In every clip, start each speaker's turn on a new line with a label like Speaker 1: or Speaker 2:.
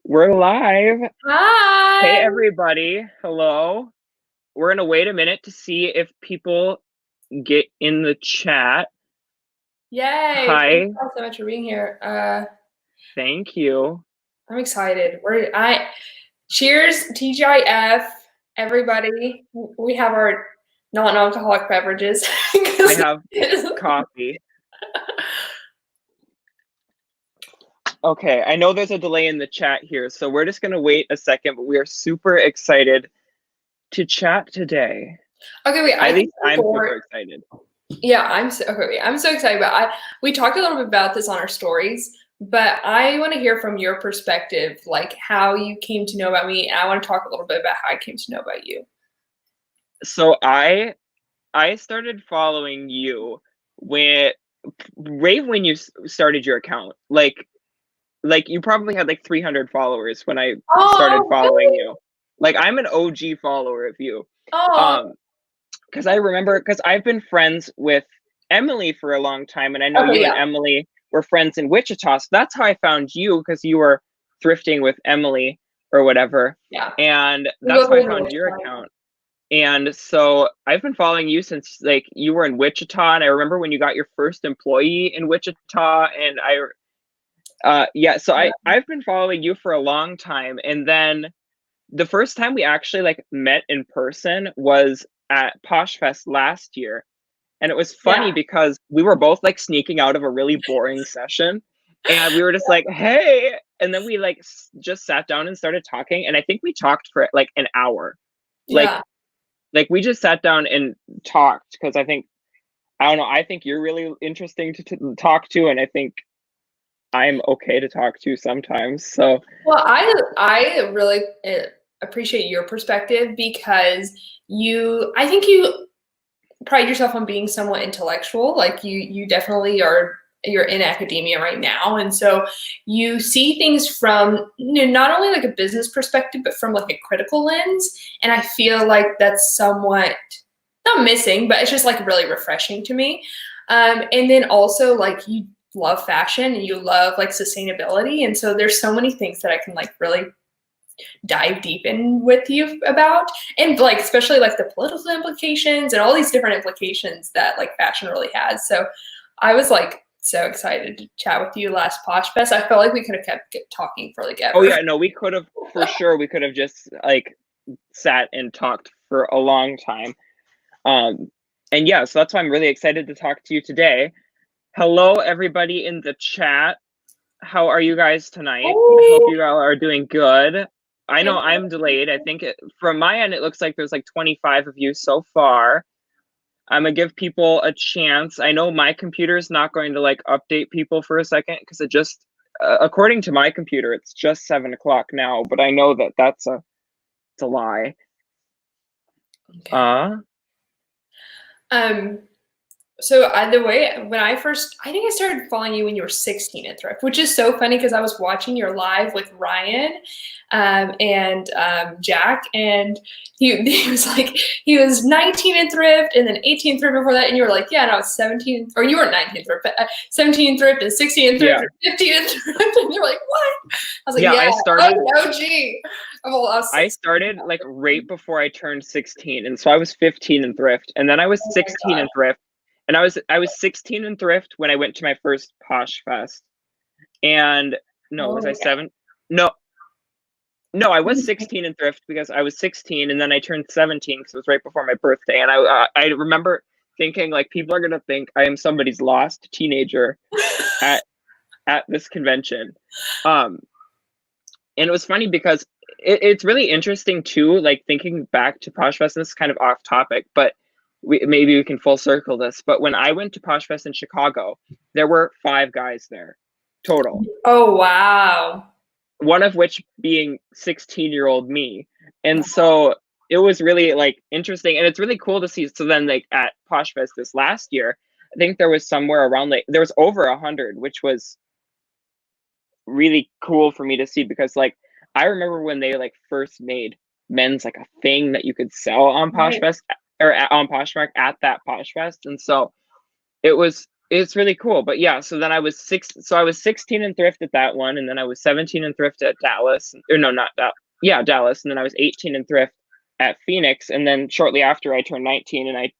Speaker 1: We're live. Hey,
Speaker 2: Hi!
Speaker 1: everybody. Hello. We're going to wait a minute to see if people get in the chat.
Speaker 2: Yay! Thank
Speaker 1: Hi.
Speaker 2: you all so much for being here.
Speaker 1: Thank you.
Speaker 2: I'm excited. Cheers, TGIF, everybody. We have our non-alcoholic beverages.
Speaker 1: I have coffee. Okay, I know there's a delay in the chat here, so we're just going to wait a second, but we are super excited to chat today.
Speaker 2: Okay, wait.
Speaker 1: At least I'm super excited.
Speaker 2: Yeah, I'm so excited. But we talked a little bit about this on our stories, but I want to hear from your perspective, like how you came to know about me, and I want to talk a little bit about how I came to know about you.
Speaker 1: So I started following you right when you started your account. Like you probably had like 300 followers when I started following
Speaker 2: really?
Speaker 1: you. Like I'm an OG follower of you.
Speaker 2: Oh,
Speaker 1: Because I remember, because I've been friends with Emily for a long time, and I know
Speaker 2: okay,
Speaker 1: you and
Speaker 2: yeah.
Speaker 1: Emily were friends in Wichita. So that's how I found you, because you were thrifting with Emily or whatever.
Speaker 2: Yeah.
Speaker 1: And
Speaker 2: We
Speaker 1: that's
Speaker 2: both
Speaker 1: how I
Speaker 2: live in
Speaker 1: found your
Speaker 2: Wichita.
Speaker 1: account. And so I've been following you since like you were in Wichita, and I remember when you got your first employee in Wichita, and I've been following you for a long time. And then the first time we actually like met in person was at Posh Fest last year. And it was funny
Speaker 2: Yeah.
Speaker 1: because we were both like sneaking out of a really boring session, and we were just like, "Hey." And then we like just sat down and started talking, and I think we talked for like an hour. Like
Speaker 2: Yeah.
Speaker 1: we just sat down and talked because I don't know, I think you're really interesting to talk to, and I think I'm okay to talk to sometimes. So
Speaker 2: Well, I really appreciate your perspective because I think you pride yourself on being somewhat intellectual. Like you definitely are. You're in academia right now, and so you see things from not only like a business perspective, but from like a critical lens. And I feel like that's somewhat not missing, but it's just like really refreshing to me. And then also like you love fashion and you love like sustainability, and so there's so many things that I can like really dive deep in with you about, and like especially like the political implications and all these different implications that like fashion really has. So I was like so excited to chat with you last Posh Fest. I felt like we could have kept talking for like
Speaker 1: oh
Speaker 2: ever.
Speaker 1: yeah, no, we could have, for sure, we could have just like sat and talked for a long time. And yeah, so that's why I'm really excited to talk to you today. Hello, everybody in the chat. How are you guys tonight? I hope you all are doing good. I know I'm delayed. I think from my end, it looks like there's like 25 of you so far. I'm gonna give people a chance. I know my computer is not going to like update people for a second because it just, according to my computer, it's just 7 o'clock now. But I know that it's a lie.
Speaker 2: Okay. So the way when I think I started following you when you were 16 at Thrift, which is so funny because I was watching your live with Ryan and Jack, and he was like, he was 19 in Thrift and then 18 in Thrift before that, and you were like, yeah, no, it's 17, or you weren't 19 in Thrift, but 17 in Thrift and 16 in Thrift
Speaker 1: Yeah.
Speaker 2: and 15 in Thrift, and you're like, what? I was like,
Speaker 1: Yeah,
Speaker 2: yeah,
Speaker 1: I started.
Speaker 2: I'm OG.
Speaker 1: I started like right before I turned 16, and so I was 15 in Thrift, and then I was
Speaker 2: Oh my
Speaker 1: 16
Speaker 2: God.
Speaker 1: in Thrift, and I was 16 in Thrift when I went to my first Posh Fest. And no, was
Speaker 2: Oh
Speaker 1: I
Speaker 2: my God.
Speaker 1: 7? No, no, I was 16 in Thrift because I was 16, and then I turned 17 because it was right before my birthday. And I remember thinking like people are gonna think I am somebody's lost teenager at this convention. Um, and it was funny because it's really interesting too, like thinking back to Posh Fest. This is kind of off topic, but maybe we can full circle this. But when I went to Posh Fest in Chicago, there were 5 guys there total,
Speaker 2: Oh wow.
Speaker 1: one of which being 16-year-old me. And so it was really like interesting, and it's really cool to see. So then like at Posh Fest this last year, I think there was somewhere around like there was over 100, which was really cool for me to see because like I remember when they like first made men's like a thing that you could sell on Posh
Speaker 2: Right.
Speaker 1: Fest or on Poshmark at that Posh Fest. And so it it's really cool. But yeah, so then I was 16 in thrift at that one, and then I was 17 in thrift at Dallas, or no, not that, yeah, Dallas, and then I was 18 in thrift at Phoenix, and then shortly after I turned 19, and I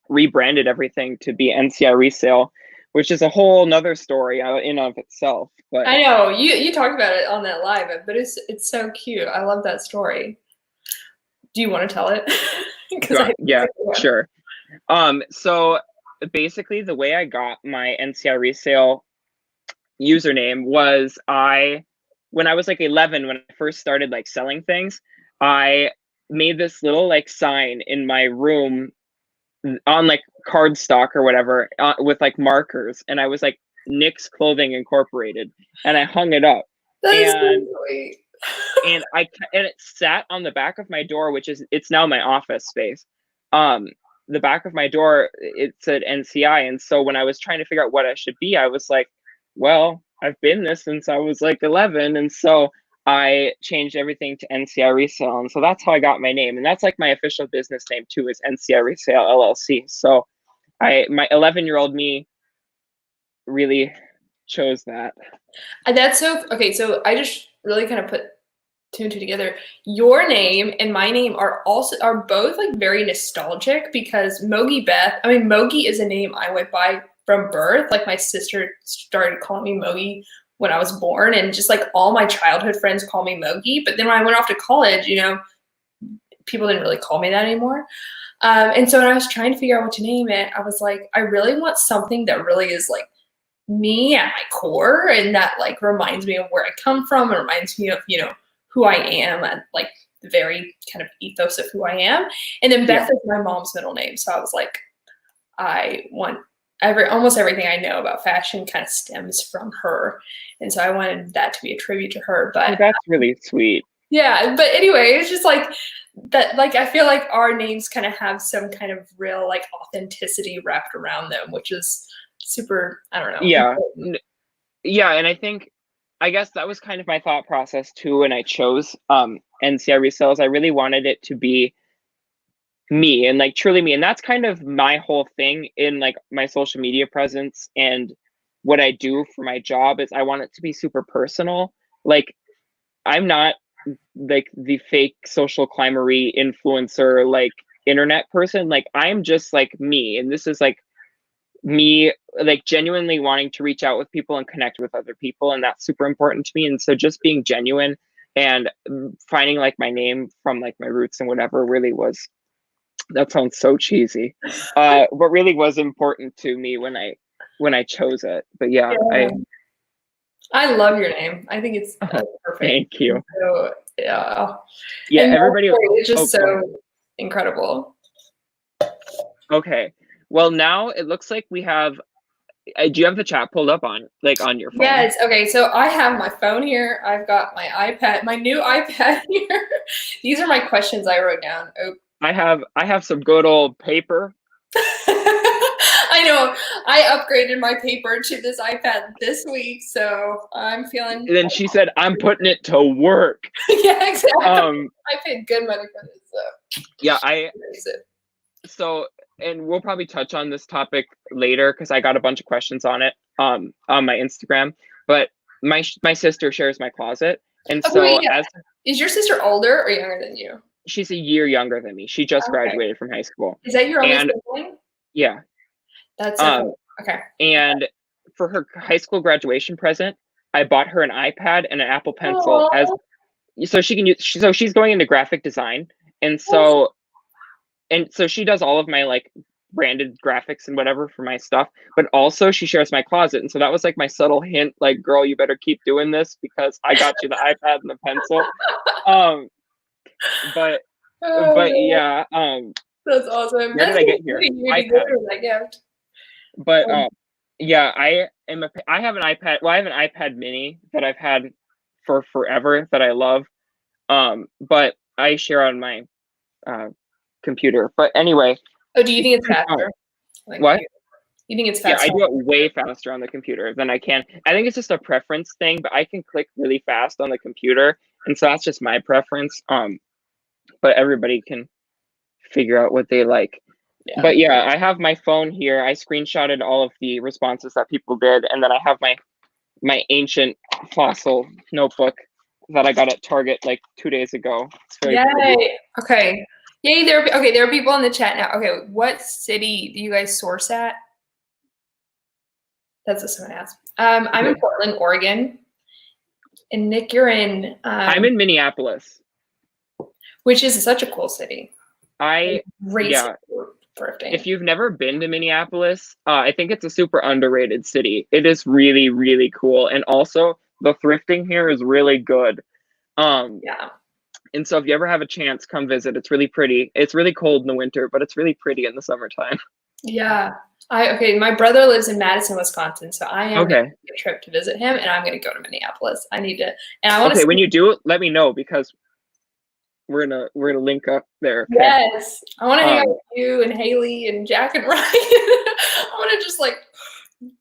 Speaker 1: rebranded everything to be NCI Resale, which is a whole nother story in of itself. But
Speaker 2: I know you talked about it on that live, but it's so cute. I love that story. Do you want to tell it?
Speaker 1: Yeah, sure. So basically, the way I got my NCI Resale username was when I was like 11, when I first started like selling things, I made this little like sign in my room on like cardstock or whatever with like markers, and I was like Nick's Clothing Incorporated, and I hung it up.
Speaker 2: That is so sweet.
Speaker 1: and it sat on the back of my door, it's now my office space. The back of my door, it said NCI, and so when I was trying to figure out what I should be, I was like, well, I've been this since I was like 11, and so I changed everything to NCI Resale, and so that's how I got my name, and that's like my official business name too, is NCI Resale LLC. So my 11-year-old me really chose that.
Speaker 2: And that's so okay. So I just really kind of put two and two together. Your name and my name are both like very nostalgic, because Mogi Beth. I mean, Mogi is a name I went by from birth. Like my sister started calling me Mogi when I was born, and just like all my childhood friends call me Mogi. But then when I went off to college, people didn't really call me that anymore. And so when I was trying to figure out what to name it, I was like, I really want something that really is like me at my core, and that like reminds me of where I come from, and reminds me of who I am, and like the very kind of ethos of who I am. And then Beth is my mom's middle name, so I was like, I want almost everything I know about fashion kind of stems from her, and so I wanted that to be a tribute to her. But
Speaker 1: that's really sweet.
Speaker 2: Yeah, but anyway, it's just like that. Like I feel like our names kind of have some kind of real like authenticity wrapped around them, which is super, I don't know.
Speaker 1: Yeah, and I guess that was kind of my thought process too when I chose NCI Resales. I really wanted it to be me, and like truly me, and that's kind of my whole thing in like my social media presence and what I do for my job, is I want it to be super personal. Like I'm not like the fake social climbery influencer like internet person. Like I'm just like me, and this is like me like genuinely wanting to reach out with people and connect with other people, and that's super important to me. And so just being genuine and finding like my name from like my roots and whatever really was, that sounds so cheesy, but really was important to me when I chose it. But yeah.
Speaker 2: I love your name. I think it's perfect.
Speaker 1: Thank you.
Speaker 2: So, yeah,
Speaker 1: and everybody
Speaker 2: is just so incredible.
Speaker 1: Okay, well now it looks like we have do you have the chat pulled up on your phone?
Speaker 2: Yes. Okay, so I have my phone here, I've got my iPad, my new iPad here. These are my questions I wrote down.
Speaker 1: I have some good old paper.
Speaker 2: I know. I upgraded my paper to this iPad this week, so I'm feeling.
Speaker 1: And then she said, "I'm putting it to work."
Speaker 2: Yeah, exactly. I paid good money for this, so.
Speaker 1: Yeah, and we'll probably touch on this topic later because I got a bunch of questions on it on my Instagram. But my sister shares my closet, and
Speaker 2: is your sister older or younger than you?
Speaker 1: She's a year younger than me. She just graduated from high school.
Speaker 2: Is that your only sibling?
Speaker 1: Yeah.
Speaker 2: That's okay.
Speaker 1: And for her high school graduation present, I bought her an iPad and an Apple Pencil so she can use. So she's going into graphic design, and so she does all of my like branded graphics and whatever for my stuff. But also she shares my closet, and so that was like my subtle hint, like, girl, you better keep doing this because I got you the iPad and the pencil. But yeah.
Speaker 2: That's awesome.
Speaker 1: Where did I get here?
Speaker 2: iPad.
Speaker 1: But yeah, I have an iPad. Well, I have an iPad mini that I've had for forever that I love. But I share on my computer. But anyway.
Speaker 2: Oh, do you think it's faster?
Speaker 1: What?
Speaker 2: You think it's faster?
Speaker 1: Yeah, I do it way faster on the computer than I can. I think it's just a preference thing, but I can click really fast on the computer, and so that's just my preference. But everybody can figure out what they like.
Speaker 2: Yeah.
Speaker 1: But yeah, I have my phone here. I screenshotted all of the responses that people did, and then I have my ancient fossil notebook that I got at Target like 2 days ago. It's very pretty.
Speaker 2: Yay. Okay. Yay, there are people in the chat now. Okay, what city do you guys source at? That's what someone asked. I'm in Portland, Oregon. And Nick, you're in
Speaker 1: I'm in Minneapolis.
Speaker 2: which is such a cool city.
Speaker 1: Yeah.
Speaker 2: Thrifting.
Speaker 1: If you've never been to Minneapolis, I think it's a super underrated city. It is really, really cool. And also the thrifting here is really good.
Speaker 2: Yeah.
Speaker 1: And so if you ever have a chance, come visit. It's really pretty. It's really cold in the winter, but it's really pretty in the summertime.
Speaker 2: Yeah. My brother lives in Madison, Wisconsin, so I am going to take a trip to visit him, and I'm going to go to Minneapolis. I need to, and I want to.
Speaker 1: Okay, when you do, let me know because we're gonna link up there. Okay?
Speaker 2: Yes, I want to hang out with you and Haley and Jack and Ryan. I want to just like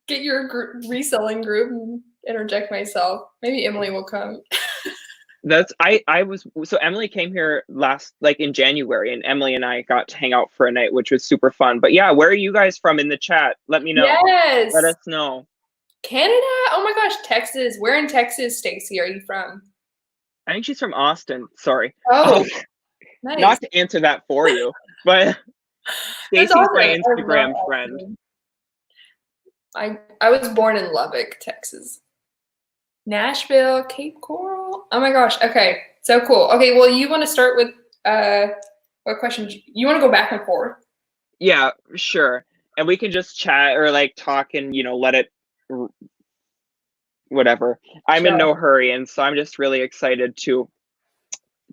Speaker 2: get your reselling group and interject myself. Maybe Emily will come.
Speaker 1: So Emily came here in January, and Emily and I got to hang out for a night, which was super fun. But yeah, where are you guys from in the chat? Let me know.
Speaker 2: Yes.
Speaker 1: Let us know.
Speaker 2: Canada? Oh my gosh, Texas. Where in Texas, Stacy, are you from?
Speaker 1: I think she's from Austin. Sorry.
Speaker 2: Oh, nice.
Speaker 1: Not to answer that for you, but Stacy's my Instagram friend.
Speaker 2: I was born in Lubbock, Texas. Nashville, Cape Coral. Oh my gosh. Okay. So cool. Okay. Well, you want to start with what questions? You want to go back and forth?
Speaker 1: Yeah, sure. And we can just chat or like talk and, let it, whatever. I'm in no hurry. And so I'm just really excited to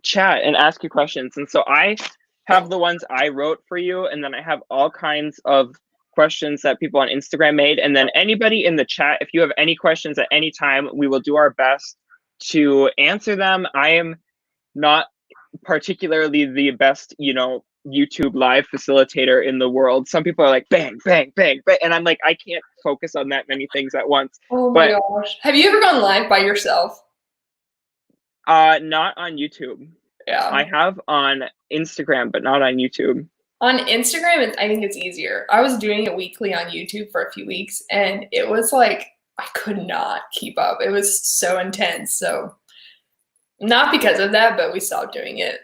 Speaker 1: chat and ask you questions. And so I have the ones I wrote for you. And then I have all kinds of questions that people on Instagram made. And then anybody in the chat, if you have any questions at any time, we will do our best to answer them. I am not particularly the best, YouTube live facilitator in the world. Some people are like, bang, bang, bang, bang. And I'm like, I can't focus on that many things at once.
Speaker 2: Oh my gosh. Have you ever gone live by yourself?
Speaker 1: Not on YouTube.
Speaker 2: Yeah.
Speaker 1: I have on Instagram, but not on YouTube.
Speaker 2: On Instagram, I think it's easier. I was doing it weekly on YouTube for a few weeks, and it was like I could not keep up. It was so intense. So not because of that, but we stopped doing it.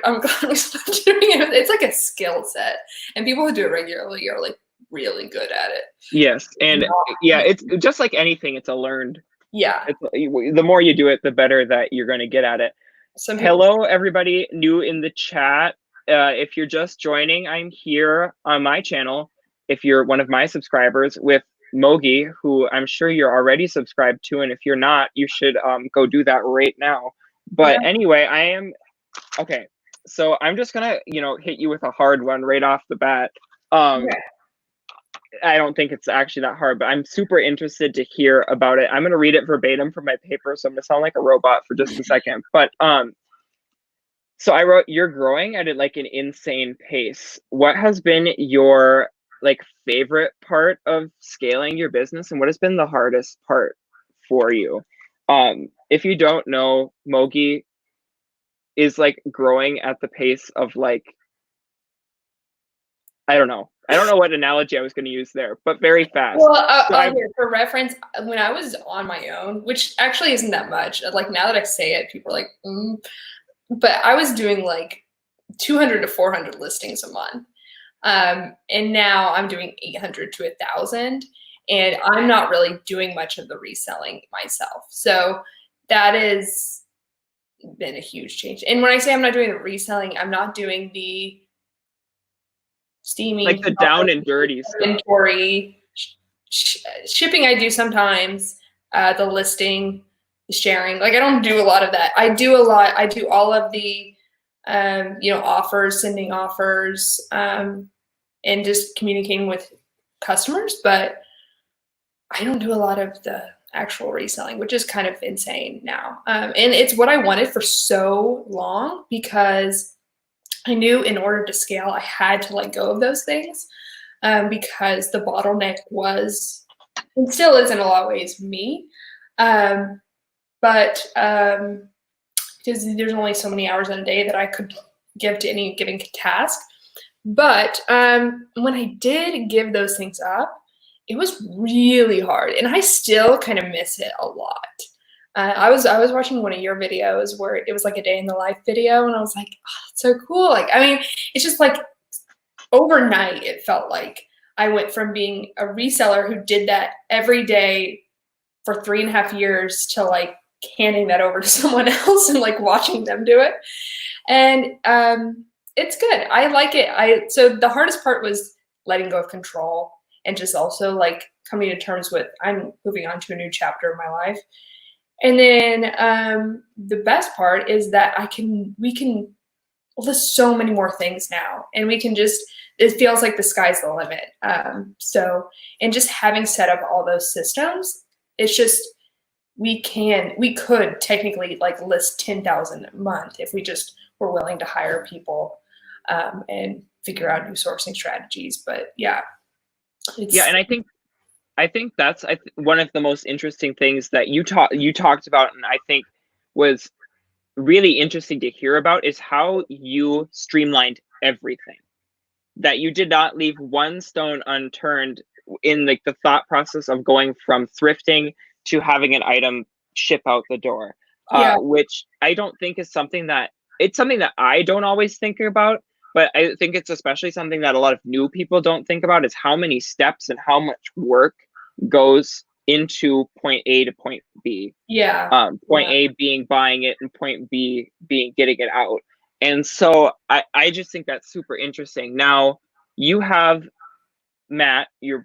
Speaker 2: I'm glad we stopped doing it. It's like a skill set, and people who do it regularly are like really good at it.
Speaker 1: Yes, and it's just like anything. It's a learned.
Speaker 2: Yeah.
Speaker 1: The more you do it, the better that you're going to get at it. Hello, everybody new in the chat. If you're just joining, I'm here on my channel. If you're one of my subscribers with Mogi, who I'm sure you're already subscribed to, and if you're not, you should go do that right now. But anyway, okay. So I'm just gonna, hit you with a hard one right off the bat. I don't think it's actually that hard, but I'm super interested to hear about it. I'm gonna read it verbatim from my paper, so I'm gonna sound like a robot for just a second. But so I wrote, you're growing at like an insane pace. What has been your favorite part of scaling your business, and what has been the hardest part for you? If you don't know, Mogi is growing at the pace of I don't know what analogy I was going to use there, but very fast.
Speaker 2: Well, for reference, when I was on my own, which actually isn't that much, like now that I say it, people are like, but I was doing 200 to 400 listings a month. And now I'm doing 800 to 1,000, and I'm not really doing much of the reselling myself. So that has been a huge change. And when I say I'm not doing the reselling, I'm not doing the steaming,
Speaker 1: the down and dirty
Speaker 2: inventory, shipping. I do sometimes, the listing, the sharing. I don't do a lot of that. I do all of the, offers, sending offers, and just communicating with customers, but I don't do a lot of the actual reselling, which is kind of insane now. And it's what I wanted for so long, because I knew in order to scale, I had to let go of those things, because the bottleneck was, and still is in a lot of ways, me. But because there's only so many hours in a day that I could give to any given task. But when I did give those things up, it was really hard, and I still kind of miss it a lot. I was watching one of your videos where it was like a day in the life video, and I was like, oh, that's so cool. Like, I mean, it's just like overnight, it felt like I went from being a reseller who did that every day for 3.5 years to like handing that over to someone else and like watching them do it. And it's good. I like it. So the hardest part was letting go of control and just also like coming to terms with I'm moving on to a new chapter of my life. And then the best part is that we can list so many more things now, and we can just, it feels like the sky's the limit. And just having set up all those systems, it's just, we could technically like list 10,000 a month if we just were willing to hire people and figure out new sourcing strategies. But yeah.
Speaker 1: And I think that's one of the most interesting things that you talked about, and I think was really interesting to hear about, is how you streamlined everything. That you did not leave one stone unturned in like the thought process of going from thrifting to having an item ship out the door, which I don't think is something that I don't always think about. But I think it's especially something that a lot of new people don't think about, is how many steps and how much work goes into point A to point B. Point A being buying it, and point B being getting it out. And so I just think that's super interesting. Now you have Matt, your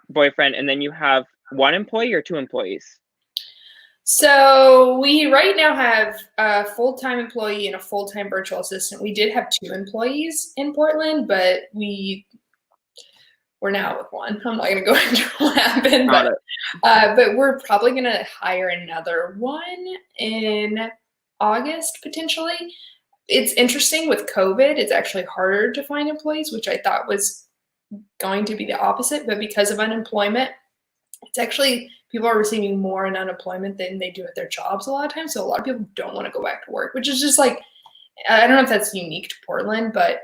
Speaker 1: boyfriend, and then you have one employee or two employees?
Speaker 2: So we right now have a full-time employee and a full-time virtual assistant. We did have 2 employees in Portland, but we're now with 1. I'm not going to go into what happened, but we're probably going to hire another one in August, potentially. It's interesting with COVID, it's actually harder to find employees, which I thought was going to be the opposite, but because of unemployment, it's actually, people are receiving more in unemployment than they do at their jobs a lot of times. So a lot of people don't want to go back to work, which is just like, I don't know if that's unique to Portland, but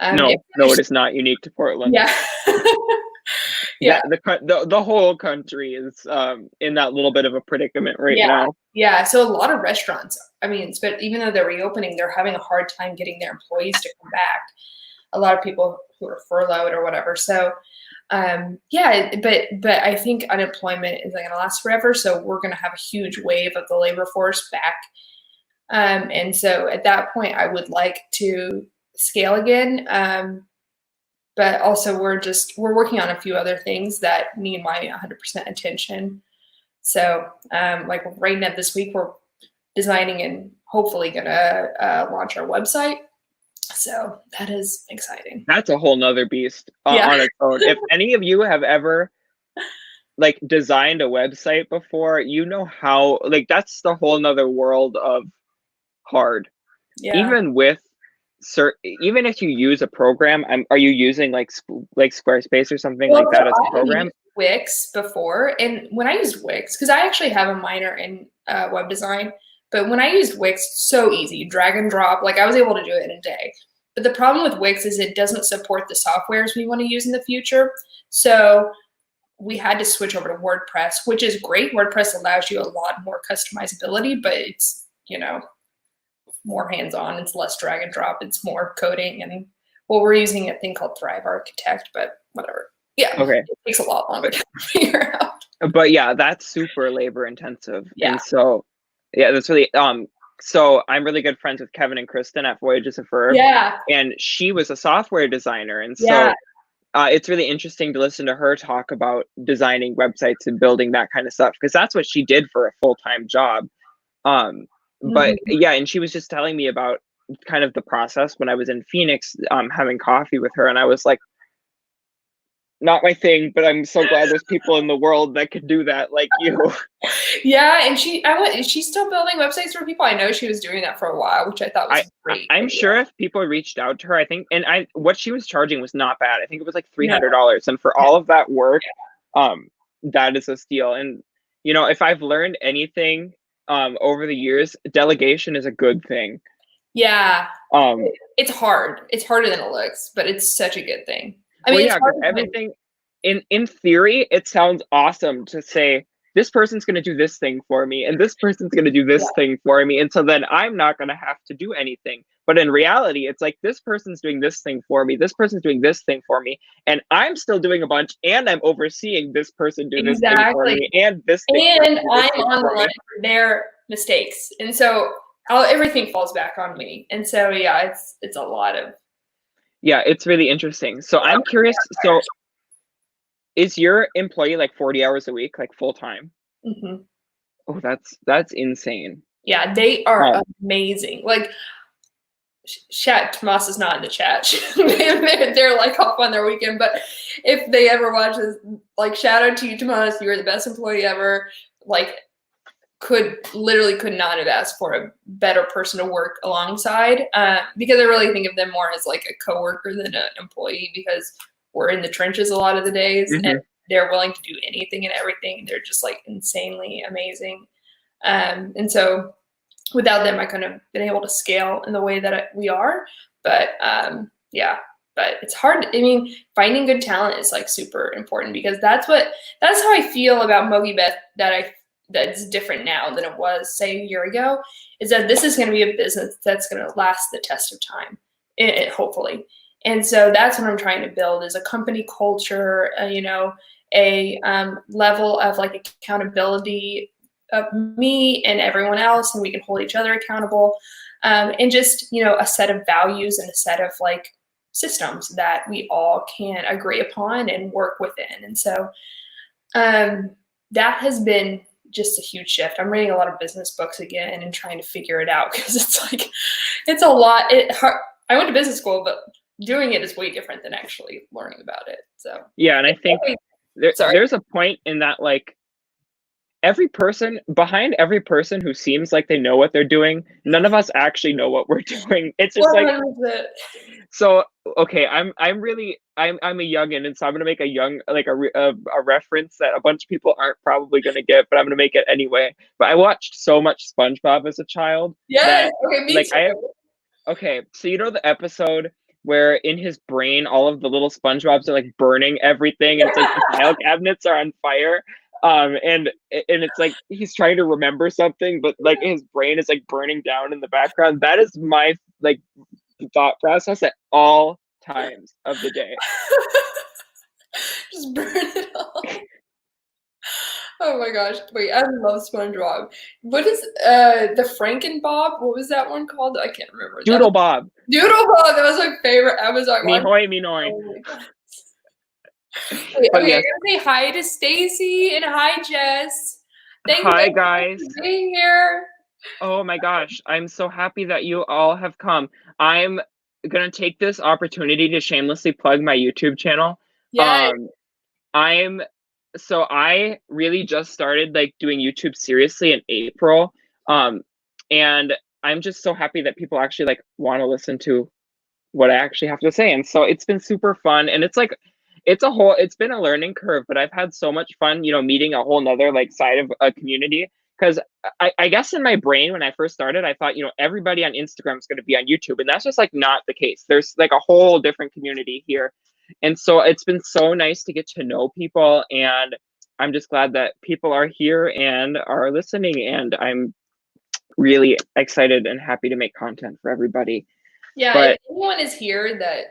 Speaker 1: no, it is not unique to Portland.
Speaker 2: Yeah. Yeah.
Speaker 1: The whole country is in that little bit of a predicament now.
Speaker 2: Yeah. So a lot of restaurants, I mean, but even though they're reopening, they're having a hard time getting their employees to come back. A lot of people who are furloughed or whatever. So but I think unemployment isn't going to last forever. So we're going to have a huge wave of the labor force back. And so at that point, I would like to scale again. But also we're working on a few other things that need my 100% attention. So like right now this week, we're designing and hopefully going to launch our website. So that is exciting. That's
Speaker 1: a whole nother beast on its own. If any of you have ever like designed a website before, you know how like that's the whole nother world of hard. Even if you use a program, are you using like Squarespace or something like that as a program?
Speaker 2: Wix before, and when I used Wix, because I actually have a minor in web design. But when I used Wix, so easy, drag and drop, like I was able to do it in a day. But the problem with Wix is it doesn't support the softwares we want to use in the future. So we had to switch over to WordPress, which is great. WordPress allows you a lot more customizability, but it's, more hands-on. It's less drag and drop. It's more coding. And we're using a thing called Thrive Architect, but whatever. Yeah.
Speaker 1: Okay.
Speaker 2: It takes a lot longer to figure out.
Speaker 1: But yeah, that's super labor intensive.
Speaker 2: Yeah.
Speaker 1: And so yeah, that's really so I'm really good friends with Kevin and Kristen at Voyages of Verb.
Speaker 2: Yeah.
Speaker 1: And she was a software designer. And so it's really interesting to listen to her talk about designing websites and building that kind of stuff, because that's what she did for a full-time job. But yeah, and she was just telling me about kind of the process when I was in Phoenix, having coffee with her, and I was like, not my thing, but I'm so glad there's people in the world that could do that like you.
Speaker 2: Yeah, and she's still building websites for people. I know she was doing that for a while, which I thought was great.
Speaker 1: I'm sure if people reached out to her, I think, and what she was charging was not bad. I think it was like $300, and for all of that work, that is a steal. And if I've learned anything over the years, delegation is a good thing.
Speaker 2: Yeah.
Speaker 1: Um,
Speaker 2: It's hard. It's harder than it looks, but it's such a good thing. I
Speaker 1: well,
Speaker 2: mean,
Speaker 1: yeah, because everything in theory, it sounds awesome to say this person's going to do this thing for me and this person's going to do this thing for me, and so then I'm not going to have to do anything. But in reality, it's like this person's doing this thing for me, this person's doing this thing for me, and I'm still doing a bunch, and I'm overseeing this person do this thing for me, and this thing
Speaker 2: and I'm on the line for their mistakes, and so everything falls back on me. And so yeah, it's a lot of.
Speaker 1: Yeah, it's really interesting. So I'm curious. So is your employee like 40 hours a week, like full time?
Speaker 2: Mm-hmm.
Speaker 1: Oh, that's insane.
Speaker 2: Yeah, they are amazing. Like, Tomas is not in the chat. they're like off on their weekend. But if they ever watch this, like, shout out to you, Tomas. You are the best employee ever. Like, could not have asked for a better person to work alongside. Because I really think of them more as like a coworker than an employee, because we're in the trenches a lot of the days, and they're willing to do anything and everything. They're just like insanely amazing. And so without them, I couldn't have been able to scale in the way that we are. But yeah, but it's hard. I mean, finding good talent is like super important, because that's how I feel about Mogi Beth, that's different now than it was, say, a year ago, is that this is going to be a business that's going to last the test of time, hopefully. And so that's what I'm trying to build, is a company culture, a level of like accountability of me and everyone else, and we can hold each other accountable, and just, a set of values and a set of like systems that we all can agree upon and work within. And so that has been just a huge shift. I'm reading a lot of business books again and trying to figure it out, because it's a lot. I went to business school, but doing it is way different than actually learning about it. So
Speaker 1: yeah, and I think there's a point in that, like, behind every person who seems like they know what they're doing, none of us actually know what we're doing. It's just like, so okay, I'm a youngin', and so I'm gonna make a reference that a bunch of people aren't probably gonna get, but I'm gonna make it anyway. But I watched so much SpongeBob as a child.
Speaker 2: Yeah. Okay. Me too.
Speaker 1: Okay, so you know the episode where in his brain all of the little SpongeBobs are like burning everything, and it's like the file cabinets are on fire. And it's like he's trying to remember something, but like his brain is like burning down in the background. That is my like thought process at all times of the day.
Speaker 2: Just burn it all. Oh my gosh. Wait, I love SpongeBob. What is the Frankenbob? What was that one called? I can't remember.
Speaker 1: Doodle Bob.
Speaker 2: Doodle Bob. That was my favorite Amazon one.
Speaker 1: Mihoy, Minoy.
Speaker 2: Oh my God. Wait, okay, yes. I'm gonna say hi to Stacy and hi Jess.
Speaker 1: Hi guys.
Speaker 2: For being here.
Speaker 1: Oh my gosh, I'm so happy that you all have come. I'm gonna take this opportunity to shamelessly plug my YouTube channel.
Speaker 2: Yeah.
Speaker 1: I really just started like doing YouTube seriously in April. And I'm just so happy that people actually like want to listen to what I actually have to say. And so it's been super fun, and it's been a learning curve, but I've had so much fun, meeting a whole nother like side of a community. Because I guess in my brain when I first started, I thought, everybody on Instagram is going to be on YouTube, and that's just like not the case. There's like a whole different community here. And so it's been so nice to get to know people, and I'm just glad that people are here and are listening, and I'm really excited and happy to make content for everybody.
Speaker 2: Yeah, but if anyone is here that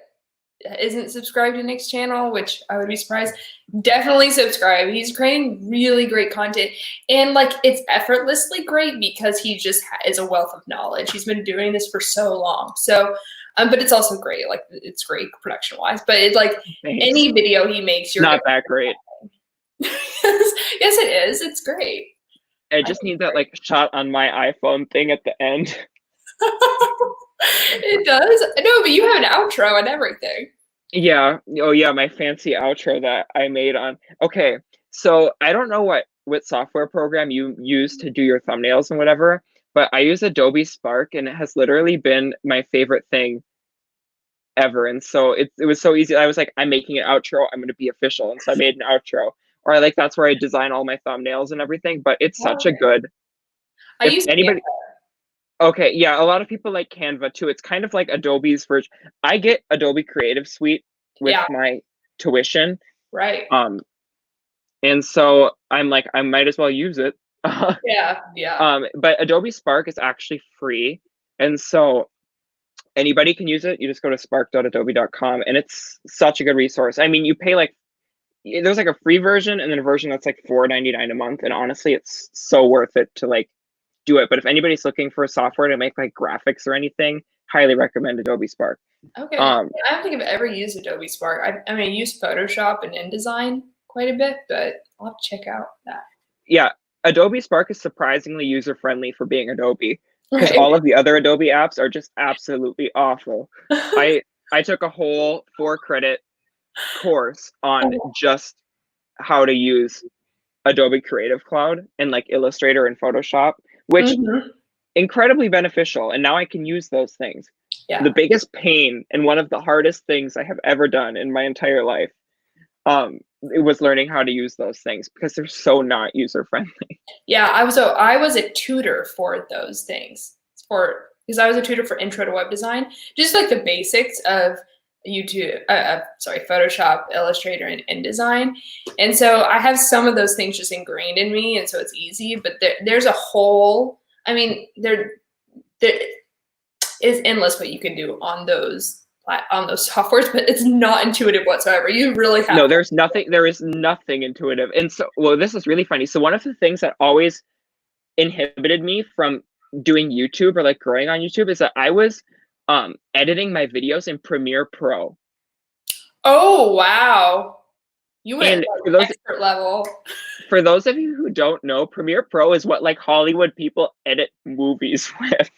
Speaker 2: isn't subscribed to Nick's channel, which I would be surprised, definitely subscribe. He's creating really great content, and like it's effortlessly great because he just is a wealth of knowledge. He's been doing this for so long. So but it's also great. Like it's great production wise, but it's like any video he makes,
Speaker 1: you're not that great.
Speaker 2: Yes, it is. It's great.
Speaker 1: I just need that like shot on my iPhone thing at the end.
Speaker 2: It does. No, but you have an outro and everything.
Speaker 1: Yeah. Oh yeah, my fancy outro that I made on. Okay, so I don't know what software program you use to do your thumbnails and whatever, but I use Adobe Spark, and it has literally been my favorite thing ever. And so it was so easy. I was like, I'm making an outro. I'm going to be official. And so I made an outro. Or that's where I design all my thumbnails and everything. But it's such a good.
Speaker 2: I use anybody.
Speaker 1: Okay, yeah, a lot of people like Canva too. It's kind of like Adobe's version. I get Adobe Creative Suite with
Speaker 2: Yeah,
Speaker 1: my tuition.
Speaker 2: right.
Speaker 1: Um, and so I'm like, I might as well use it.
Speaker 2: Yeah, yeah.
Speaker 1: But Adobe Spark is actually free. And so anybody can use it. You just go to spark.adobe.com and it's such a good resource. I mean, you pay like, there's like a free version and then a version that's like $4.99 a month. And honestly, it's so worth it to like do it. But if anybody's looking for a software to make like graphics or anything, highly recommend Adobe Spark.
Speaker 2: Okay. I don't think I've ever used Adobe Spark. I mean, I use Photoshop and InDesign quite a bit, but I'll have to check out that.
Speaker 1: Yeah, Adobe Spark is surprisingly user-friendly for being Adobe, because
Speaker 2: Right.
Speaker 1: all of the other Adobe apps are just absolutely awful. I took a whole 4-credit course on just how to use Adobe Creative Cloud and like Illustrator and Photoshop, which incredibly beneficial. And now I can use those things.
Speaker 2: Yeah.
Speaker 1: The biggest pain and one of the hardest things I have ever done in my entire life, it was learning how to use those things because they're so not user friendly.
Speaker 2: Yeah, I was a tutor for those things because I was a tutor for Intro to Web Design, just like the basics of Photoshop, Illustrator, and InDesign. And so I have some of those things just ingrained in me, and so it's easy. But there's a whole, I mean, there is endless what you can do on those softwares, but it's not intuitive whatsoever. You really have
Speaker 1: No, there is nothing intuitive. And so, well, this is really funny. So one of the things that always inhibited me from doing YouTube or like growing on YouTube is that I was editing my videos in Premiere Pro.
Speaker 2: Oh, wow. You went
Speaker 1: And
Speaker 2: expert level.
Speaker 1: For those of you who don't know, Premiere Pro is what like Hollywood people edit movies with.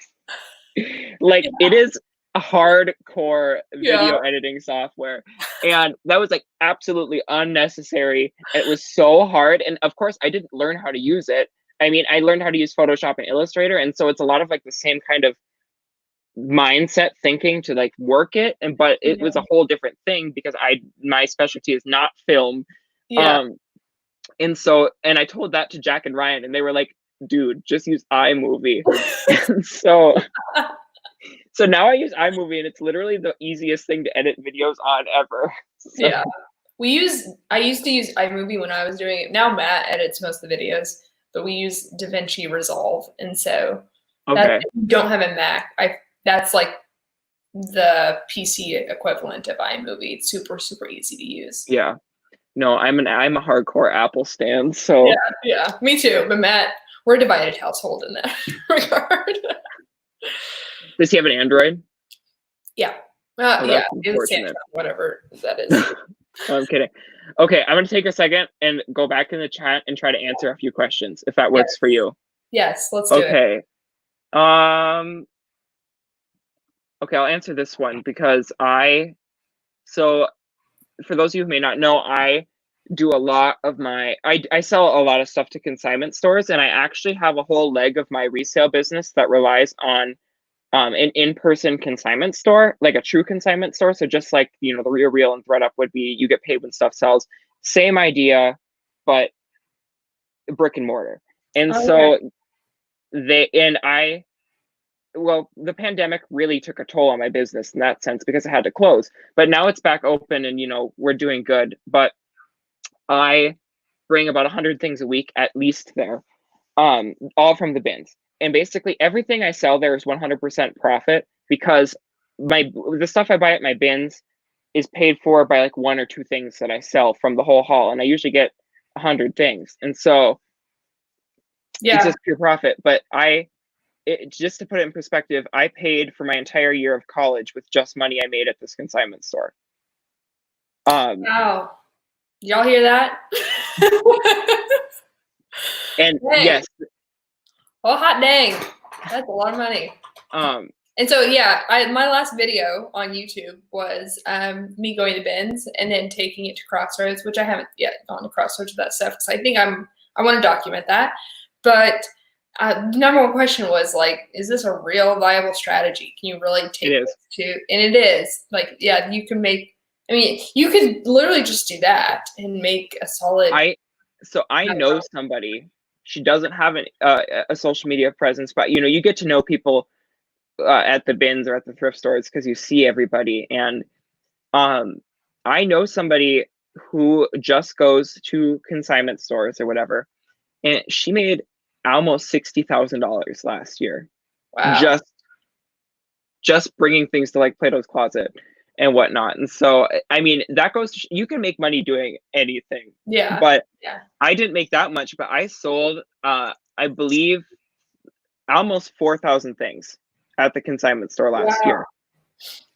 Speaker 1: Like it is a hardcore video editing software. And that was like absolutely unnecessary. It was so hard. And of course, I didn't learn how to use it. I mean, I learned how to use Photoshop and Illustrator. And so it's a lot of like the same kind of mindset thinking to like work it. But it was a whole different thing because my specialty is not film. And so, and I told that to Jack and Ryan, and they were like, dude, just use iMovie. And so now I use iMovie, and it's literally the easiest thing to edit videos on ever. So.
Speaker 2: Yeah. I used to use iMovie when I was doing it. Now Matt edits most of the videos, but we use DaVinci Resolve. And so if you don't have a Mac, that's like the PC equivalent of iMovie. It's super, super easy to use.
Speaker 1: Yeah. No, I'm a hardcore Apple stan, so
Speaker 2: yeah, me too. But Matt, we're a divided household in that regard.
Speaker 1: Does he have an Android?
Speaker 2: Yeah. Samsung, whatever that is.
Speaker 1: I'm kidding. Okay, I'm gonna take a second and go back in the chat and try to answer a few questions if that works for you.
Speaker 2: Yes, let's do it.
Speaker 1: Okay. Okay, I'll answer this one because for those of you who may not know, I do a lot of I sell a lot of stuff to consignment stores, and I actually have a whole leg of my resale business that relies on an in-person consignment store, like a true consignment store. So just like, the Real and ThreadUp would be, you get paid when stuff sells. Same idea, but brick and mortar. And so well, the pandemic really took a toll on my business in that sense because I had to close. But now it's back open and, we're doing good. But I bring about 100 things a week at least there, all from the bins. And basically everything I sell there is 100% profit because the stuff I buy at my bins is paid for by like 1 or 2 things that I sell from the whole haul. And I usually get 100 things. And so it's just pure profit. But just to put it in perspective, I paid for my entire year of college with just money I made at this consignment store.
Speaker 2: Wow. Y'all hear that?
Speaker 1: And dang. Yes.
Speaker 2: Oh, hot dang. That's a lot of money. And so, my last video on YouTube was me going to bins and then taking it to Crossroads, which I haven't yet gone to Crossroads with that stuff because I think I want to document that. But the number one question was like, is this a real viable strategy? Can you really take it to? And it is. Like, you can you could literally just do that and make a solid.
Speaker 1: I know somebody She doesn't have a social media presence, but you get to know people at the bins or at the thrift stores because you see everybody. And I know somebody who just goes to consignment stores or whatever, and she made almost $60,000 last year.
Speaker 2: Wow.
Speaker 1: Just bringing things to like Plato's Closet and whatnot. And so, I mean, that goes to, you can make money doing anything.
Speaker 2: Yeah.
Speaker 1: But
Speaker 2: Yeah.
Speaker 1: I didn't make that much, but I sold, I believe, almost 4,000 things at the consignment store last year.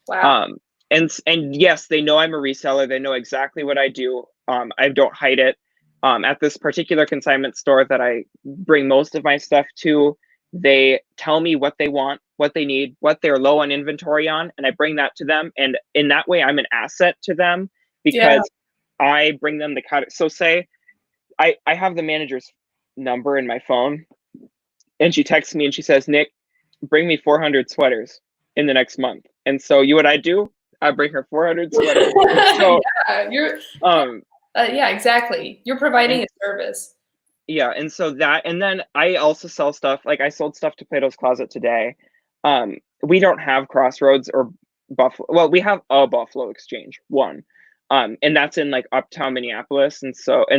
Speaker 2: Wow.
Speaker 1: And yes, they know I'm a reseller. They know exactly what I do. I don't hide it. At this particular consignment store that I bring most of my stuff to, they tell me what they want, what they need, what they're low on inventory on, and I bring that to them. And in that way, I'm an asset to them because I bring them the cut. So say I have the manager's number in my phone, and she texts me and she says, Nick, bring me 400 sweaters in the next month. And so what I do, I bring her 400 sweaters. So,
Speaker 2: yeah, exactly. You're providing a service.
Speaker 1: Yeah, and so that, and then I also sell stuff. Like I sold stuff to Plato's Closet today. We don't have Crossroads or Buffalo. Well, we have a Buffalo Exchange, one, and that's in like uptown Minneapolis, and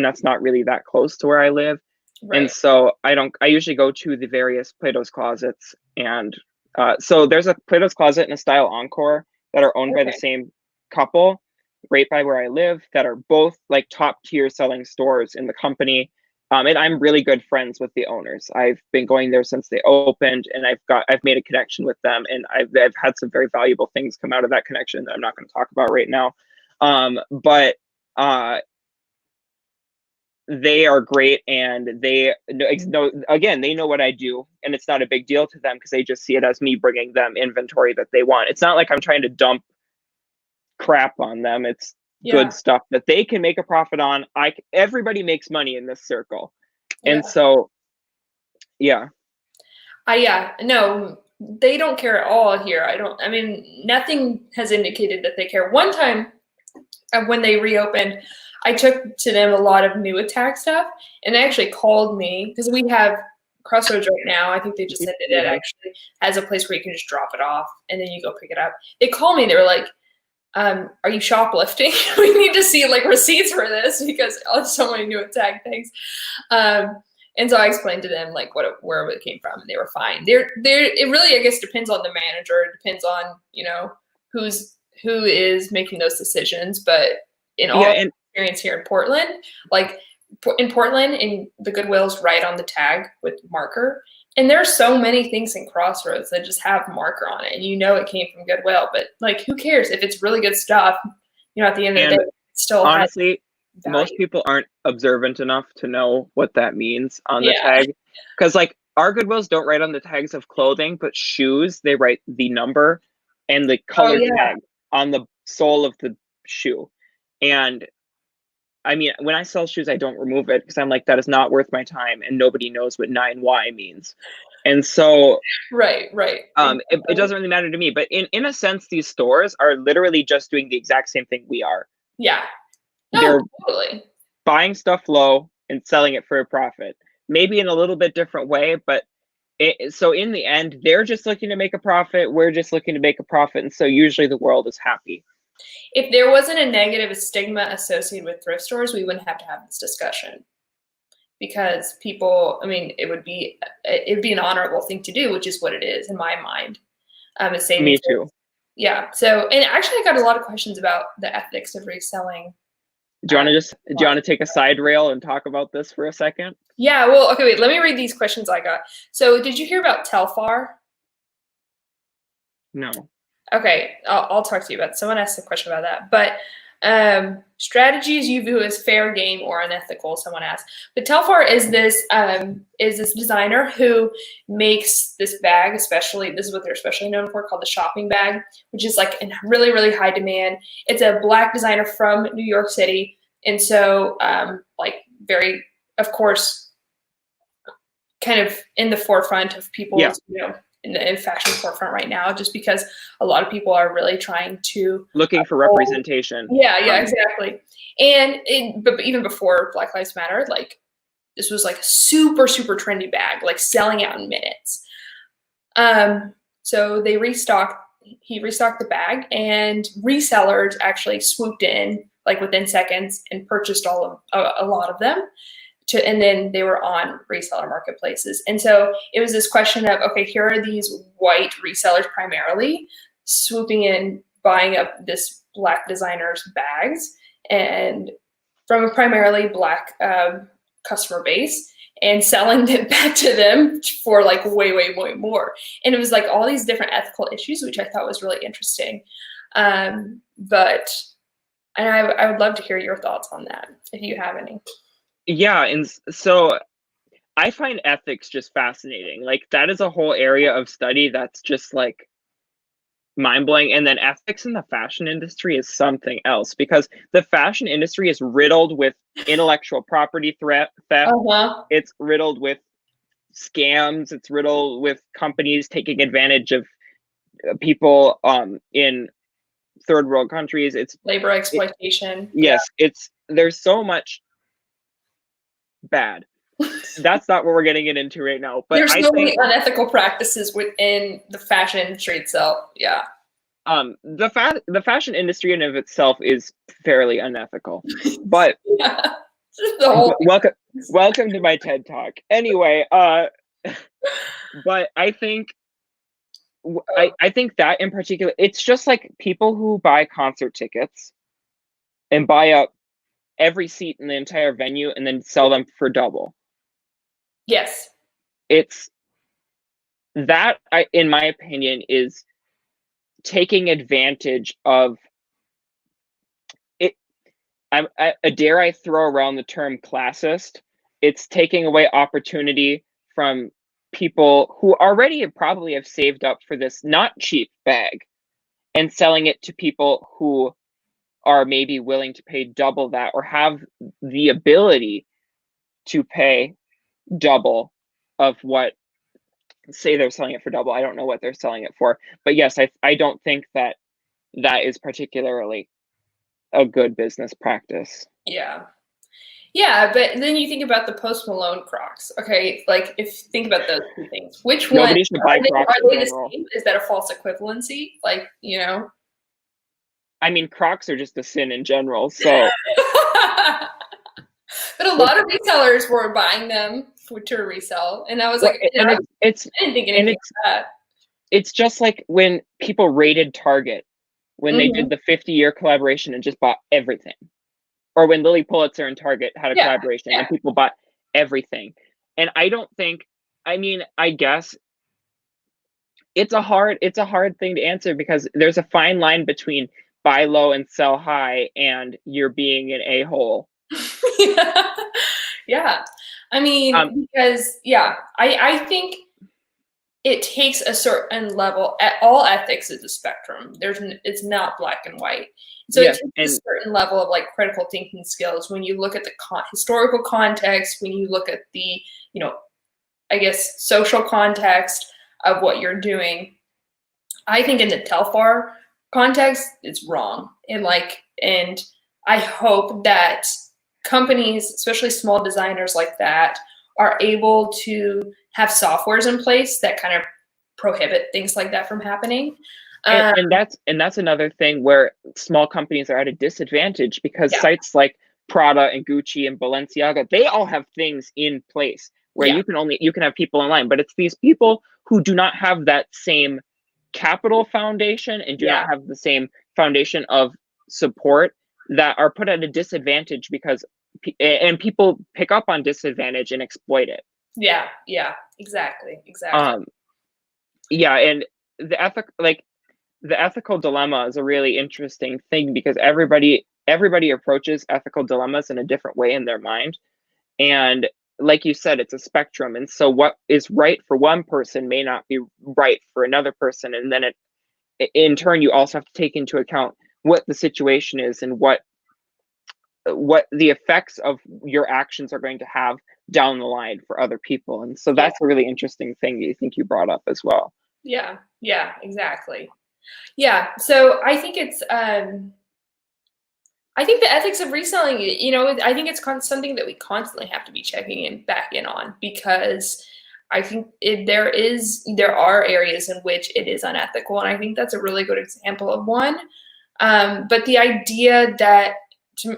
Speaker 1: that's not really that close to where I live. Right. And so I usually go to the various Plato's Closets, and so there's a Plato's Closet and a Style Encore that are owned by the same couple, right by where I live, that are both like top tier selling stores in the company. And I'm really good friends with the owners. I've been going there since they opened, and I've made a connection with them, and I've had some very valuable things come out of that connection that I'm not going to talk about right now. But they are great, and they know, again, they know what I do, and it's not a big deal to them because they just see it as me bringing them inventory that they want. It's not like I'm trying to dump crap on them. It's good stuff that they can make a profit on. Everybody makes money in this circle. And so, no,
Speaker 2: they don't care at all here. I mean, nothing has indicated that they care. One time when they reopened, I took to them a lot of new attack stuff, and they actually called me because we have Crossroads right now. I think they just ended it actually as a place where you can just drop it off and then you go pick it up. They called me, they were like, are you shoplifting? We need to see like receipts for this because so many new attack things. And so I explained to them like where it came from, and they were fine. It really, I guess, depends on the manager. It depends on, who is making those decisions. But in all experience here in Portland, like in Portland, and the Goodwill's right on the tag with marker. And there's so many things in Crossroads that just have marker on it, and it came from Goodwill. But like, who cares if it's really good stuff? At the end of the day, it's still
Speaker 1: honestly, most people aren't observant enough to know what that means on the tag. Because like our Goodwills don't write on the tags of clothing, but shoes, they write the number and the color tag on the sole of the shoe. And I mean, when I sell shoes, I don't remove it because I'm like, that is not worth my time, and nobody knows what 9Y means. And so,
Speaker 2: right.
Speaker 1: It doesn't really matter to me. But in a sense, these stores are literally just doing the exact same thing we are.
Speaker 2: Yeah.
Speaker 1: They're
Speaker 2: totally
Speaker 1: buying stuff low and selling it for a profit, maybe in a little bit different way. But so in the end, they're just looking to make a profit. We're just looking to make a profit. And so usually the world is happy.
Speaker 2: If there wasn't a negative stigma associated with thrift stores, we wouldn't have to have this discussion, because people, I mean, it would be an honorable thing to do, which is what it is in my mind.
Speaker 1: Me too.
Speaker 2: Yeah. So, and actually I got a lot of questions about the ethics of reselling.
Speaker 1: Do you want to take a side rail and talk about this for a second?
Speaker 2: Yeah. Well, okay, wait, let me read these questions I got. So did you hear about Telfar?
Speaker 1: No.
Speaker 2: Okay, I'll talk to you about it. Someone asked a question about that. But strategies you view as fair game or unethical, someone asked. But Telfar is this designer who makes this bag, especially, this is what they're especially known for, called the shopping bag, which is like in really, really high demand. It's a Black designer from New York City. And so like very, of course, kind of in the forefront of people's, in the fashion forefront right now, just because a lot of people are really trying to
Speaker 1: looking for representation.
Speaker 2: Yeah, exactly. And but even before Black Lives Matter, like this was like a super, super trendy bag, like selling out in minutes. So he restocked the bag, and resellers actually swooped in like within seconds and purchased a lot of them. And then they were on reseller marketplaces. And so it was this question of, okay, here are these white resellers primarily swooping in, buying up this Black designer's bags, and from a primarily Black customer base, and selling it back to them for like way, way, way more. And it was like all these different ethical issues, which I thought was really interesting. But I would love to hear your thoughts on that, if you have any.
Speaker 1: Yeah, and so I find ethics just fascinating. Like, that is a whole area of study that's just like mind-blowing. And then ethics in the fashion industry is something else, because the fashion industry is riddled with intellectual property theft. It's riddled with scams. It's riddled with companies taking advantage of people in third world countries. It's
Speaker 2: labor exploitation.
Speaker 1: Yes, there's so much bad. That's not what we're getting into right now. But
Speaker 2: there's so many unethical practices within the fashion industry itself. Yeah.
Speaker 1: The fashion industry in of itself is fairly unethical. But
Speaker 2: yeah.
Speaker 1: welcome to my TED Talk. Anyway, but I think that in particular, it's just like people who buy concert tickets and buy up every seat in the entire venue and then sell them for double.
Speaker 2: Yes.
Speaker 1: It's that, in my opinion, is taking advantage of it. Dare I throw around the term classist? It's taking away opportunity from people who already probably have saved up for this not cheap bag and selling it to people who are maybe willing to pay double that, or have the ability to pay double of what, say they're selling it for double. I don't know what they're selling it for, but yes, I don't think that is particularly a good business practice.
Speaker 2: Yeah. Yeah, but then you think about the Post Malone Crocs. Okay, like if you think about those two things, which one
Speaker 1: Nobody should buy Crocs
Speaker 2: are they the same? Is that a false equivalency? Like, you know?
Speaker 1: I mean, Crocs are just a sin in general, so.
Speaker 2: But a lot of resellers were buying them to resell, and I was like, I didn't think anything of that.
Speaker 1: It's just like when people raided Target when they did the 50-year collaboration and just bought everything, or when Lily Pulitzer and Target had a collaboration and people bought everything. And I don't think, I mean, I guess it's a hard thing to answer, because there's a fine line between buy low and sell high and you're being an a-hole.
Speaker 2: Yeah. I mean, because I think it takes a certain level. All ethics is a spectrum. It's not black and white. So it takes a certain level of like critical thinking skills when you look at the historical context, when you look at the, I guess, social context of what you're doing. I think in the Telfar context, it's wrong. And I hope that companies, especially small designers like that, are able to have softwares in place that kind of prohibit things like that from happening.
Speaker 1: And that's another thing where small companies are at a disadvantage, because sites like Prada and Gucci and Balenciaga, they all have things in place where you can have people online, but it's these people who do not have that same capital foundation and do not have the same foundation of support, that are put at a disadvantage, because and people pick up on disadvantage and exploit it.
Speaker 2: Yeah, exactly.
Speaker 1: And the ethical dilemma is a really interesting thing, because everybody approaches ethical dilemmas in a different way in their mind. And like you said, it's a spectrum. And so what is right for one person may not be right for another person. And then in turn, you also have to take into account what the situation is and what the effects of your actions are going to have down the line for other people. And so that's a really interesting thing you think you brought up as well.
Speaker 2: Yeah, exactly. Yeah, so I think it's I think the ethics of reselling, I think it's something that we constantly have to be checking back in on, because I think there are areas in which it is unethical, and I think that's a really good example of one. But the idea that,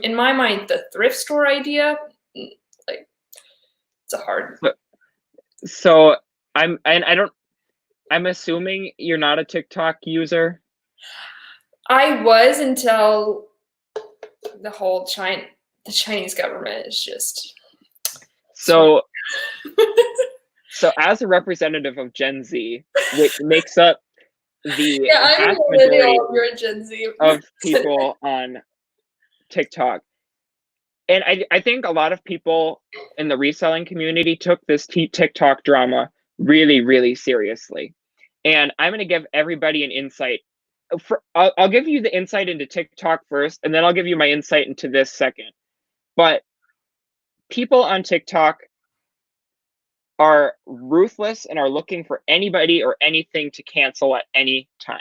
Speaker 2: in my mind, the thrift store idea, like, it's a hard.
Speaker 1: So I'm assuming you're not a TikTok user.
Speaker 2: I was, until the whole the Chinese government is just.
Speaker 1: So as a representative of Gen Z, which makes up the vast majority
Speaker 2: you're a Gen Z
Speaker 1: of people on TikTok, and I think a lot of people in the reselling community took this TikTok drama really, really seriously. And I'm going to give everybody an insight. I'll give you the insight into TikTok first, and then I'll give you my insight into this second. But people on TikTok are ruthless and are looking for anybody or anything to cancel at any time.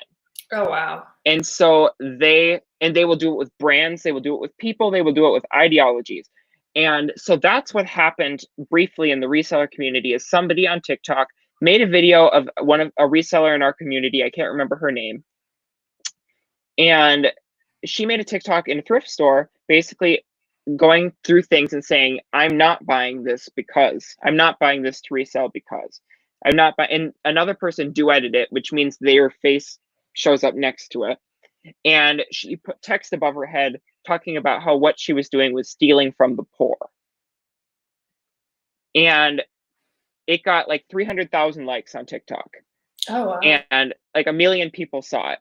Speaker 2: Oh, wow.
Speaker 1: And so they will do it with brands, they will do it with people, they will do it with ideologies. And so that's what happened briefly in the reseller community. Is somebody on TikTok made a video of a reseller in our community, I can't remember her name, and she made a TikTok in a thrift store, basically going through things and saying, I'm not buying this because I'm not buying this to resell because I'm not buying. And another person duetted it, which means their face shows up next to it. And she put text above her head talking about how what she was doing was stealing from the poor. And it got like 300,000 likes on TikTok.
Speaker 2: Oh, wow.
Speaker 1: And like 1 million people saw it.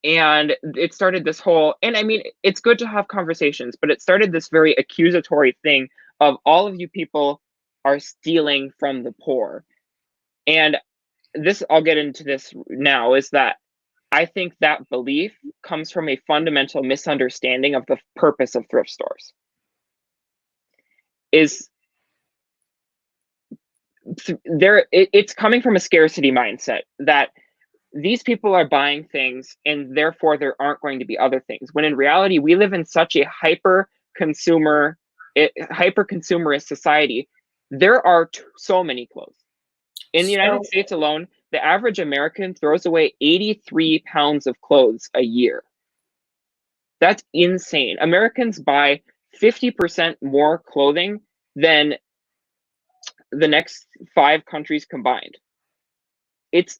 Speaker 1: And it started this whole, and I mean, it's good to have conversations, but it started this very accusatory thing of all of you people are stealing from the poor. And this, I'll get into this now, is that I think that belief comes from a fundamental misunderstanding of the purpose of thrift stores. It's coming from a scarcity mindset that these people are buying things and therefore there aren't going to be other things. When in reality, we live in such a hyper consumerist society. There are so many clothes. In the United States alone, the average American throws away 83 pounds of clothes a year. That's insane. Americans buy 50% more clothing than the next 5 countries combined. It's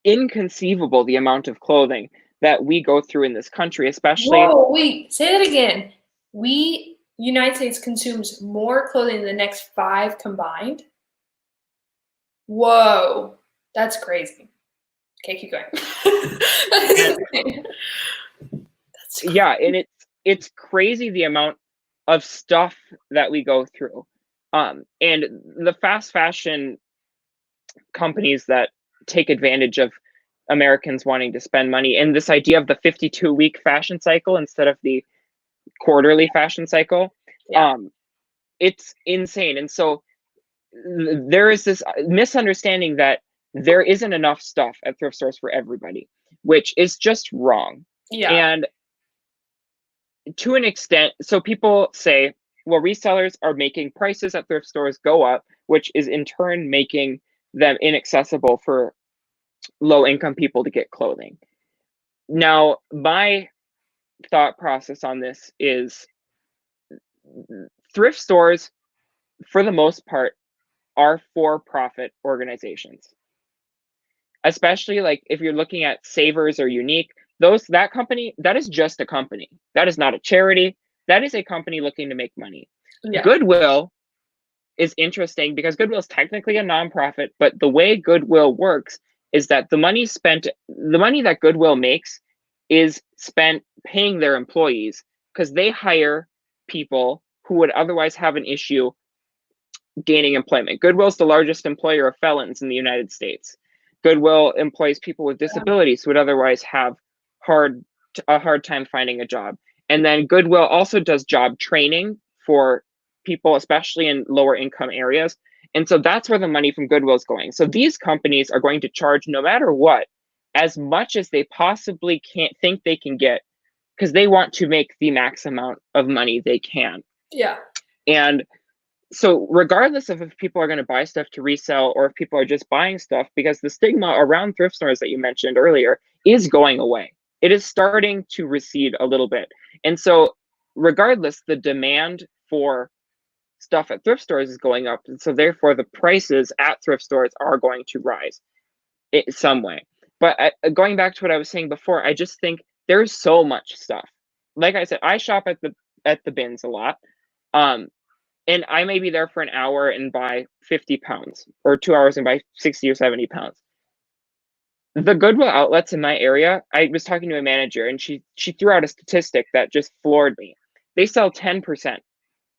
Speaker 1: inconceivable the amount of clothing that we go through in this country, especially.
Speaker 2: Whoa, wait, say that again. United States consumes more clothing than the next 5 combined? Whoa, that's crazy. Okay, keep going.
Speaker 1: Yeah, and it's crazy the amount of stuff that we go through. And the fast fashion companies that take advantage of Americans wanting to spend money, and this idea of the 52-week fashion cycle instead of the quarterly fashion cycle, it's insane. And so there is this misunderstanding that there isn't enough stuff at thrift stores for everybody, which is just wrong.
Speaker 2: Yeah.
Speaker 1: And to an extent, so people say, well, resellers are making prices at thrift stores go up, which is in turn making them inaccessible for low-income people to get clothing. Now, my thought process on this is thrift stores, for the most part, are for-profit organizations. Especially like if you're looking at Savers or Unique, that company, that is just a company. That is not a charity. That is a company looking to make money. Yeah. Goodwill is interesting because Goodwill is technically a nonprofit, but the way Goodwill works is that the money that Goodwill makes is spent paying their employees because they hire people who would otherwise have an issue gaining employment. Goodwill is the largest employer of felons in the United States. Goodwill employs people with disabilities who would otherwise have a hard time finding a job. And then Goodwill also does job training for people, especially in lower income areas. And so that's where the money from Goodwill is going. So these companies are going to charge, no matter what, as much as they possibly can't think they can get because they want to make the max amount of money they can.
Speaker 2: Yeah.
Speaker 1: And so regardless of if people are going to buy stuff to resell or if people are just buying stuff, because the stigma around thrift stores that you mentioned earlier is going away. It is starting to recede a little bit. And so regardless, the demand for stuff at thrift stores is going up. And so therefore the prices at thrift stores are going to rise in some way. But going back to what I was saying before, I just think there's so much stuff. Like I said, I shop at the bins a lot. And I may be there for an hour and buy 50 pounds, or 2 hours and buy 60 or 70 pounds. The Goodwill outlets in my area, I was talking to a manager and she threw out a statistic that just floored me. They sell 10%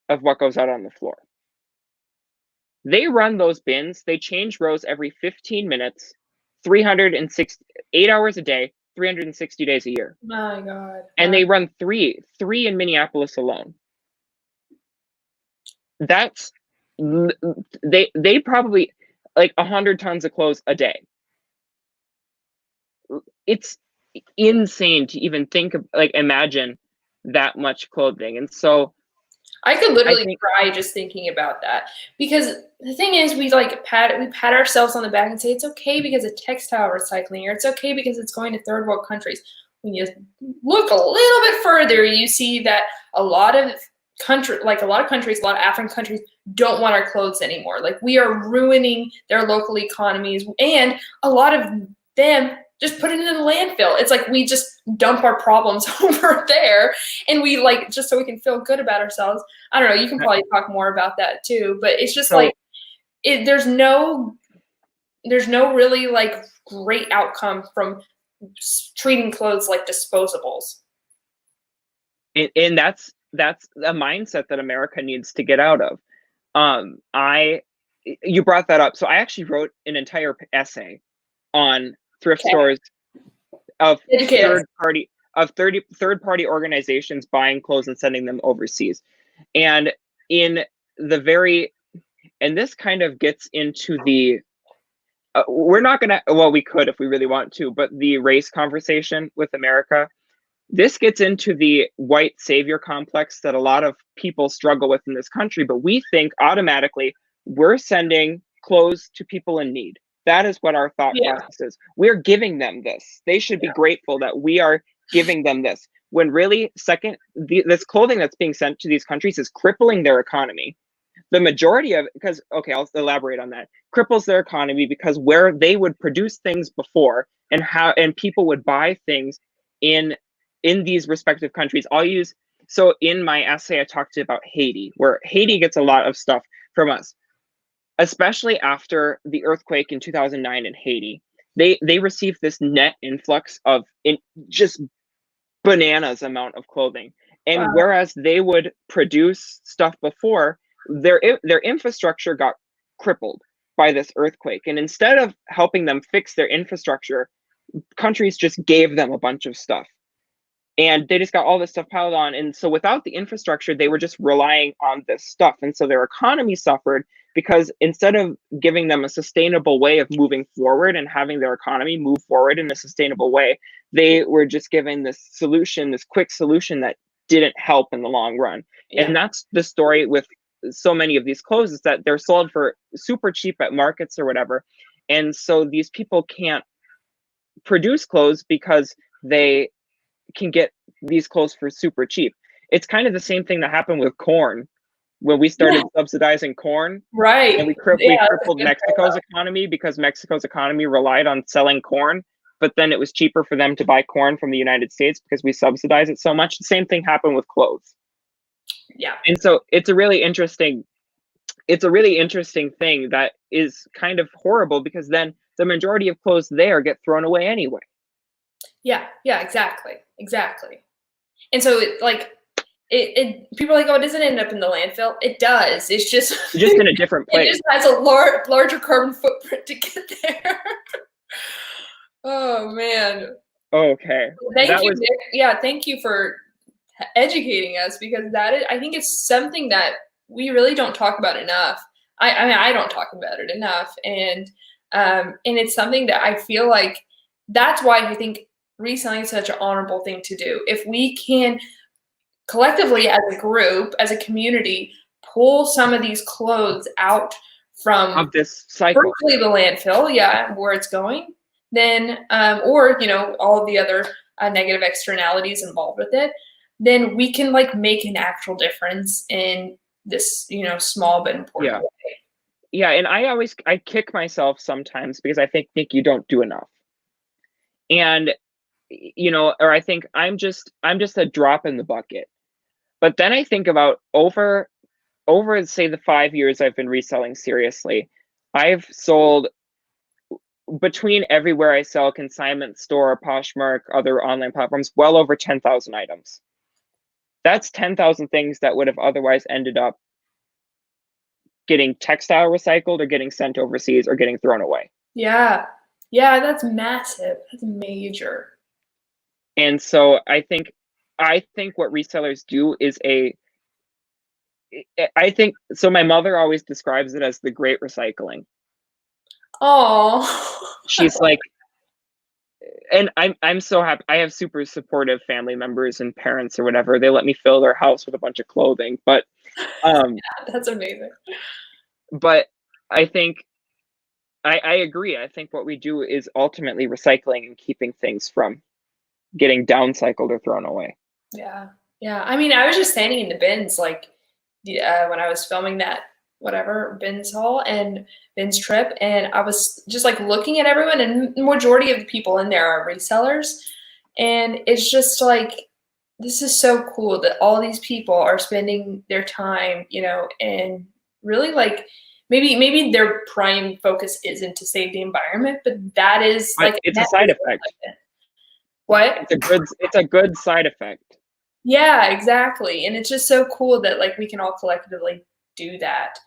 Speaker 1: of what goes out on the floor. They run those bins, they change rows every 15 minutes, 8 hours a day, 360 days a year.
Speaker 2: My God.
Speaker 1: And they run three in Minneapolis alone. That's they probably like 100 tons of clothes a day. It's insane to even think of, like, imagine that much clothing. And so
Speaker 2: I could literally cry just thinking about that, because the thing is, we pat ourselves on the back and say it's okay because of textile recycling, or it's okay because it's going to third world countries. When you look a little bit further, you see that a lot of countries, a lot of African countries don't want our clothes anymore. Like, we are ruining their local economies, and a lot of them just put it in the landfill. It's like we just dump our problems over there, and we just so we can feel good about ourselves. I don't know. You can probably talk more about that too, but it's just there's no really great outcome from treating clothes like disposables.
Speaker 1: And that's a mindset that America needs to get out of. You brought that up. So I actually wrote an entire essay on thrift stores of third party organizations buying clothes and sending them overseas. And and this kind of gets into the we're not gonna, well, we could if we really want to, but the race conversation with America. This gets into the white savior complex that a lot of people struggle with in this country, but we think automatically we're sending clothes to people in need. That is what our thought process is. We're giving them this. They should be grateful that we are giving them this. When really, this clothing that's being sent to these countries is crippling their economy. The majority of it, because, okay, I'll elaborate on that, cripples their economy because where they would produce things before and people would buy things in these respective countries. So in my essay, I talked about Haiti, where Haiti gets a lot of stuff from us, especially after the earthquake in 2009 in Haiti. They received this net influx of just bananas amount of clothing. And whereas they would produce stuff before, their infrastructure got crippled by this earthquake. And instead of helping them fix their infrastructure, countries just gave them a bunch of stuff. And they just got all this stuff piled on. And so without the infrastructure, they were just relying on this stuff. And so their economy suffered because instead of giving them a sustainable way of moving forward and having their economy move forward in a sustainable way, they were just given this quick solution that didn't help in the long run. Yeah. And that's the story with so many of these clothes, is that they're sold for super cheap at markets or whatever. And so these people can't produce clothes because they can get these clothes for super cheap. It's kind of the same thing that happened with corn when we started subsidizing corn.
Speaker 2: Right.
Speaker 1: And we crippled Mexico's economy because Mexico's economy relied on selling corn, but then it was cheaper for them to buy corn from the United States because we subsidize it so much. The same thing happened with clothes.
Speaker 2: Yeah.
Speaker 1: And so it's a really interesting thing that is kind of horrible, because then the majority of clothes there get thrown away anyway.
Speaker 2: Yeah, exactly. And so people are like, oh, it doesn't end up in the landfill. It does. It's just
Speaker 1: in a different place.
Speaker 2: It just has a larger carbon footprint to get there. Oh man.
Speaker 1: Okay.
Speaker 2: Thank you, Nick. Yeah, thank you for educating us, because I think it's something that we really don't talk about enough. I mean, I don't talk about it enough, and it's something that I feel like that's why I think reselling is such an honorable thing to do. If we can collectively as a group, as a community, pull some of these clothes out from
Speaker 1: Of this cycle.
Speaker 2: virtually the landfill, yeah, where it's going, then, or, you know, all of the other negative externalities involved with it, then we can like make an actual difference in this, you know, small but important way.
Speaker 1: Yeah, and I kick myself sometimes because I think, Nick, you don't do enough. And, you know, or I think I'm just a drop in the bucket. But then I think about over say the 5 years I've been reselling seriously, I've sold, between everywhere I sell, consignment store, Poshmark, other online platforms, well over 10,000 items. That's 10,000 things that would have otherwise ended up getting textile recycled or getting sent overseas or getting thrown away.
Speaker 2: Yeah. Yeah, that's massive. That's major.
Speaker 1: And so I think what resellers do is I think so. My mother always describes it as the great recycling.
Speaker 2: Oh,
Speaker 1: She's like, and I'm so happy. I have super supportive family members and parents or whatever. They let me fill their house with a bunch of clothing, but
Speaker 2: yeah, that's amazing.
Speaker 1: But I think I agree. I think what we do is ultimately recycling and keeping things from getting downcycled or thrown away.
Speaker 2: Yeah. Yeah. I mean, I was just standing in the bins like when I was filming that whatever bins haul and bins trip, and I was just like looking at everyone, and the majority of the people in there are resellers, and it's just like, this is so cool that all these people are spending their time, you know, and really like maybe their prime focus isn't to save the environment, but that is like
Speaker 1: it's a side effect.
Speaker 2: What?
Speaker 1: It's a good side effect.
Speaker 2: Yeah, exactly. And it's just so cool that like we can all collectively do that.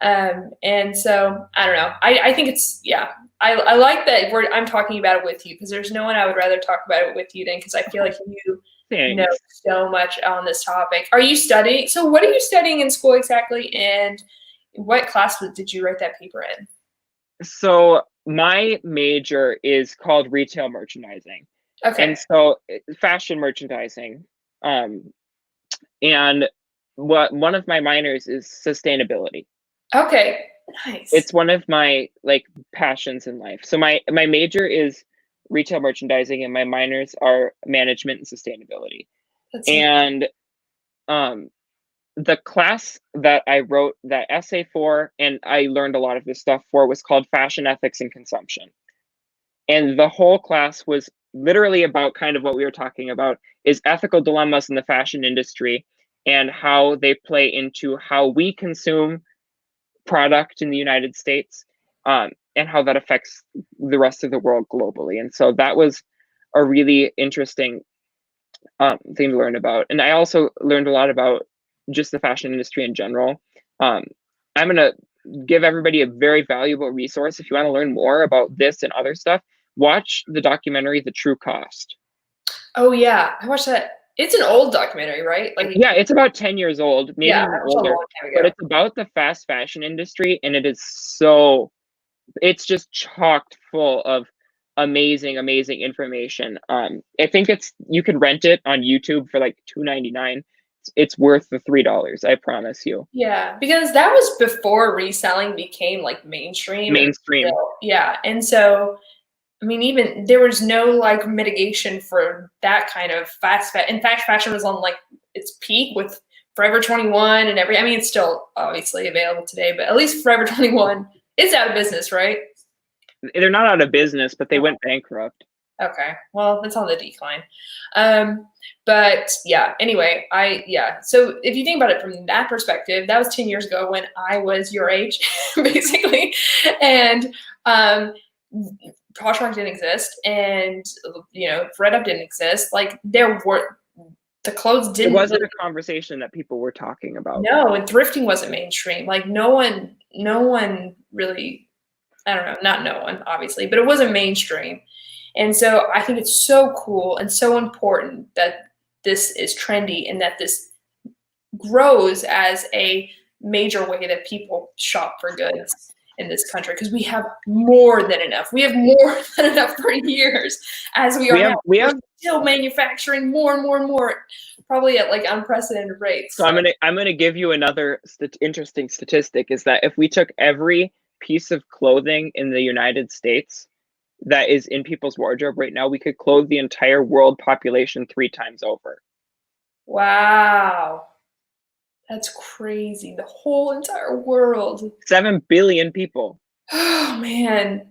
Speaker 2: And so I don't know. I think it's, yeah, I like that I'm talking about it with you, because there's no one I would rather talk about it with you than, because I feel like you know so much on this topic. Are you studying? So what are you studying in school exactly? And what class did you write that paper in?
Speaker 1: So my major is called retail merchandising.
Speaker 2: Okay.
Speaker 1: And so fashion merchandising. And one of my minors is sustainability.
Speaker 2: Okay, nice.
Speaker 1: It's one of my like passions in life. So my major is retail merchandising and my minors are management and sustainability.
Speaker 2: That's
Speaker 1: and the class that I wrote that essay for, and I learned a lot of this stuff for, was called Fashion Ethics and Consumption. And the whole class was literally about kind of what we were talking about, is ethical dilemmas in the fashion industry and how they play into how we consume product in the United States, and how that affects the rest of the world globally. And so that was a really interesting thing to learn about. And I also learned a lot about just the fashion industry in general. I'm going to give everybody a very valuable resource. If you want to learn more about this and other stuff, watch the documentary, The True Cost.
Speaker 2: Oh yeah, I watched that. It's an old documentary, right? Like,
Speaker 1: yeah, it's about 10 years old, maybe
Speaker 2: yeah,
Speaker 1: even older, but it's about the fast fashion industry, and it's just chocked full of amazing information. I think you can rent it on YouTube for like $2.99. It's worth the $3, I promise you.
Speaker 2: Yeah, because that was before reselling became like mainstream. Yeah, and so I mean, even there was no like mitigation for that kind of fast fashion. In fact, fashion was on like its peak with Forever 21 and I mean, it's still obviously available today, but at least Forever 21 is out of business, right?
Speaker 1: They're not out of business, but they went bankrupt.
Speaker 2: Okay, well, it's on the decline. But yeah, anyway, so if you think about it from that perspective, that was 10 years ago when I was your age, basically. And Poshmark didn't exist, and you know, ThredUp didn't exist. Like the clothes didn't.
Speaker 1: It wasn't a conversation that people were talking about.
Speaker 2: No, and thrifting wasn't mainstream. Like no one really, I don't know, not no one obviously, but it wasn't mainstream. And so I think it's so cool and so important that this is trendy and that this grows as a major way that people shop for goods. in this country because we have more than enough. We have more than enough for years as we are now. We're still manufacturing more and more and more, probably at like unprecedented rates.
Speaker 1: So I'm gonna give you another interesting statistic, is that if we took every piece of clothing in the United States that is in people's wardrobe right now, we could clothe the entire world population 3 times over.
Speaker 2: Wow. That's crazy. The whole entire world.
Speaker 1: 7 billion people.
Speaker 2: Oh, man.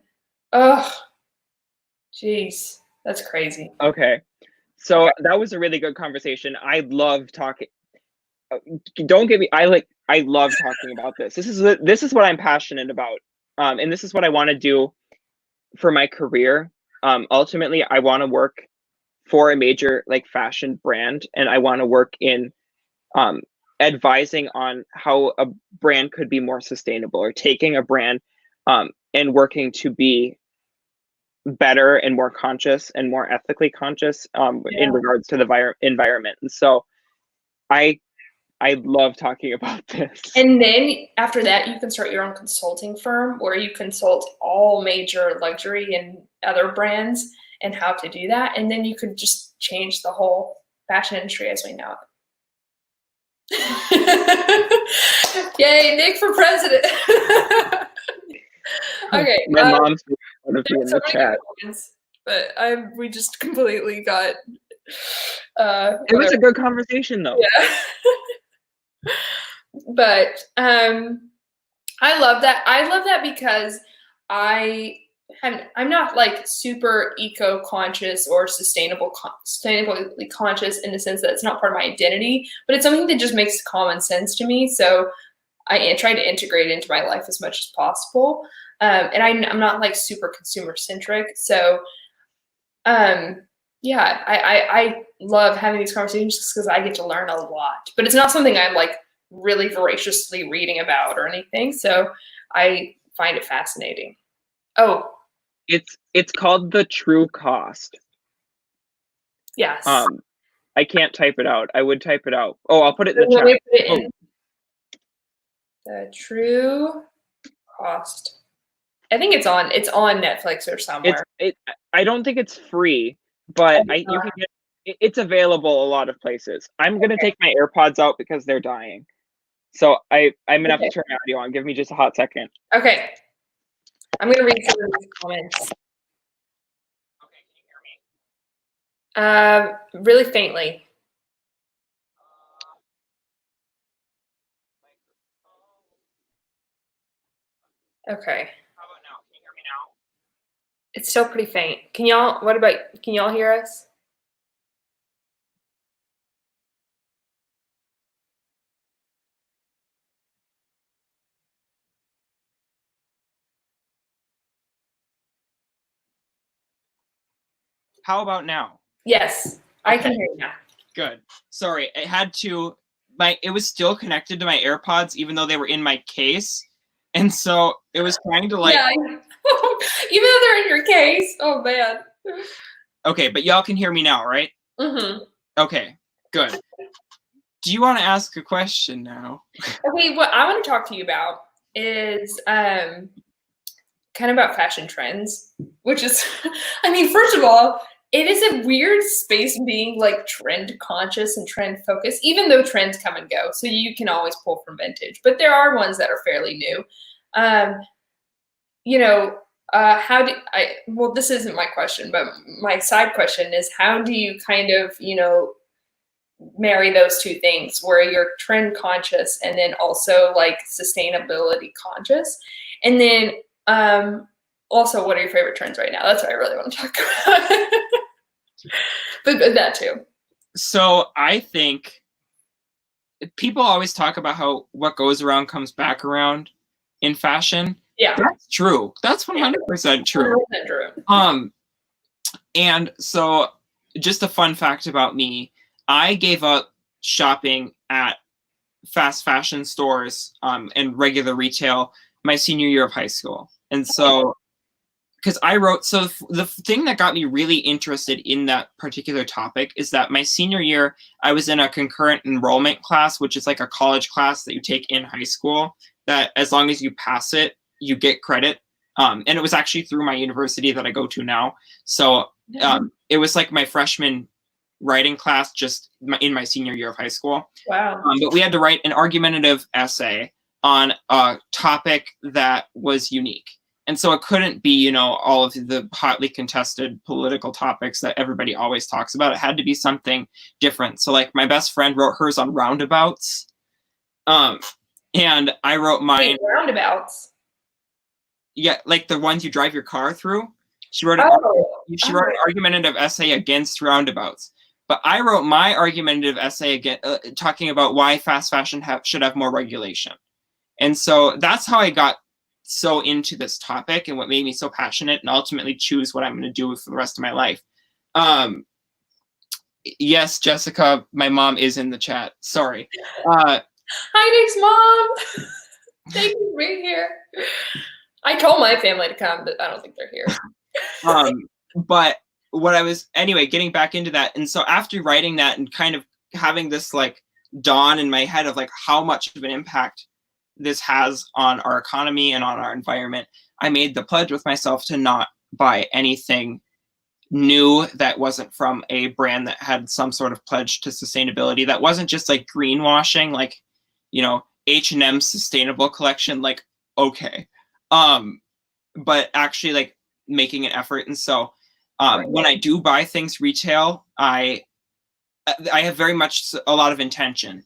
Speaker 2: Oh, jeez. That's crazy.
Speaker 1: Okay. So that was a really good conversation. I love talking. Don't get me. I love talking about this. This is what I'm passionate about. And this is what I want to do for my career. Ultimately, I want to work for a major like fashion brand, and I want to work in advising on how a brand could be more sustainable, or taking a brand and working to be better and more conscious and more ethically conscious in regards to the environment. And so I love talking about this.
Speaker 2: And then after that, you can start your own consulting firm where you consult all major luxury and other brands and how to do that. And then you could just change the whole fashion industry as we know it. Yay, Nick for president. Okay.
Speaker 1: My mom's going to be in the chat.
Speaker 2: But we just completely got
Speaker 1: it was a good conversation though.
Speaker 2: Yeah. But I love that. I love that because I'm not like super eco-conscious or sustainably conscious in the sense that it's not part of my identity, but it's something that just makes common sense to me. So I try to integrate it into my life as much as possible. And I'm not like super consumer centric. So yeah, I love having these conversations because I get to learn a lot, but it's not something I'm like really voraciously reading about or anything. So I find it fascinating. Oh,
Speaker 1: it's called The True Cost.
Speaker 2: Yes.
Speaker 1: I can't type it out. I would type it out. Oh, I'll put it in the chat.
Speaker 2: Put it in. The True Cost. I think it's on Netflix or somewhere.
Speaker 1: I don't think it's free, but you can get it's available a lot of places. I'm gonna take my AirPods out because they're dying. So I'm gonna have to turn my audio on. Give me just a hot second.
Speaker 2: Okay. I'm gonna read some of these comments.
Speaker 1: Okay, can you hear me?
Speaker 2: Really faintly. Okay.
Speaker 1: How about now? Can you hear me now?
Speaker 2: It's still pretty faint. Can y'all hear us?
Speaker 1: How about now?
Speaker 2: Yes, I can hear you now.
Speaker 1: Good. Sorry, it was still connected to my AirPods even though they were in my case. And so it was trying to like
Speaker 2: even though they're in your case. Oh man.
Speaker 1: Okay, but y'all can hear me now, right?
Speaker 2: Mm-hmm.
Speaker 1: Okay, good. Do you want to ask a question now?
Speaker 2: Okay, what I want to talk to you about is kind of about fashion trends, which is, I mean, first of all, it is a weird space being like trend conscious and trend focused, even though trends come and go. So you can always pull from vintage, but there are ones that are fairly new. Well, this isn't my question, but my side question is how do you kind of, marry those two things where you're trend conscious and then also like sustainability conscious? And then also, what are your favorite trends right now? That's what I really want to talk about. but that too.
Speaker 1: So I think people always talk about how what goes around comes back around in fashion.
Speaker 2: Yeah.
Speaker 1: That's true. That's 100% true.
Speaker 2: 100% true.
Speaker 1: And so just a fun fact about me, I gave up shopping at fast fashion stores and regular retail my senior year of high school. And so because the thing that got me really interested in that particular topic is that my senior year, I was in a concurrent enrollment class, which is like a college class that you take in high school, that as long as you pass it, you get credit. And it was actually through my university that I go to now. So it was like my freshman writing class just in my senior year of high school.
Speaker 2: Wow.
Speaker 1: But we had to write an argumentative essay on a topic that was unique. And so it couldn't be, you know, all of the hotly contested political topics that everybody always talks about. It had to be something different. So like my best friend wrote hers on roundabouts. And I wrote mine.
Speaker 2: Wait, roundabouts?
Speaker 1: Yeah, like the ones you drive your car through. She wrote an argumentative essay against roundabouts. But I wrote my argumentative essay again, talking about why fast fashion should have more regulation. And so that's how I got so into this topic and what made me so passionate and ultimately choose what I'm going to do for the rest of my life. Yes, Jessica, my mom is in the chat. Sorry.
Speaker 2: Hi, Nick's mom. Thank you for being here. I told my family to come, but I don't think they're here.
Speaker 1: But what I was, anyway, getting back into that. And so after writing that and kind of having this like dawn in my head of like how much of an impact this has on our economy and on our environment, I made the pledge with myself to not buy anything new that wasn't from a brand that had some sort of pledge to sustainability, that wasn't just like greenwashing, like, you know, H&M sustainable collection, like, okay. But actually like making an effort. And so when I do buy things retail, I have very much a lot of intention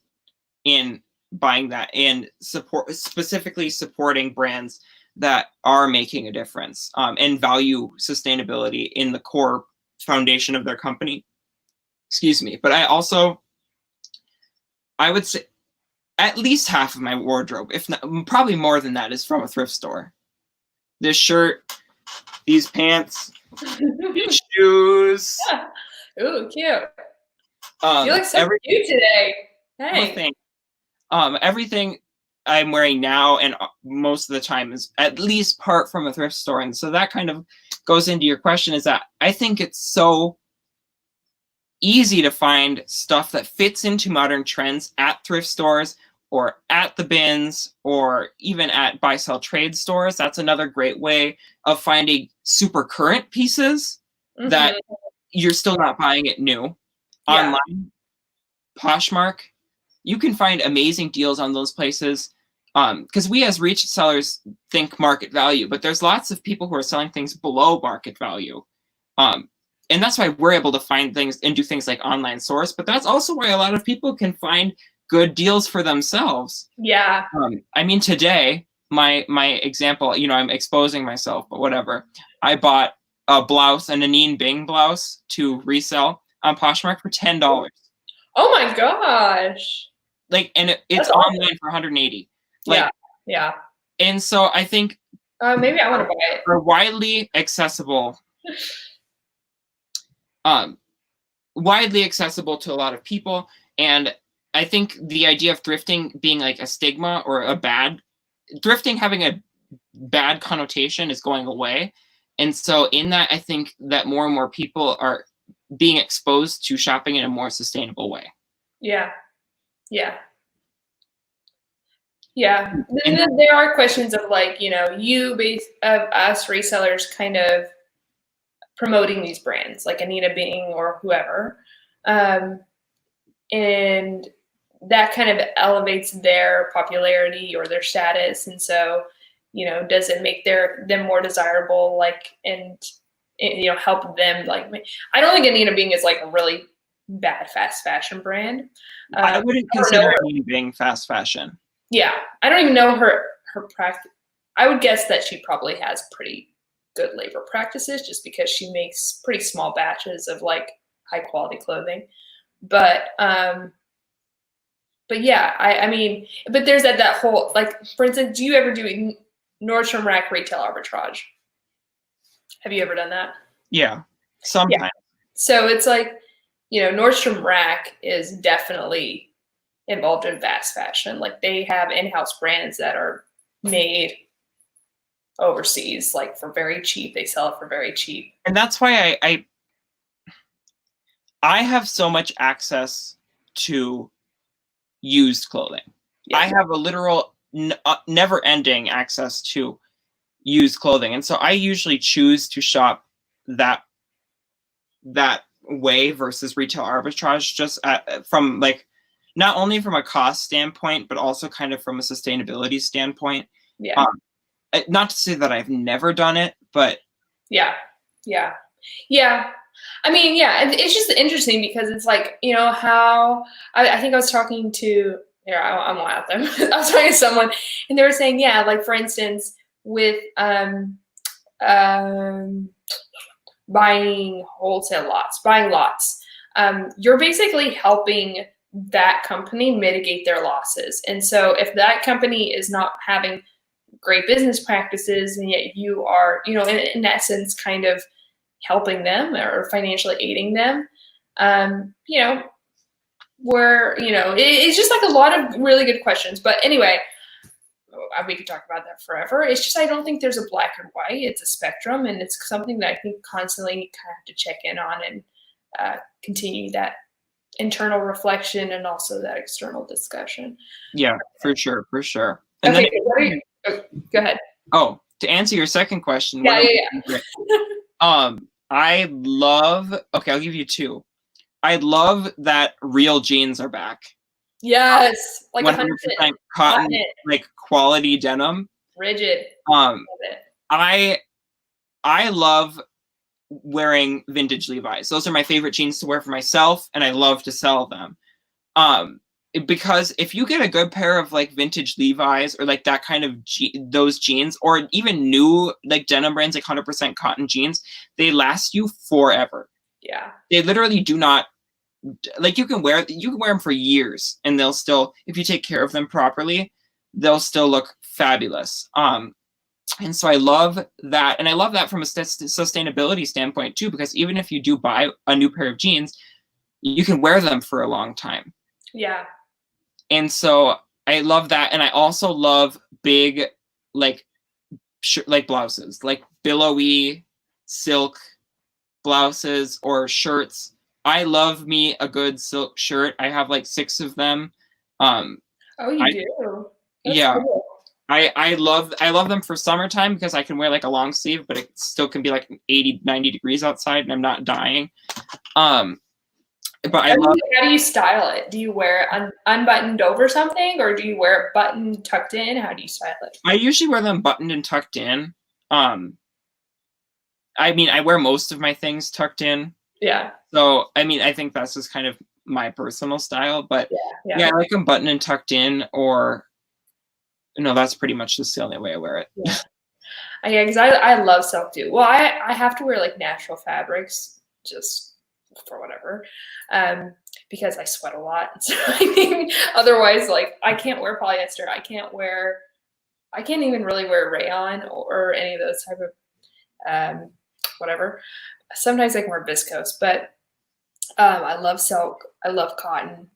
Speaker 1: in buying that and specifically supporting brands that are making a difference and value sustainability in the core foundation of their company. Excuse me. But I would say at least half of my wardrobe, if not probably more than that, is from a thrift store. This shirt, these pants, these shoes.
Speaker 2: Yeah. Ooh, cute. You look so cute today. Hey.
Speaker 1: Everything I'm wearing now and most of the time is at least part from a thrift store. And so that kind of goes into your question, is that I think it's so easy to find stuff that fits into modern trends at thrift stores or at the bins or even at buy sell trade stores. That's another great way of finding super current pieces that you're still not buying it new. Yeah. Online, Poshmark, you can find amazing deals on those places because we as resellers think market value, but there's lots of people who are selling things below market value. And that's why we're able to find things and do things like online source, but that's also why a lot of people can find good deals for themselves.
Speaker 2: Yeah.
Speaker 1: I mean, today, my example, you know, I'm exposing myself, but whatever. I bought a blouse, a Nanine Bing blouse to resell on Poshmark for $10.
Speaker 2: Oh my gosh.
Speaker 1: Like, and it's online for $180. Like,
Speaker 2: yeah.
Speaker 1: And so I think
Speaker 2: maybe I want to buy it.
Speaker 1: Are widely accessible. Widely accessible to a lot of people. And I think the idea of thrifting being like a stigma or thrifting having a bad connotation is going away. And so in that, I think that more and more people are being exposed to shopping in a more sustainable way.
Speaker 2: Yeah. And then there are questions of like, you know, us resellers kind of promoting these brands like Anita Bing or whoever. And that kind of elevates their popularity or their status. And so, you know, does it make them more desirable, like, and, you know, help them? Like, I don't think Anita Bing is like a really bad fast fashion brand.
Speaker 1: I wouldn't consider Anita Bing fast fashion.
Speaker 2: Yeah. I don't even know her practice. I would guess that she probably has pretty good labor practices just because she makes pretty small batches of like high quality clothing. But yeah, I mean, but there's that whole, like, for instance, do you ever do Nordstrom Rack retail arbitrage? Have you ever done that?
Speaker 1: Yeah, sometimes. Yeah.
Speaker 2: So it's like, you know, Nordstrom Rack is definitely involved in fast fashion. Like they have in-house brands that are made overseas, like for very cheap. They sell it for very cheap. And
Speaker 1: that's why I have so much access to used clothing. Yeah. I have a literal never-ending access to used clothing. And so I usually choose to shop that way versus retail arbitrage, just from like, not only from a cost standpoint, but also kind of from a sustainability standpoint.
Speaker 2: Yeah.
Speaker 1: Not to say that I've never done it, but
Speaker 2: yeah. I mean, yeah, it's just interesting because it's like, you know, how I think I was talking to, I'm wild. I was talking to someone and they were saying, yeah, like for instance, with buying wholesale lots, buying lots, you're basically helping that company mitigate their losses. And so if that company is not having great business practices and yet you are, you know, in essence, kind of helping them or financially aiding them, you know, where, you know, it's just like a lot of really good questions. But anyway, we could talk about that forever. It's just, I don't think there's a black and white. It's a spectrum, and it's something that I think constantly you kind of have to check in on and continue that internal reflection and also that external discussion.
Speaker 1: Yeah, for sure. And
Speaker 2: okay,
Speaker 1: then
Speaker 2: go ahead.
Speaker 1: Oh, to answer your second question.
Speaker 2: Yeah.
Speaker 1: I love, okay, I'll give you two. I love that real jeans are back.
Speaker 2: Yes, like
Speaker 1: 100% cotton, like quality denim.
Speaker 2: Rigid.
Speaker 1: I love wearing vintage Levi's. Those are my favorite jeans to wear for myself, and I love to sell them. Because if you get a good pair of like vintage Levi's or like that kind of those jeans, or even new like denim brands like 100% cotton jeans, they last you forever.
Speaker 2: Yeah.
Speaker 1: They literally do not, like, you can wear them for years and they'll still, if you take care of them properly, they'll still look fabulous. And so I love that, and I love that from a sustainability standpoint too, because even if you do buy a new pair of jeans, you can wear them for a long time.
Speaker 2: Yeah.
Speaker 1: And so I love that, and I also love big, like blouses, like billowy silk blouses or shirts. I love me a good silk shirt. I have like 6 of them.
Speaker 2: Oh, you do?
Speaker 1: That's cool. I love them for summertime because I can wear like a long sleeve, but it still can be like 80, 90 degrees outside and I'm not dying. But how
Speaker 2: do you style it? Do you wear it unbuttoned over something, or do you wear it buttoned tucked in? How do you style it?
Speaker 1: I usually wear them buttoned and tucked in. I mean, I wear most of my things tucked in.
Speaker 2: Yeah.
Speaker 1: So, I mean, I think that's just kind of my personal style, but yeah, I like them buttoned and tucked in, or, that's pretty much just the only way I wear it.
Speaker 2: Yeah, because I love silk too. Well, I have to wear like natural fabrics just for whatever, because I sweat a lot. So I think otherwise, like, I can't wear polyester. I can't even really wear rayon or any of those type of whatever. Sometimes I can wear viscose, but I love silk. I love cotton,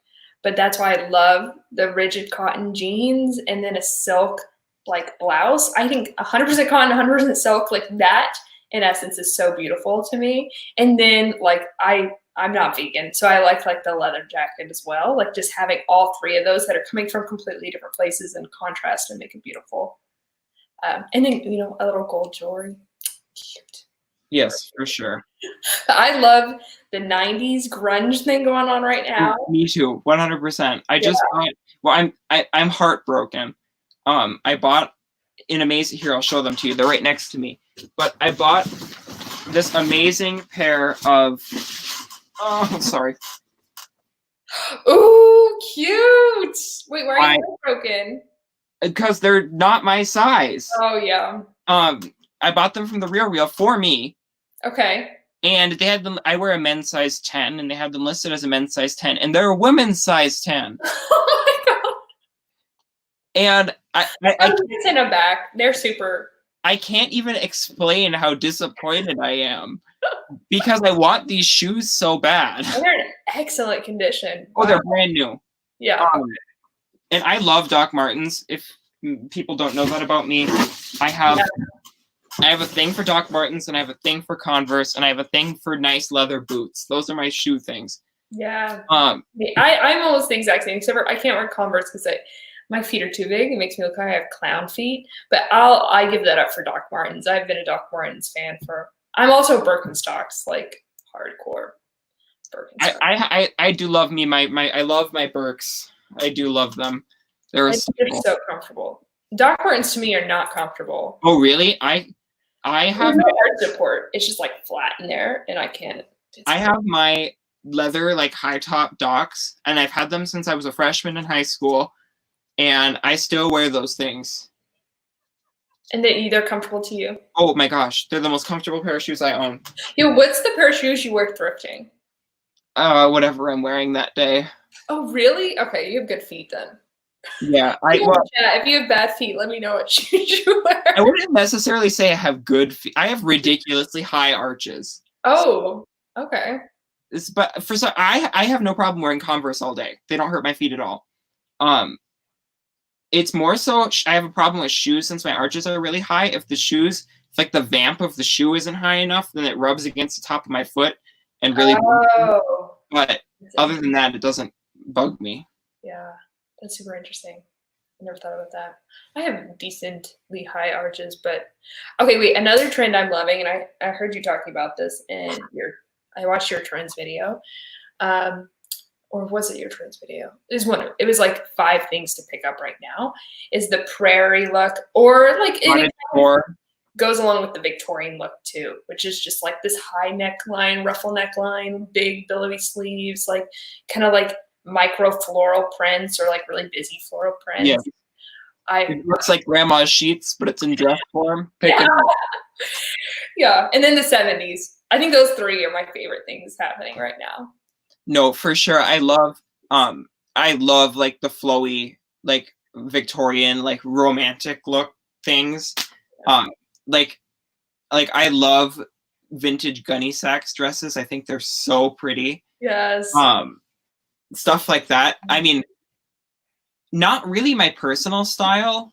Speaker 2: but that's why I love the rigid cotton jeans and then a silk like blouse. I think 100% cotton, 100% silk, like that in essence is so beautiful to me. And then like I'm not vegan, so I like the leather jacket as well. Like just having all 3 of those that are coming from completely different places and contrast and make it beautiful. And then a little gold jewelry, cute.
Speaker 1: Yes, for sure.
Speaker 2: I love the 90s grunge thing going on right now.
Speaker 1: Me too, 100%. I just bought, well, I'm heartbroken. I bought an amazing, here, I'll show them to you. They're right next to me. But I bought this amazing pair of, sorry.
Speaker 2: Ooh, cute. Wait, why are you broken?
Speaker 1: Because they're not my size.
Speaker 2: Oh, yeah.
Speaker 1: I bought them from the Real for me.
Speaker 2: Okay.
Speaker 1: And they had them, I wear a men's size 10, and they have them listed as a men's size 10, and they're a women's size 10.
Speaker 2: Oh my God.
Speaker 1: And
Speaker 2: it's in a back. They're super.
Speaker 1: I can't even explain how disappointed I am because I want these shoes so bad.
Speaker 2: And they're in excellent condition.
Speaker 1: Oh, they're brand new.
Speaker 2: Yeah.
Speaker 1: And I love Doc Martens. If people don't know that about me, I have a thing for Doc Martens, and I have a thing for Converse, and I have a thing for nice leather boots. Those are my shoe things.
Speaker 2: Yeah. I'm almost the exact same, except for I can't wear Converse because My feet are too big. It makes me look like I have clown feet. But I give that up for Doc Martens. I've been a Doc Martens fan for. I'm also Birkenstocks, like hardcore Birkenstocks.
Speaker 3: I do love me I love my Birks. I do love them. They're
Speaker 2: so comfortable. Doc Martens to me are not comfortable.
Speaker 3: Oh really? I have
Speaker 2: no hard support. It's just like flat in there, and I can't.
Speaker 3: I have my leather like high top Docs, and I've had them since I was a freshman in high school, and I still wear those things.
Speaker 2: And they're comfortable to you?
Speaker 3: Oh my gosh, they're the most comfortable pair of shoes I own.
Speaker 2: Yo, what's the pair of shoes you wear thrifting?
Speaker 3: Whatever I'm wearing that day.
Speaker 2: Oh really? Okay, you have good feet then.
Speaker 3: Yeah,
Speaker 2: if you have bad feet, let me know what shoes you wear.
Speaker 3: I wouldn't necessarily say I have good feet. I have ridiculously high arches.
Speaker 2: Oh, okay.
Speaker 3: But for some, I have no problem wearing Converse all day. They don't hurt my feet at all. It's more so I have a problem with shoes since my arches are really high. If like the vamp of the shoe isn't high enough, then it rubs against the top of my foot and really.
Speaker 2: Oh.
Speaker 3: But other than that, it doesn't bug me.
Speaker 2: Yeah, that's super interesting. I never thought about that. I have decently high arches, but okay, wait. Another trend I'm loving, and I heard you talking about this in I watched your trends video. Or was it your trends video? It was like 5 things to pick up right now. Is the prairie look, or like it goes along with the Victorian look too, which is just like this high neckline, ruffle neckline, big billowy sleeves, like kind of like micro floral prints or like really busy floral prints.
Speaker 3: Yeah. It looks like grandma's sheets, but it's in dress form.
Speaker 2: Yeah, and then the 70s. I think those 3 are my favorite things happening right now.
Speaker 3: No, for sure. I love like the flowy, like Victorian, like romantic look things. Like I love vintage gunny sacks dresses. I think they're so pretty.
Speaker 2: Yes.
Speaker 3: Stuff like that. I mean, not really my personal style.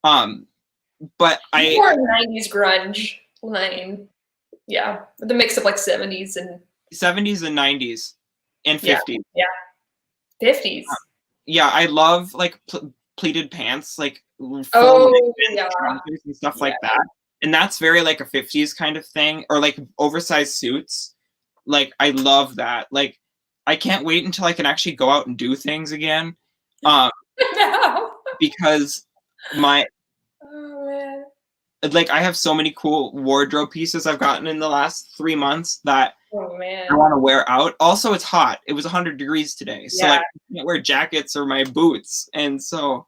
Speaker 3: But
Speaker 2: more 90s grunge line. Yeah, with the mix of like 70s and
Speaker 3: 90s and 50s.
Speaker 2: Yeah. 50s.
Speaker 3: Yeah, I love like pleated pants, like and stuff like that. And that's very like a 50s kind of thing, or like oversized suits. Like I love that. Like I can't wait until I can actually go out and do things again. Because like I have so many cool wardrobe pieces I've gotten in the last 3 months that I want to wear out. Also, it's hot. It was 100 degrees today, so like I can't wear jackets or my boots, and so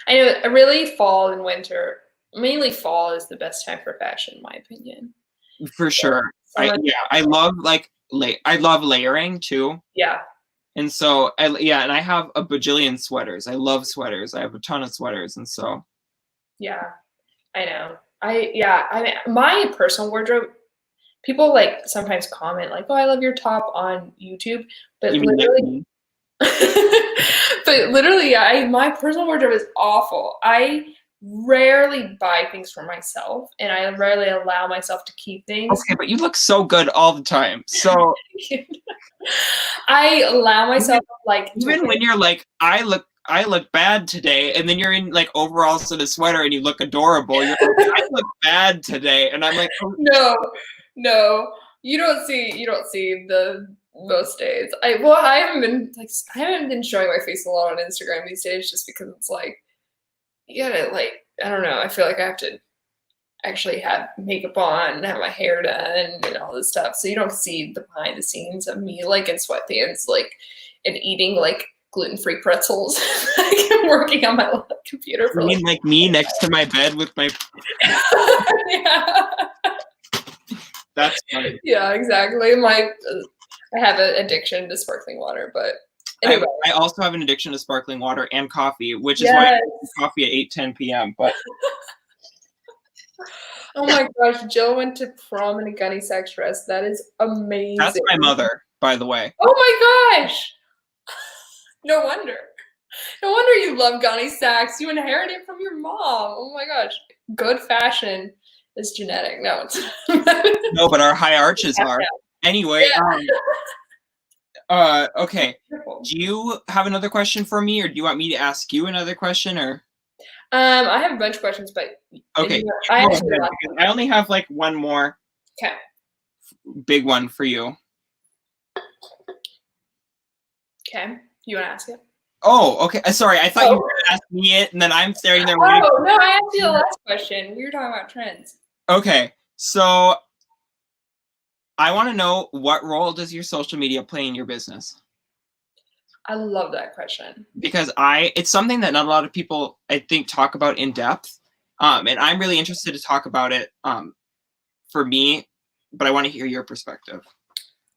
Speaker 2: I know really fall and winter. Mainly fall is the best time for fashion, in my opinion.
Speaker 3: For sure. I love I love layering too.
Speaker 2: Yeah.
Speaker 3: And so and I have a bajillion sweaters. I love sweaters. I have a ton of sweaters, and so.
Speaker 2: Yeah, I know. I mean, my personal wardrobe. People like sometimes comment like, "Oh, I love your top on YouTube," but literally, my personal wardrobe is awful. I rarely buy things for myself, and I rarely allow myself to keep things.
Speaker 3: Okay, but you look so good all the time. So
Speaker 2: I allow myself like
Speaker 3: even when you're like, I look bad today, and then you're in like overalls and a sweater and you look adorable. You're like, I look bad today, and I'm like, oh.
Speaker 2: No, you don't see the most days. I haven't been showing my face a lot on Instagram these days just because it's like you gotta like I don't know. I feel like I have to actually have makeup on and have my hair done and all this stuff, so you don't see the behind the scenes of me like in sweatpants, like and eating like gluten-free pretzels. I'm working on my computer.
Speaker 3: You mean like me next to my bed with my?
Speaker 2: Yeah.
Speaker 3: That's funny.
Speaker 2: Yeah, exactly. I have an addiction to sparkling water, but anyway.
Speaker 3: I also have an addiction to sparkling water and coffee, which is why I drink coffee at 8:10 p.m. But
Speaker 2: oh my gosh, Jill went to prom in a gunny sack dress. That is amazing.
Speaker 3: That's my mother, by the way.
Speaker 2: Oh my gosh. No wonder you love gunny sacks. You inherited it from your mom. Oh my gosh. Good fashion is genetic. No, it's
Speaker 3: no, but our high arches are. Anyway, Okay. Do you have another question for me, or do you want me to ask you another question, or?
Speaker 2: I have a bunch of questions, but
Speaker 3: Okay. I only have like one more.
Speaker 2: Okay.
Speaker 3: Big one for you.
Speaker 2: Okay. You want to ask it?
Speaker 3: Oh, okay. Sorry, I thought you were going to ask me it, and then I'm staring there.
Speaker 2: Oh, no, I asked you the last question. We were talking about trends.
Speaker 3: Okay, so I want to know, what role does your social media play in your business?
Speaker 2: I love that question.
Speaker 3: Because it's something that not a lot of people, I think, talk about in depth. And I'm really interested to talk about it for me, but I want to hear your perspective.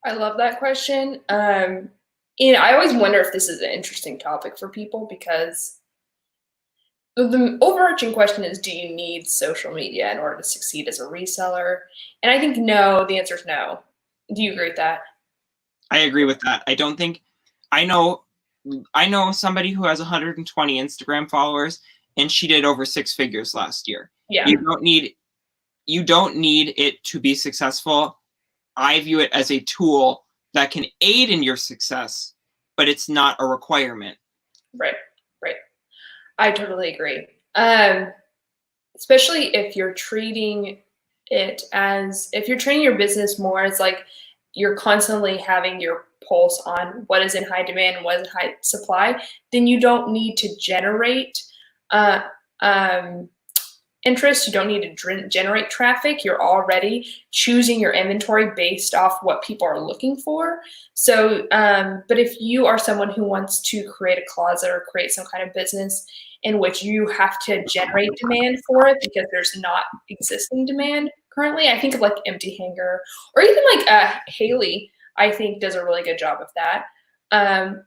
Speaker 2: I love that question. I always wonder if this is an interesting topic for people, because the overarching question is, do you need social media in order to succeed as a reseller? And I think no, the answer is no. Do you agree with that?
Speaker 3: I agree with that. I don't think, I know somebody who has 120 Instagram followers, and she did over 6 figures last year.
Speaker 2: Yeah.
Speaker 3: You don't need it to be successful. I view it as a tool that can aid in your success, but it's not a requirement.
Speaker 2: Right. I totally agree. Especially if you're treating your business more as like you're constantly having your pulse on what is in high demand and what is in high supply, then you don't need to generate interest. You don't need to generate traffic. You're already choosing your inventory based off what people are looking for. So, but if you are someone who wants to create a closet or create some kind of business in which you have to generate demand for it because there's not existing demand currently, I think of like Empty Hanger, or even like Haley, I think does a really good job of that.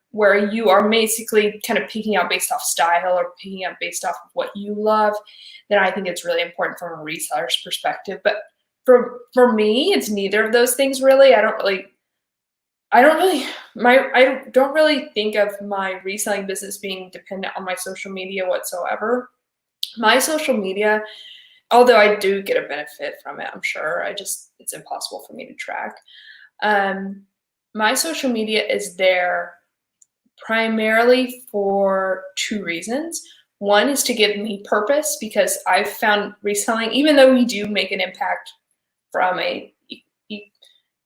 Speaker 2: Where you are basically kind of picking out based off style or picking out based off of what you love, then I think it's really important from a reseller's perspective. But for me, it's neither of those things really. I don't really think of my reselling business being dependent on my social media whatsoever. My social media, although I do get a benefit from it, I'm sure, it's impossible for me to track. My social media is there primarily for 2 reasons. One is to give me purpose, because I've found reselling, even though we do make an impact from a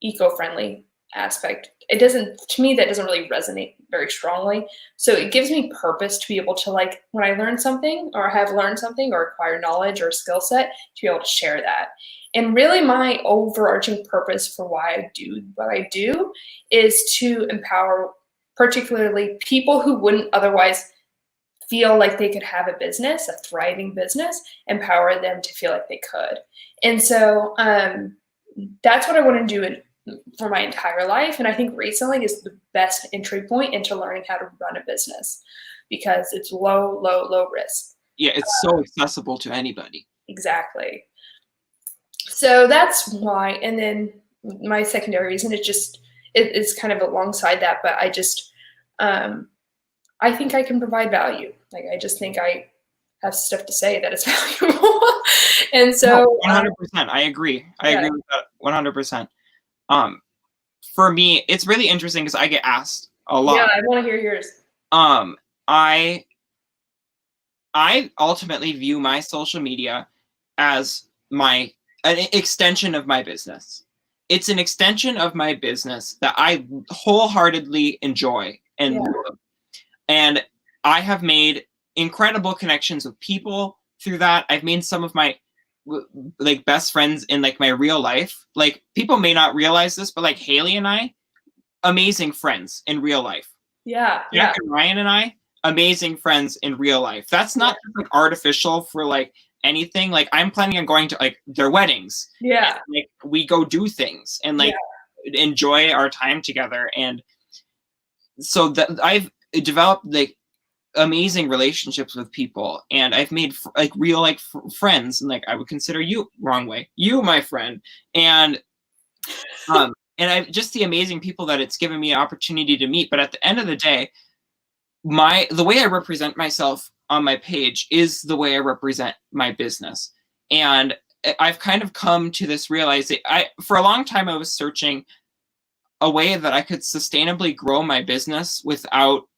Speaker 2: eco-friendly aspect, to me that doesn't really resonate very strongly. So it gives me purpose to be able to, like, when I learn something or have learned something or acquire knowledge or a skill set, to be able to share that. And really my overarching purpose for why I do what I do is to empower particularly people who wouldn't otherwise feel like they could have a business, a thriving business, empower them to feel like they could. And so that's what I want to do for my entire life. And I think reselling is the best entry point into learning how to run a business, because it's low risk.
Speaker 3: Yeah, it's so accessible to anybody.
Speaker 2: Exactly. So that's why. And then my secondary reason, it's kind of alongside that, but I think I can provide value. Like, I just think I have stuff to say that is valuable. And so
Speaker 3: 100%. I agree. I agree with that 100%. For me, it's really interesting because I get asked a lot.
Speaker 2: Yeah, I want to hear yours.
Speaker 3: I ultimately view my social media as an extension of my business. It's an extension of my business that I wholeheartly enjoy and love. And I have made incredible connections with people through that. I've made some of my like best friends in like my real life. Like, people may not realize this, but like Haley and I, amazing friends in real life.
Speaker 2: Yeah.
Speaker 3: Jack and Ryan and I, amazing friends in real life. That's not like artificial for like anything. Like, I'm planning on going to like their weddings.
Speaker 2: Yeah.
Speaker 3: And, like, we go do things and like enjoy our time together. And so that I've developed like amazing relationships with people, and I've made like real like friends, and like I would consider you, wrong way, you my friend, and I just the amazing people that it's given me an opportunity to meet. But at the end of the day, the way I represent myself on my page is the way I represent my business. And I've kind of come to this realization. For a long time I was searching a way that I could sustainably grow my business without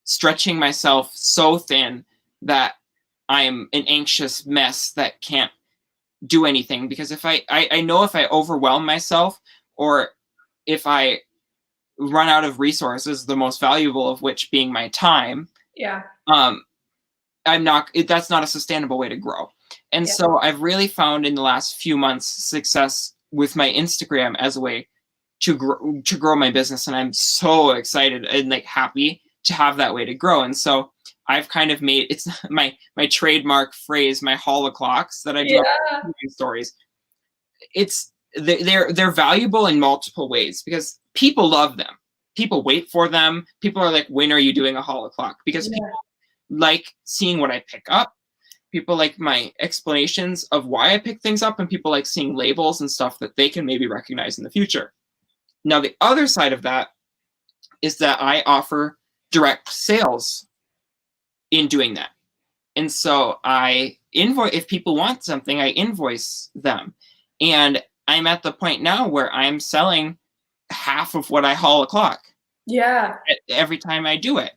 Speaker 3: stretching myself so thin that I'm an anxious mess that can't do anything. Because if I know if I overwhelm myself, or if I run out of resources, the most valuable of which being my time, that's not a sustainable way to grow. And so I've really found in the last few months success with my Instagram as a way to grow my business. And I'm so excited and like happy to have that way to grow. And so I've kind of made, it's my trademark phrase, my holoclocks that I do stories. They're valuable in multiple ways because people love them. People wait for them. People are like, when are you doing a holoclock? Because people like seeing what I pick up. People like my explanations of why I pick things up, and people like seeing labels and stuff that they can maybe recognize in the future. Now, the other side of that is that I offer direct sales in doing that. And so I invoice, if people want something, I invoice them. And I'm at the point now where I'm selling half of what I haul a clock.
Speaker 2: Yeah.
Speaker 3: Every time I do it.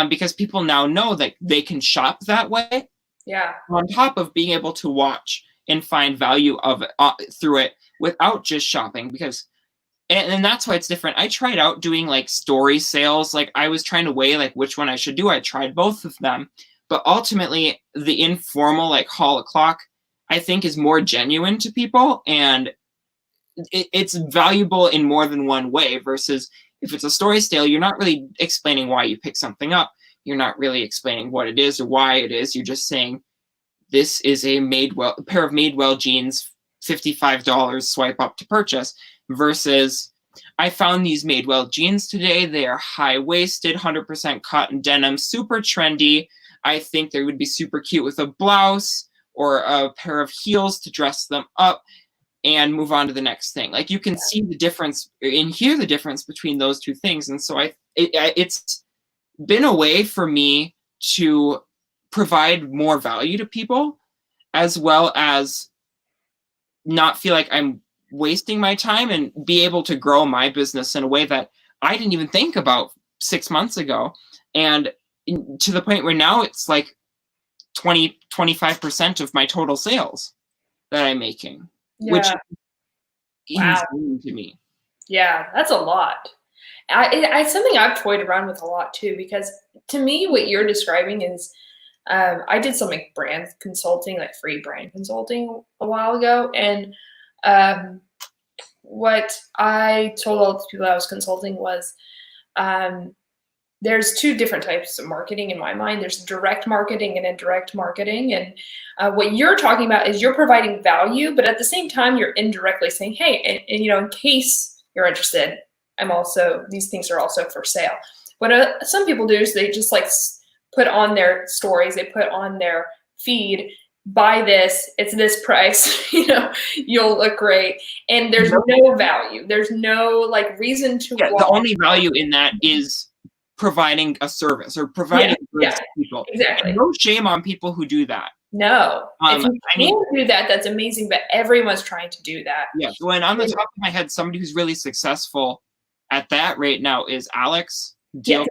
Speaker 3: Because people now know that they can shop that way.
Speaker 2: Yeah.
Speaker 3: On top of being able to watch and find value of it through it without just shopping. Because and that's why it's different. I tried out doing like story sales. Like I was trying to weigh like which one I should do. I tried both of them. But ultimately, the informal like haul a clock, I think, is more genuine to people. And it's valuable in more than one way versus if it's a story sale, you're not really explaining why you pick something up. You're not really explaining what it is or why it is. You're just saying, this is a pair of Madewell jeans, $55, swipe up to purchase. Versus, I found these Madewell jeans today. They are high-waisted, 100% cotton denim, super trendy. I think they would be super cute with a blouse or a pair of heels to dress them up, and move on to the next thing. Like you can see the difference and hear the difference between those two things. And so it's been a way for me to provide more value to people, as well as not feel like I'm wasting my time and be able to grow my business in a way that I didn't even think about 6 months ago. And to the point where now it's like 25% of my total sales that I'm making, which is insane to me.
Speaker 2: Yeah, that's a lot. It's something I've toyed around with a lot too, because to me, what you're describing is, I did some like brand consulting, like free brand consulting a while ago. And what I told all the people I was consulting was, there's two different types of marketing in my mind. There's direct marketing and indirect marketing. And what you're talking about is you're providing value, but at the same time, you're indirectly saying, hey, and you know, in case you're interested, these things are also for sale. What some people do is they just like put on their stories, they put on their feed, buy this, it's this price, you know, you'll look great. And there's no value. There's no like reason to
Speaker 3: watch. The only value in that is providing a service or providing goods to people.
Speaker 2: Exactly.
Speaker 3: And no shame on people who do that.
Speaker 2: No. If you can do that, that's amazing, but everyone's trying to do that.
Speaker 3: Yeah. When on the top of my head, somebody who's really successful at that right now is Alex Deal.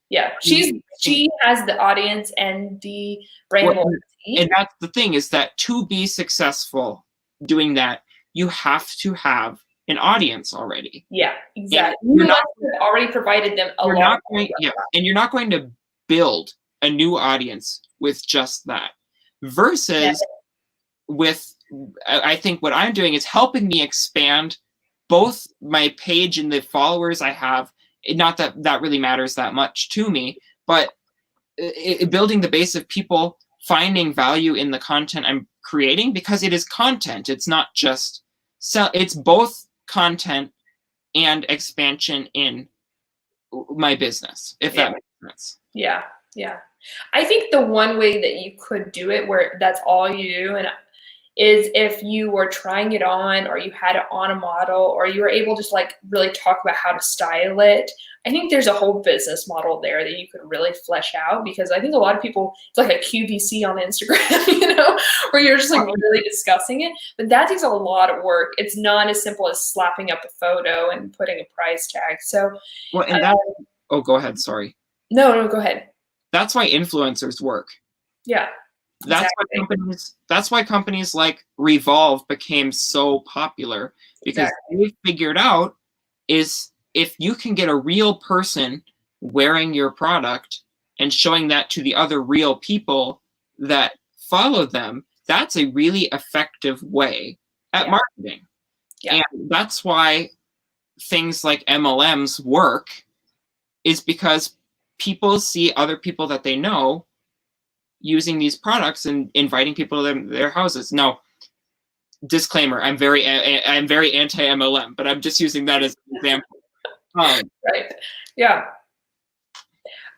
Speaker 2: Yeah. She has the audience and the brand loyalty.
Speaker 3: And that's the thing, is that to be successful doing that, you have to have an audience already.
Speaker 2: Yeah, exactly. You have already provided them a lot.
Speaker 3: And you're not going to build a new audience with just that. Versus I think what I'm doing is helping me expand both my page and the followers I have. Not that that really matters that much to me, but building the base of people finding value in the content I'm creating, because it is content. It's not just it's both content and expansion in my business, if that makes sense.
Speaker 2: Yeah. I think the one way that you could do it where that's all you do, and is if you were trying it on, or you had it on a model, or you were able to just like really talk about how to style it. I think there's a whole business model there that you could really flesh out, because I think a lot of people, it's like a QVC on Instagram, you know, where you're just like really discussing it. But that takes a lot of work. It's not as simple as slapping up a photo and putting a price tag. So,
Speaker 3: well, and that, oh, go ahead. Sorry.
Speaker 2: No, go ahead.
Speaker 3: That's why influencers work.
Speaker 2: Yeah.
Speaker 3: That's why companies like Revolve became so popular, because they figured out is if you can get a real person wearing your product and showing that to the other real people that follow them, that's a really effective way at marketing. And that's why things like MLMs work, is because people see other people that they know using these products and inviting people to their houses. Now, disclaimer, I'm very anti-MLM, but I'm just using that as an example.
Speaker 2: Right. Yeah.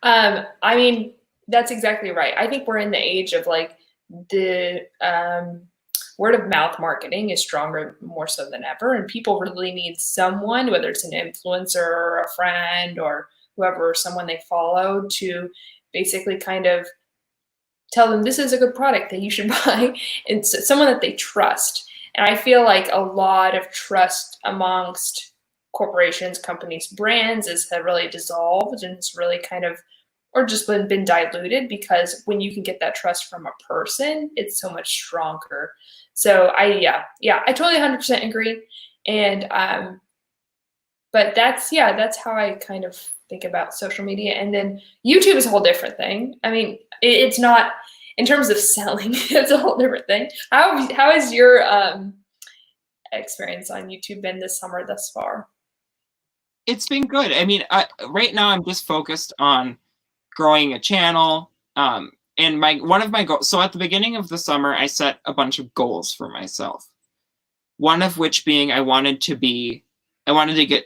Speaker 2: I mean, that's exactly right. I think we're in the age of like the word of mouth marketing is stronger more so than ever. And people really need someone, whether it's an influencer or a friend or whoever, someone they follow, to basically kind of tell them this is a good product that you should buy, and someone that they trust. And I feel like a lot of trust amongst corporations, companies, brands have really dissolved, and it's really kind of, or just been diluted, because when you can get that trust from a person, it's so much stronger. So I totally 100% agree. And, but that's how I kind of think about social media. And then YouTube is a whole different thing. I mean, it's not, in terms of selling, it's a whole different thing. How has your experience on YouTube been this summer thus far?
Speaker 3: It's been good. I mean, right now I'm just focused on growing a channel. And one of my goals, so at the beginning of the summer, I set a bunch of goals for myself. One of which being I wanted to get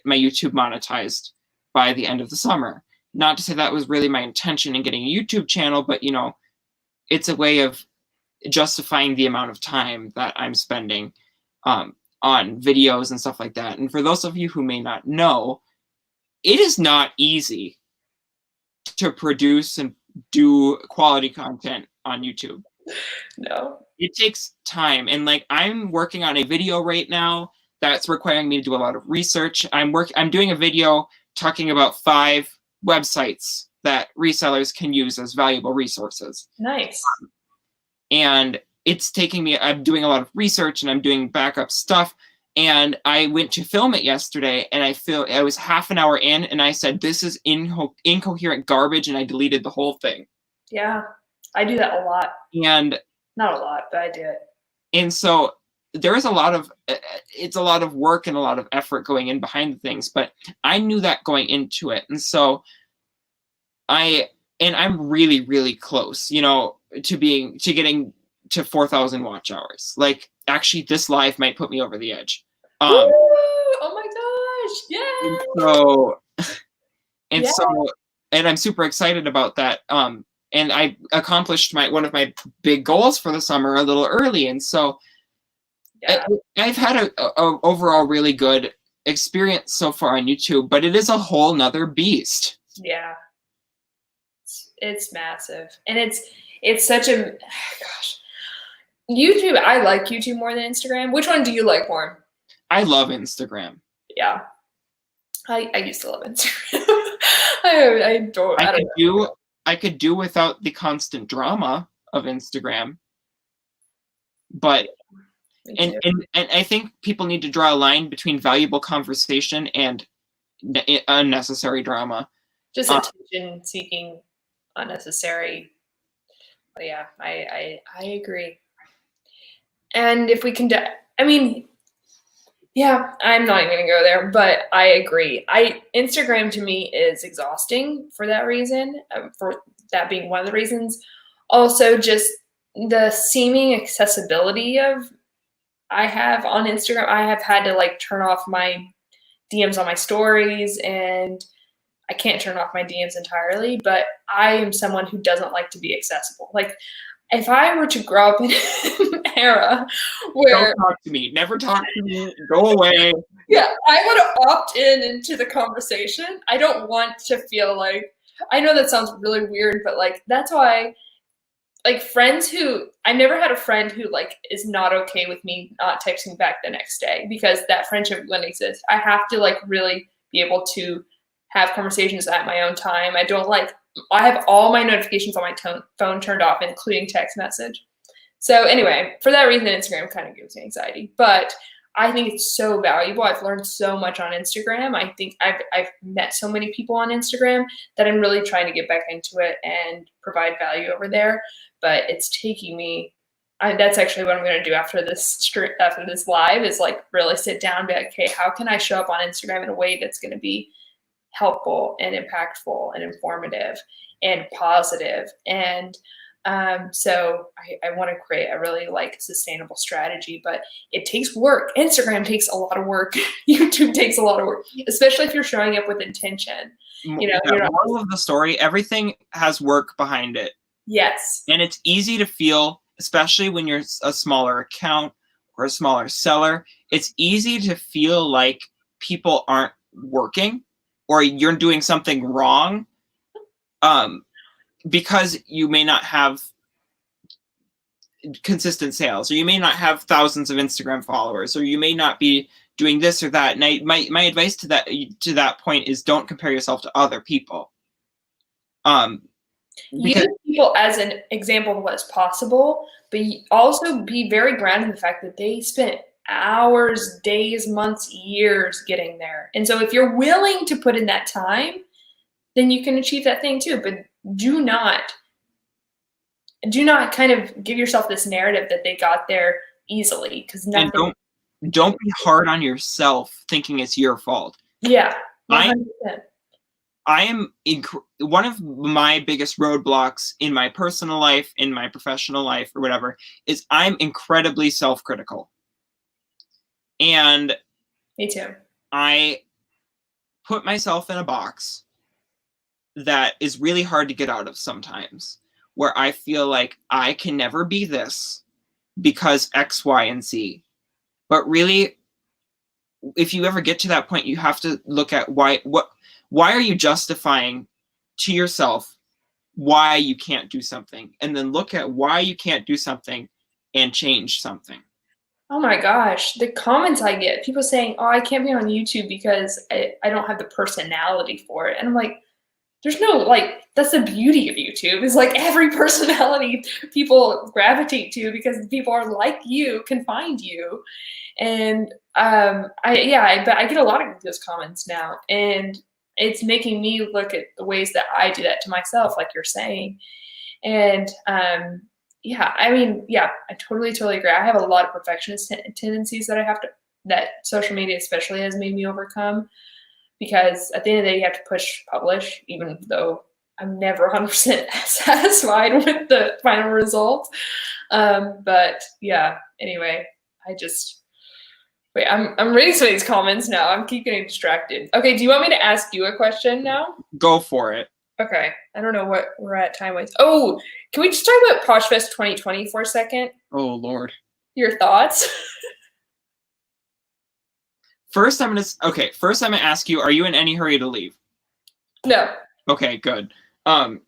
Speaker 3: my YouTube monetized by the end of the summer. Not to say that was really my intention in getting a YouTube channel, but you know, it's a way of justifying the amount of time that I'm spending on videos and stuff like that. And for those of you who may not know, it is not easy to produce and do quality content on YouTube.
Speaker 2: No.
Speaker 3: It takes time. And like, I'm working on a video right now that's requiring me to do a lot of research. I'm doing a video talking about 5 websites that resellers can use as valuable resources.
Speaker 2: Nice.
Speaker 3: And it's taking me, I'm doing a lot of research and I'm doing backup stuff. And I went to film it yesterday, and I was half an hour in, and I said, this is incoherent garbage, and I deleted the whole thing.
Speaker 2: Yeah, I do that a lot.
Speaker 3: And
Speaker 2: not a lot, but I do it.
Speaker 3: And so there is it's a lot of work and a lot of effort going in behind the things, but I knew that going into it. And so I'm really, really close, you know, to getting to 4,000 watch hours. Like, actually, this live might put me over the edge.
Speaker 2: Oh my gosh! Yeah.
Speaker 3: And I'm super excited about that. And I accomplished one of my big goals for the summer a little early, and so I've had a overall really good experience so far on YouTube. But it is a whole nother beast.
Speaker 2: Yeah, it's massive, and it's such a gosh. YouTube, I like YouTube more than Instagram. Which one do you like more?
Speaker 3: I love Instagram.
Speaker 2: Yeah. I used to love Instagram. I
Speaker 3: could do without the constant drama of Instagram. But and I think people need to draw a line between valuable conversation and unnecessary drama.
Speaker 2: Just attention seeking, unnecessary. But yeah, I agree. And if we can, I mean, yeah, I'm not even gonna go there, but I agree. Instagram to me is exhausting for that reason, for that being one of the reasons. Also, just the seeming accessibility I have on Instagram. I have had to like turn off my DMs on my stories, and I can't turn off my DMs entirely, but I am someone who doesn't like to be accessible. Like, if I were to grow up in era where
Speaker 3: don't talk to me. Never talk to me. Go away.
Speaker 2: Yeah, I want to opt into the conversation. I don't want to feel like, I know that sounds really weird, but like that's why, like friends who, I never had a friend who like is not okay with me not texting back the next day, because that friendship wouldn't exist. I have to like really be able to have conversations at my own time. I have all my notifications on my phone turned off, including text message. So anyway, for that reason, Instagram kind of gives me anxiety, but I think it's so valuable. I've learned so much on Instagram. I think I've met so many people on Instagram that I'm really trying to get back into it and provide value over there. But it's taking me, that's actually what I'm going to do after this live, is like really sit down and be like, okay, how can I show up on Instagram in a way that's going to be helpful and impactful and informative and positive? And so I want to create a really like sustainable strategy, but it takes work. Instagram takes a lot of work. YouTube takes a lot of work, especially if you're showing up with intention. You know,
Speaker 3: the moral of the story, everything has work behind it.
Speaker 2: Yes.
Speaker 3: And it's easy to feel, especially when you're a smaller account or a smaller seller, it's easy to feel like people aren't working or you're doing something wrong. Because you may not have consistent sales, or you may not have thousands of Instagram followers, or you may not be doing this or that. And my advice to that point is don't compare yourself to other people.
Speaker 2: Use people as an example of what's possible, but also be very grounded in the fact that they spent hours, days, months, years getting there. And so if you're willing to put in that time, then you can achieve that thing too. But do not kind of give yourself this narrative that they got there easily, because nothing.
Speaker 3: And don't be hard on yourself thinking it's your fault.
Speaker 2: Yeah, 100%.
Speaker 3: I am one of my biggest roadblocks in my personal life, in my professional life, or whatever, is I'm incredibly self-critical. And
Speaker 2: me too.
Speaker 3: I put myself in a box that is really hard to get out of sometimes, where I feel like I can never be this because X, Y, and Z. But really, if you ever get to that point, you have to look at why are you justifying to yourself why you can't do something, and then look at why you can't do something and change something.
Speaker 2: Oh my gosh, the comments I get, people saying, oh, I can't be on YouTube because I don't have the personality for it. And I'm like, there's no, like, that's the beauty of YouTube, is like every personality people gravitate to, because people are like you, can find you. And but I get a lot of those comments now, and it's making me look at the ways that I do that to myself, like you're saying. And I totally agree. I have a lot of perfectionist tendencies that social media especially has made me overcome, because at the end of the day, you have to push publish, even though I'm never 100% satisfied with the final result. But yeah, anyway, I'm reading some of these comments now. I'm keep getting distracted. Okay, do you want me to ask you a question now?
Speaker 3: Go for it.
Speaker 2: Okay, I don't know what we're at time-wise. Oh, can we just talk about PoshFest 2020 for a second?
Speaker 3: Oh, Lord.
Speaker 2: Your thoughts?
Speaker 3: First, I'm going to ask you, are you in any hurry to leave?
Speaker 2: No.
Speaker 3: Okay, good. If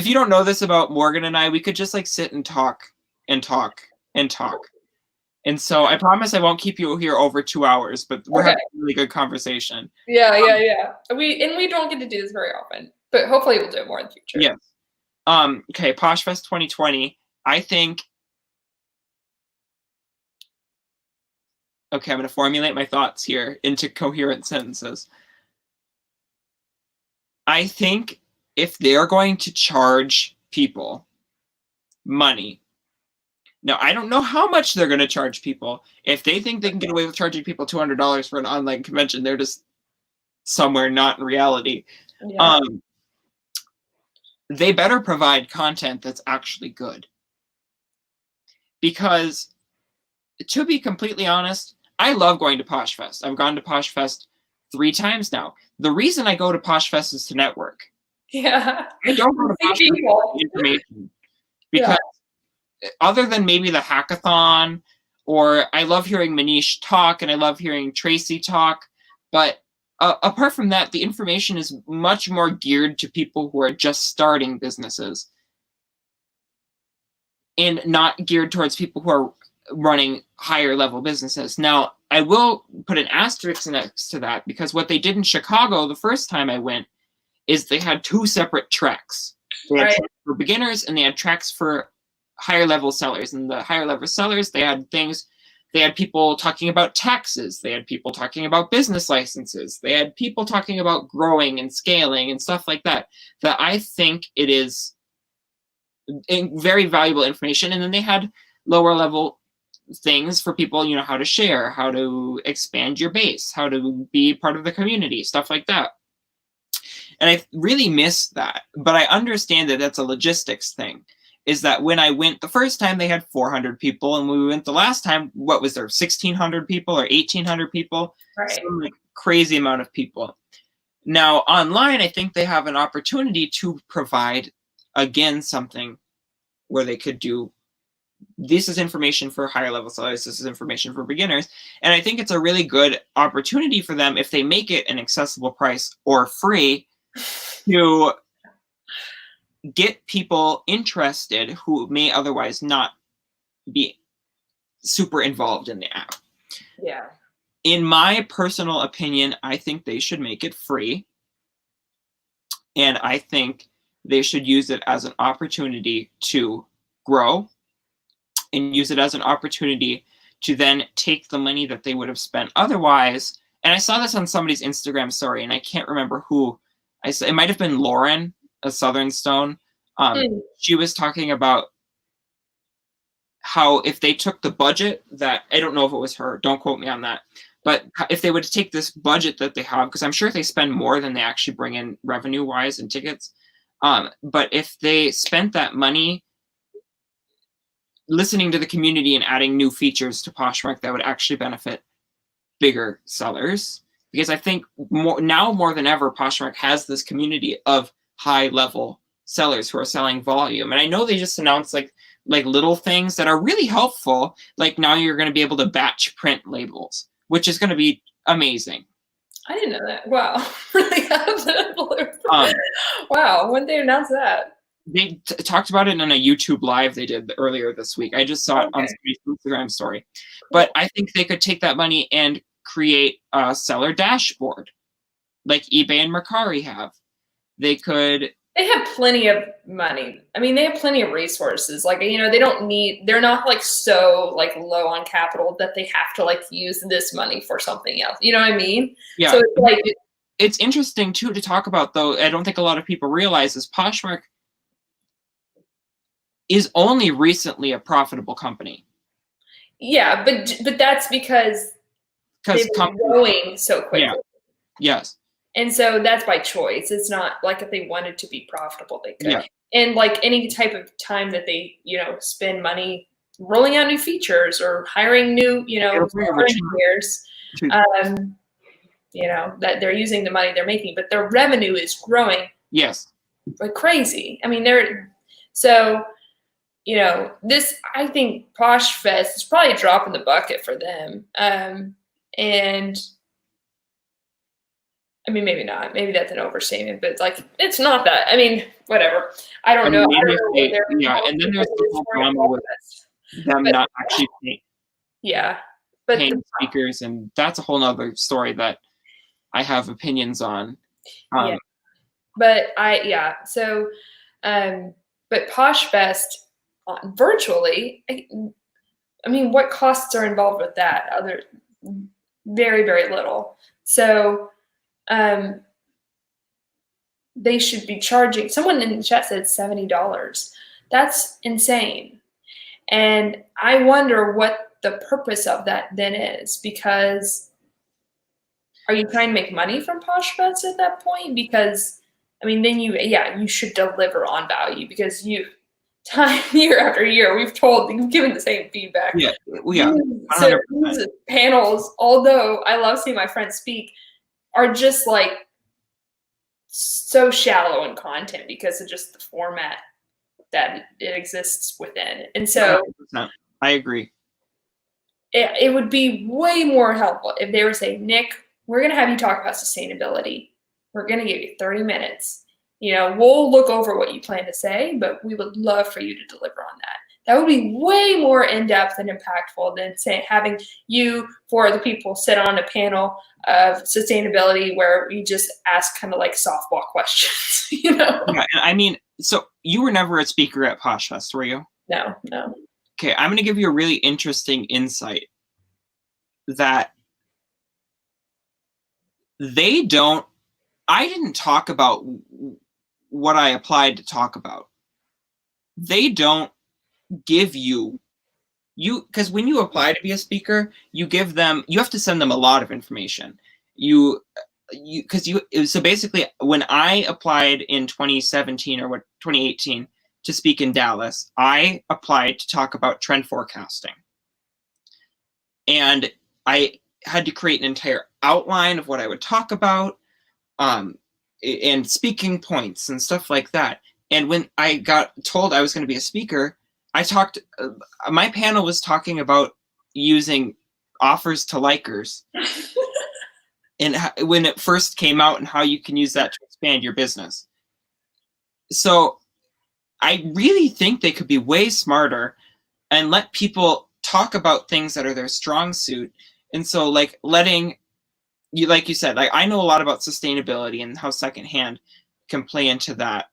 Speaker 3: you don't know this about Morgan and I, we could just like sit and talk and talk and talk. And so I promise I won't keep you here over 2 hours, but we're having a really good conversation. Yeah.
Speaker 2: We don't get to do this very often, but hopefully we'll do it more in the future.
Speaker 3: Yes. Okay, PoshFest 2020. I think. Okay, I'm going to formulate my thoughts here into coherent sentences. I think if they're going to charge people money. Now, I don't know how much they're going to charge people. If they think they can get away with charging people $200 for an online convention, they're just somewhere not in reality. Yeah. They better provide content that's actually good. Because, to be completely honest, I love going to PoshFest. I've gone to PoshFest 3 times now. The reason I go to PoshFest is to network.
Speaker 2: Yeah.
Speaker 3: I don't go to PoshFest for information. Because other than maybe the hackathon, or I love hearing Manish talk and I love hearing Tracy talk, but apart from that, the information is much more geared to people who are just starting businesses and not geared towards people who are running higher level businesses. Now, I will put an asterisk next to that, because what they did in Chicago the first time I went is they had 2 separate tracks. They had tracks for beginners and they had tracks for higher level sellers. And the higher level sellers, they had people talking about taxes. They had people talking about business licenses. They had people talking about growing and scaling and stuff like that, that I think it is very valuable information. And then they had lower level things for people, you know, how to share, how to expand your base, how to be part of the community, stuff like that. And I really miss that. But I understand that that's a logistics thing. Is that when I went the first time, they had 400 people, and when we went the last time, what was there, 1,600 people or 1,800 people?
Speaker 2: Right.
Speaker 3: Some like crazy amount of people. Now, online, I think they have an opportunity to provide, again, something where they could do, this is information for higher level sellers, this is information for beginners, and I think it's a really good opportunity for them, if they make it an accessible price or free, to get people interested who may otherwise not be super involved in the app.
Speaker 2: Yeah.
Speaker 3: In my personal opinion, I think they should make it free. And I think they should use it as an opportunity to grow and use it as an opportunity to then take the money that they would have spent otherwise. And I saw this on somebody's Instagram story, and I can't remember who. It might have been Lauren, a Southern Stone. She was talking about how if they took the budget that, I don't know if it was her, don't quote me on that, but if they would take this budget that they have, because I'm sure they spend more than they actually bring in revenue-wise in tickets, but if they spent that money listening to the community and adding new features to Poshmark, that would actually benefit bigger sellers. Because I think more than ever, Poshmark has this community of high-level sellers who are selling volume. And I know they just announced like little things that are really helpful. Like now you're going to be able to batch print labels, which is going to be amazing.
Speaker 2: I didn't know that. Wow. Really? Wow. When did they announce that?
Speaker 3: They talked about it in a YouTube live they did earlier this week. I just saw it on somebody's Instagram story. But I think they could take that money and create a seller dashboard like eBay and Mercari have. They have
Speaker 2: plenty of money. I mean, they have plenty of resources. Like, you know, they're not like so like low on capital that they have to like use this money for something else. You know what I mean?
Speaker 3: Yeah.
Speaker 2: So it's like,
Speaker 3: it's interesting too to talk about, though. I don't think a lot of people realize is Poshmark is only recently a profitable company.
Speaker 2: Yeah, but that's because they've been growing so quickly.
Speaker 3: Yeah. Yes.
Speaker 2: And so that's by choice. It's not like if they wanted to be profitable, they could.
Speaker 3: Yeah.
Speaker 2: And like any type of time that they, you know, spend money rolling out new features or hiring new, you know, engineers, you know, that they're using the money they're making, but their revenue is growing.
Speaker 3: Yes.
Speaker 2: Like crazy. I mean, so, you know, I think Posh Fest is probably a drop in the bucket for them. And I mean, maybe not. Maybe that's an overstatement, but it's like, it's not that. I mean, whatever. I don't know.
Speaker 3: Yeah, and then there's the whole drama with them not actually paying speakers, and that's a whole nother story that I have opinions on.
Speaker 2: Yeah. But but Posh Fest virtually, I mean, what costs are involved with that? Very, very little. So, they should be charging. Someone in the chat said $70. That's insane. And I wonder what the purpose of that then is, because are you trying to make money from Posh Fest at that point? Because I mean, then you should deliver on value, because year after year, you've given the same feedback.
Speaker 3: Yeah.
Speaker 2: So these panels, although I love seeing my friends speak, are just like so shallow in content because of just the format that it exists within. And so
Speaker 3: 100%. I agree.
Speaker 2: It would be way more helpful if they were saying, Nick, we're going to have you talk about sustainability. We're going to give you 30 minutes. We'll look over what you plan to say, but we would love for you to deliver on that. That would be way more in-depth and impactful than having you, for the people, sit on a panel of sustainability where you just ask kind of like softball questions,
Speaker 3: Yeah, I mean, so you were never a speaker at PoshFest, were you?
Speaker 2: No.
Speaker 3: Okay, I'm going to give you a really interesting insight that I didn't talk about what I applied to talk about. They don't give you, because when you apply to be a speaker, you have to send them a lot of information. So basically when I applied in 2017 or 2018 to speak in Dallas, I applied to talk about trend forecasting. And I had to create an entire outline of what I would talk about, and speaking points and stuff like that. And when I got told I was going to be a speaker, my panel was talking about using offers to likers and when it first came out and how you can use that to expand your business. So I really think they could be way smarter and let people talk about things that are their strong suit. And so like like you said, like I know a lot about sustainability and how secondhand can play into that.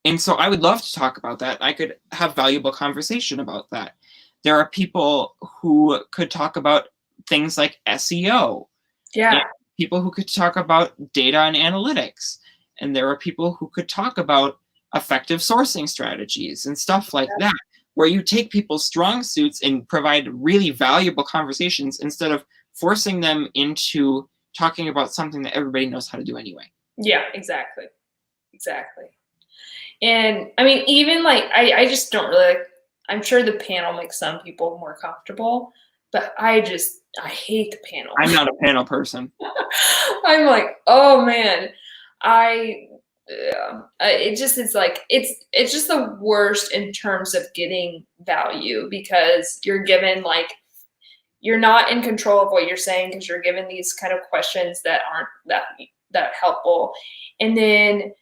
Speaker 3: And so I would love to talk about that. I could have valuable conversation about that. There are people who could talk about things like SEO.
Speaker 2: Yeah.
Speaker 3: People who could talk about data and analytics. And there are people who could talk about effective sourcing strategies and stuff like that, where you take people's strong suits and provide really valuable conversations instead of forcing them into talking about something that everybody knows how to do anyway.
Speaker 2: Yeah, exactly. And I mean, even like, I just don't really, I'm sure the panel makes some people more comfortable, but I hate the panel.
Speaker 3: I'm not a panel person.
Speaker 2: I'm like, oh man, it's just the worst in terms of getting value, because you're given like, you're not in control of what you're saying because you're given these kind of questions that aren't that helpful. And then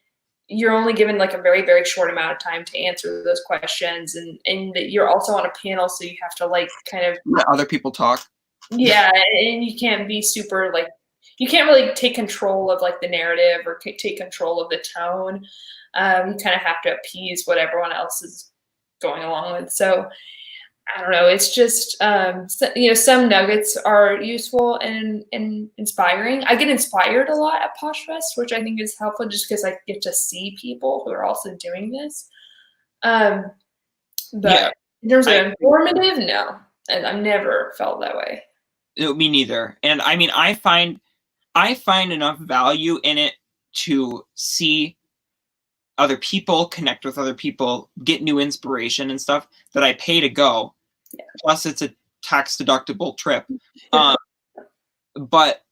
Speaker 2: you're only given like a very, very short amount of time to answer those questions. And you're also on a panel, so you have to like kind of
Speaker 3: let other people talk.
Speaker 2: Yeah. And you can't be super like, you can't really take control of like the narrative or take control of the tone. You kind of have to appease what everyone else is going along with. So I don't know. It's just, some nuggets are useful and inspiring. I get inspired a lot at PoshFest, which I think is helpful just because I get to see people who are also doing this. But in terms of informative, no. And I've never felt that way.
Speaker 3: Me neither. And I mean, I find enough value in it to see other people, connect with other people, get new inspiration and stuff that I pay to go. Yeah. Plus, it's a tax deductible trip. But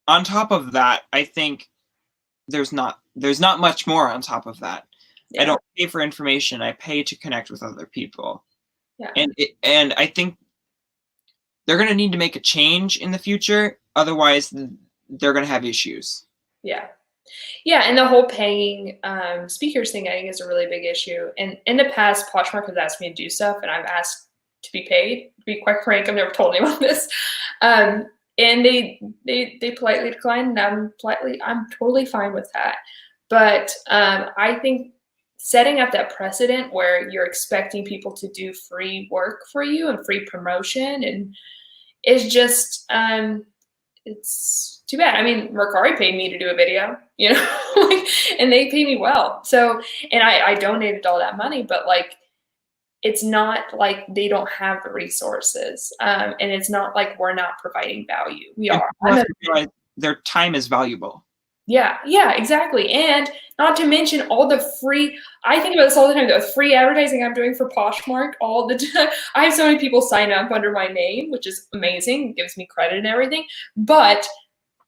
Speaker 3: on top of that, I think there's not much more on top of that. Yeah. I don't pay for information. I pay to connect with other people. Yeah. And I think they're going to need to make a change in the future. Otherwise, they're going to have issues.
Speaker 2: Yeah. Yeah, and the whole paying speakers thing, I think, is a really big issue. And in the past, Poshmark has asked me to do stuff, and I've asked to be paid. To be quite frank, I've never told anyone this. And they politely declined, and I'm totally fine with that. But I think setting up that precedent where you're expecting people to do free work for you and free promotion and is just it's too bad. I mean, Mercari paid me to do a video, and they pay me well. So, and I donated all that money, but like, it's not like they don't have the resources. And it's not like we're not providing value. We are.
Speaker 3: Their time is valuable.
Speaker 2: Yeah, exactly. And not to mention all the free, I think about this all the time, the free advertising I'm doing for Poshmark all the time. I have so many people sign up under my name, which is amazing. It gives me credit and everything. But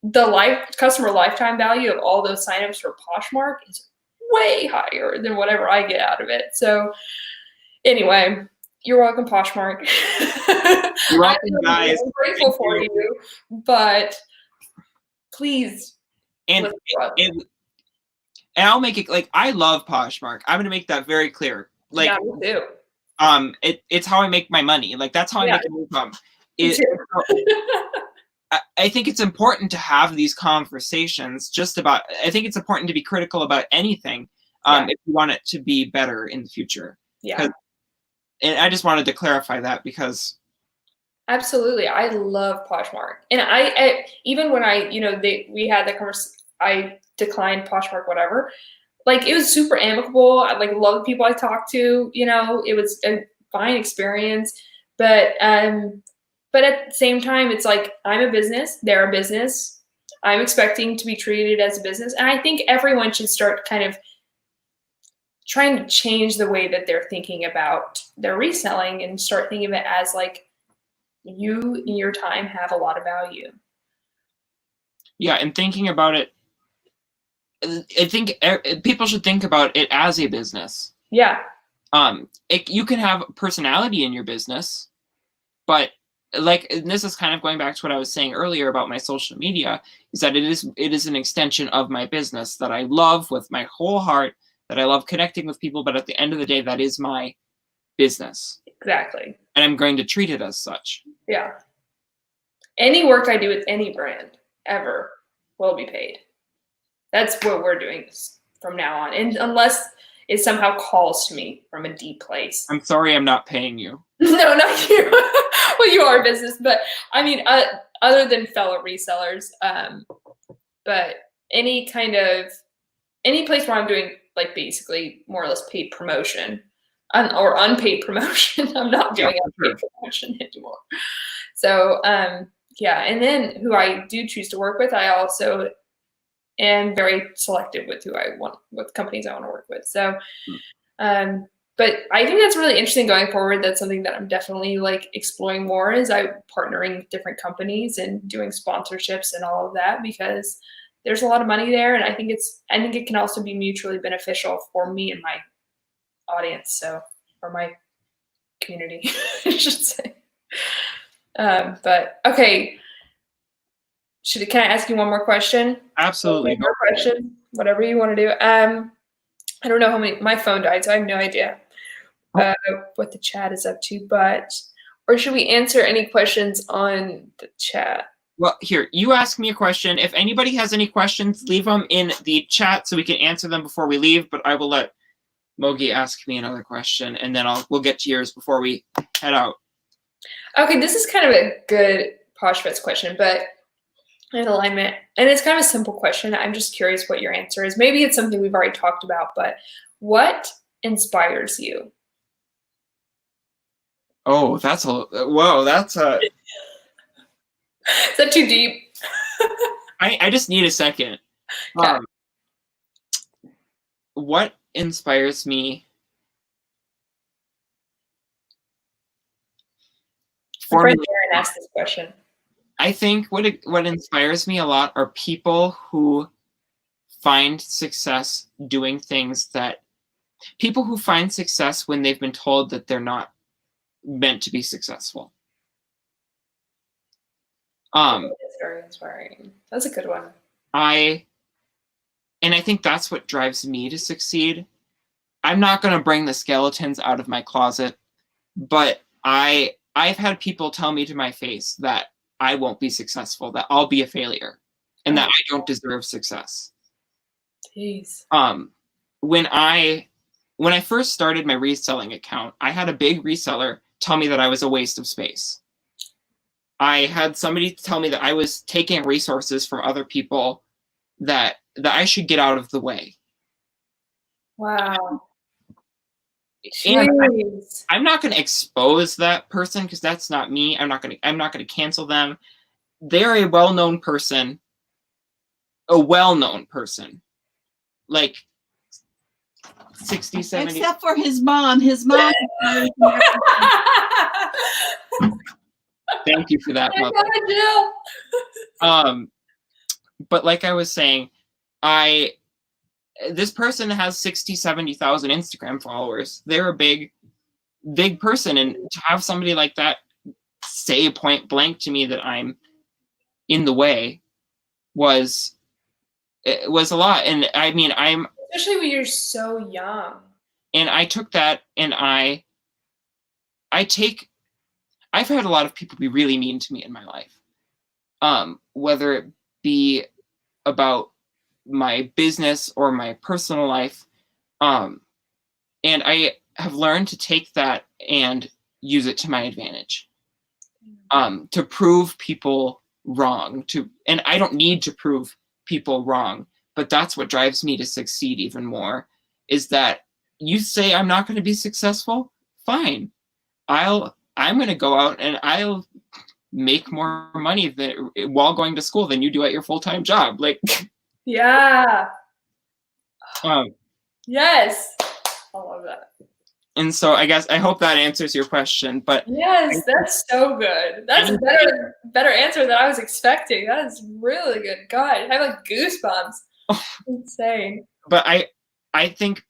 Speaker 2: the customer lifetime value of all those signups for Poshmark is way higher than whatever I get out of it. So anyway, you're welcome, Poshmark.
Speaker 3: You're welcome, guys.
Speaker 2: I'm grateful for you, but please.
Speaker 3: And I'll make it like, I love Poshmark. I'm gonna make that very clear. Like,
Speaker 2: yeah, me too.
Speaker 3: It's how I make my money. Like, that's how I make an income. I think it's important to have these conversations I think it's important to be critical about anything if you want it to be better in the future.
Speaker 2: Yeah.
Speaker 3: And I just wanted to clarify that because.
Speaker 2: Absolutely. I love Poshmark. And I even when we had that conversation, I declined Poshmark, whatever. Like, it was super amicable. I love the people I talked to, it was a fine experience. But at the same time, it's like, I'm a business, they're a business. I'm expecting to be treated as a business. And I think everyone should start kind of trying to change the way that they're thinking about their reselling and start thinking of it as like, you and your time have a lot of value.
Speaker 3: Yeah, and thinking about it, I think people should think about it as a business.
Speaker 2: Yeah.
Speaker 3: You can have personality in your business, but and this is kind of going back to what I was saying earlier about my social media, is that it is an extension of my business that I love with my whole heart, that I love connecting with people, but at the end of the day, that is my business.
Speaker 2: Exactly.
Speaker 3: And I'm going to treat it as such.
Speaker 2: Yeah. Any work I do with any brand ever will be paid. That's what we're doing from now on. And unless it somehow calls to me from a deep place.
Speaker 3: I'm sorry I'm not paying you.
Speaker 2: No, not you. Well, you are a business, but I mean, other than fellow resellers, but any place where I'm doing like basically more or less paid promotion or unpaid promotion, I'm not doing unpaid promotion anymore. So, yeah. And then who I do choose to work with, I also am very selective with what companies I want to work with. So, but I think that's really interesting going forward. That's something that I'm definitely like exploring more, is partnering with different companies and doing sponsorships and all of that, because there's a lot of money there. And I think it can also be mutually beneficial for me and my audience. So, or my community, I should say. But okay. Can I ask you one more question?
Speaker 3: Absolutely.
Speaker 2: One more question, whatever you want to do. I don't know my phone died, so I have no idea what the chat is up to, or should we answer any questions on the chat?
Speaker 3: Well, here, you ask me a question. If anybody has any questions, leave them in the chat so we can answer them before we leave, but I will let Mogi ask me another question, and then we'll get to yours before we head out.
Speaker 2: Okay, this is kind of a good Poshfest question, but in alignment, and it's kind of a simple question. I'm just curious what your answer is. Maybe it's something we've already talked about, but what inspires you?
Speaker 3: Oh, that's a
Speaker 2: Is that too deep?
Speaker 3: I just need a second.
Speaker 2: Okay.
Speaker 3: What inspires me?
Speaker 2: My friend Aaron asked this question.
Speaker 3: I think what inspires me a lot are people who find success doing things people who find success when they've been told that they're not meant to be successful.
Speaker 2: That's very inspiring. That's a good one.
Speaker 3: I think that's what drives me to succeed. I'm not going to bring the skeletons out of my closet, but I've had people tell me to my face that I won't be successful, that I'll be a failure, and that I don't deserve success.
Speaker 2: Jeez.
Speaker 3: When I first started my reselling account, I had a big reseller tell me that I was a waste of space. I had somebody tell me that I was taking resources from other people, that I should get out of the way.
Speaker 2: Wow.
Speaker 3: And I'm not going to expose that person because that's not me. I'm not going to cancel them. They're a well-known person. Like 60, 70.
Speaker 4: Except for his mom. His mom.
Speaker 3: Thank you for that, Mother. But like I was saying, this person has 60, 70,000 Instagram followers. They're a big person. And to have somebody like that say point blank to me that I'm in the way was a lot. And I mean,
Speaker 2: especially when you're so young.
Speaker 3: And I took that, and I've had a lot of people be really mean to me in my life. Whether it be about my business or my personal life. And I have learned to take that and use it to my advantage. To prove people wrong. And I don't need to prove people wrong, but that's what drives me to succeed even more, is that you say I'm not going to be successful, fine. I'm going to go out and I'll make more money while going to school than you do at your full-time job. Like,
Speaker 2: yeah. Yes. I love that.
Speaker 3: And so I hope that answers your question. But
Speaker 2: yes, that's so good. That's a better answer than I was expecting. That is really good. God, I have like goosebumps. Insane.
Speaker 3: But I think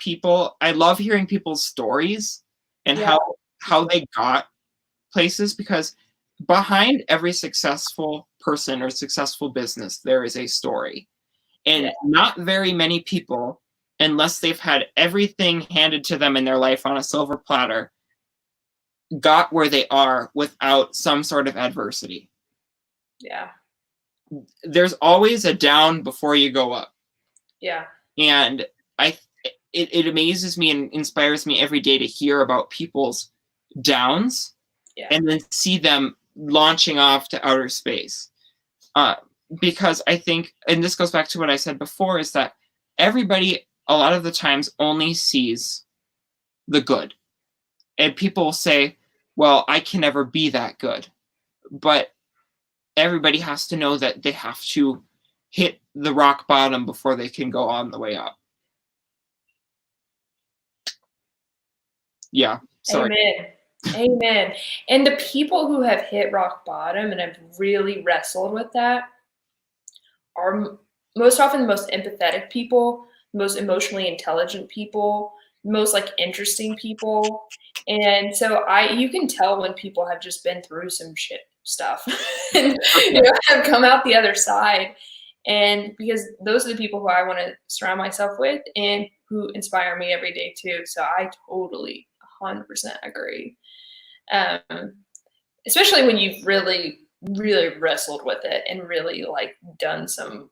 Speaker 3: I love hearing people's stories and how they got places, because behind every successful person or successful business, there is a story. And not very many people, unless they've had everything handed to them in their life on a silver platter, got where they are without some sort of adversity.
Speaker 2: Yeah.
Speaker 3: There's always a down before you go up.
Speaker 2: Yeah.
Speaker 3: And it amazes me and inspires me every day to hear about people's downs and then see them launching off to outer space. Because I think, and this goes back to what I said before, is that everybody a lot of the times only sees the good. And people will say, well, I can never be that good. But everybody has to know that they have to hit the rock bottom before they can go on the way up. Yeah. Sorry.
Speaker 2: Amen. And the people who have hit rock bottom and have really wrestled with that are most often the most empathetic people, most emotionally intelligent people, most like interesting people. And so you can tell when people have just been through some shit stuff and have come out the other side. And because those are the people who I want to surround myself with and who inspire me every day too. So I totally 100% agree. Especially when you've really, really wrestled with it and really like done some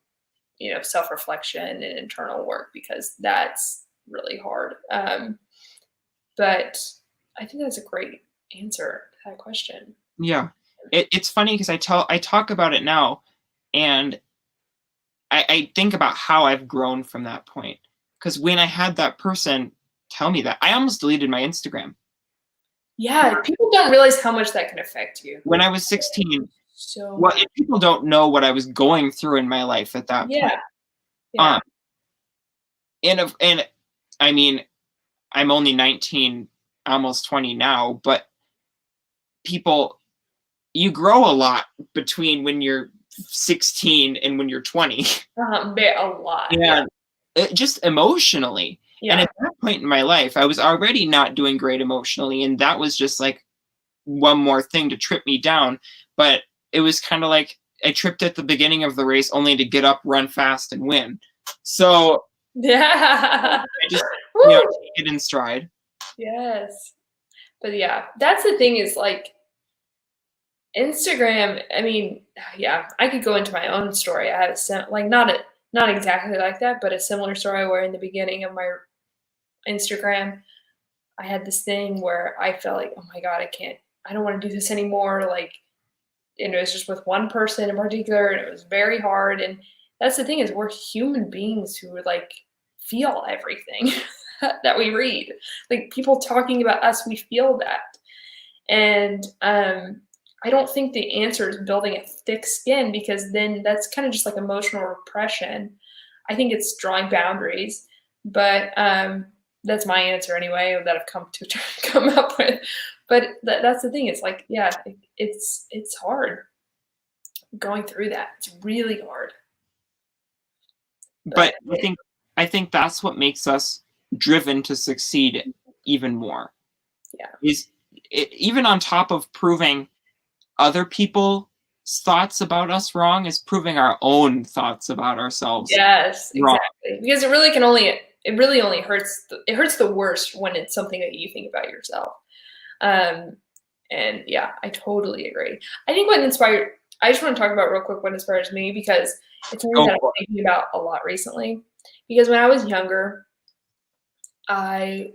Speaker 2: self-reflection and internal work, because that's really hard. But I think that's a great answer to that question.
Speaker 3: Yeah. It's funny because I talk about it now, and I think about how I've grown from that point. Because when I had that person tell me that, I almost deleted my Instagram.
Speaker 2: Yeah, people don't realize how much that can affect you.
Speaker 3: When I was 16, people don't know what I was going through in my life at that point.
Speaker 2: Yeah.
Speaker 3: And I mean, I'm only 19, almost 20 now, but you grow a lot between when you're 16 and when you're 20.
Speaker 2: A lot.
Speaker 3: And just emotionally. Yeah. And at that point in my life, I was already not doing great emotionally. And that was just like one more thing to trip me down. But it was kind of like I tripped at the beginning of the race only to get up, run fast, and win. So I just take it in stride.
Speaker 2: Yes. But yeah, that's the thing, is like Instagram, I mean, yeah, I could go into my own story. I have not exactly like that, but a similar story where in the beginning of my Instagram, I had this thing where I felt like, oh my God, I don't want to do this anymore. Like, and it was just with one person in particular, and it was very hard. And that's the thing, is we're human beings who would like feel everything that we read. Like people talking about us, we feel that. And I don't think the answer is building a thick skin, because then that's kind of just like emotional repression. I think it's drawing boundaries, but that's my answer anyway that I've come up with. But that's the thing. It's like, yeah, it's hard going through that. It's really hard.
Speaker 3: But I think I think that's what makes us driven to succeed even more.
Speaker 2: Yeah.
Speaker 3: Even on top of proving other people's thoughts about us wrong, is proving our own thoughts about ourselves.
Speaker 2: Yes,
Speaker 3: wrong.
Speaker 2: exactly. Because it really only hurts. It hurts the worst when it's something that you think about yourself. And yeah, I totally agree. I think I just want to talk about real quick what inspires me, because it's something that I'm thinking about a lot recently. Because when I was younger, I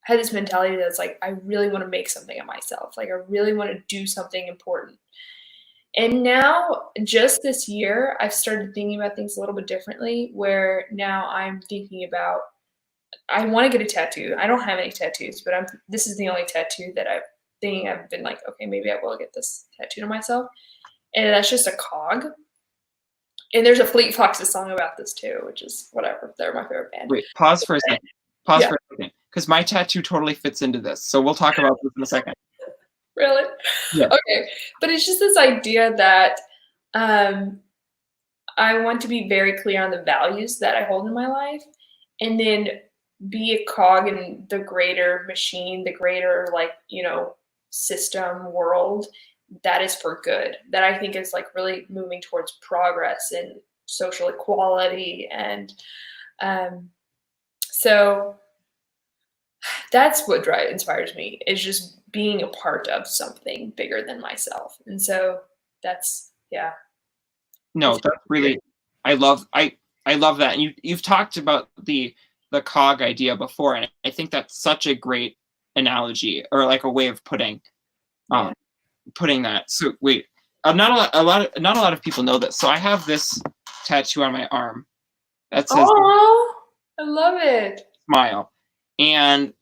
Speaker 2: had this mentality that's like, I really want to make something of myself. Like, I really want to do something important. And now, just this year, I've started thinking about things a little bit differently, where now I'm thinking about, I want to get a tattoo. I don't have any tattoos, but this is the only tattoo that I've been like, okay, maybe I will get this tattoo to myself. And that's just a cog. And there's a Fleet Foxes song about this too, which is whatever. They're my favorite band.
Speaker 3: Wait, pause for a second. For a second. Because my tattoo totally fits into this. So we'll talk about this in a second.
Speaker 2: Really?
Speaker 3: Yeah.
Speaker 2: Okay. But it's just this idea that I want to be very clear on the values that I hold in my life, and then be a cog in the greater machine, the greater, like, system, world that is for good, that I think is like really moving towards progress and social equality. And so that's what inspires me, is just being a part of something bigger than myself. And so that's, yeah.
Speaker 3: No, that's really, I love that. And you've talked about the cog idea before, and I think that's such a great analogy, or like a way of putting that. So wait, not a lot of people know this. So I have this tattoo on my arm that says,
Speaker 2: "Oh, I love it."
Speaker 3: Smile. And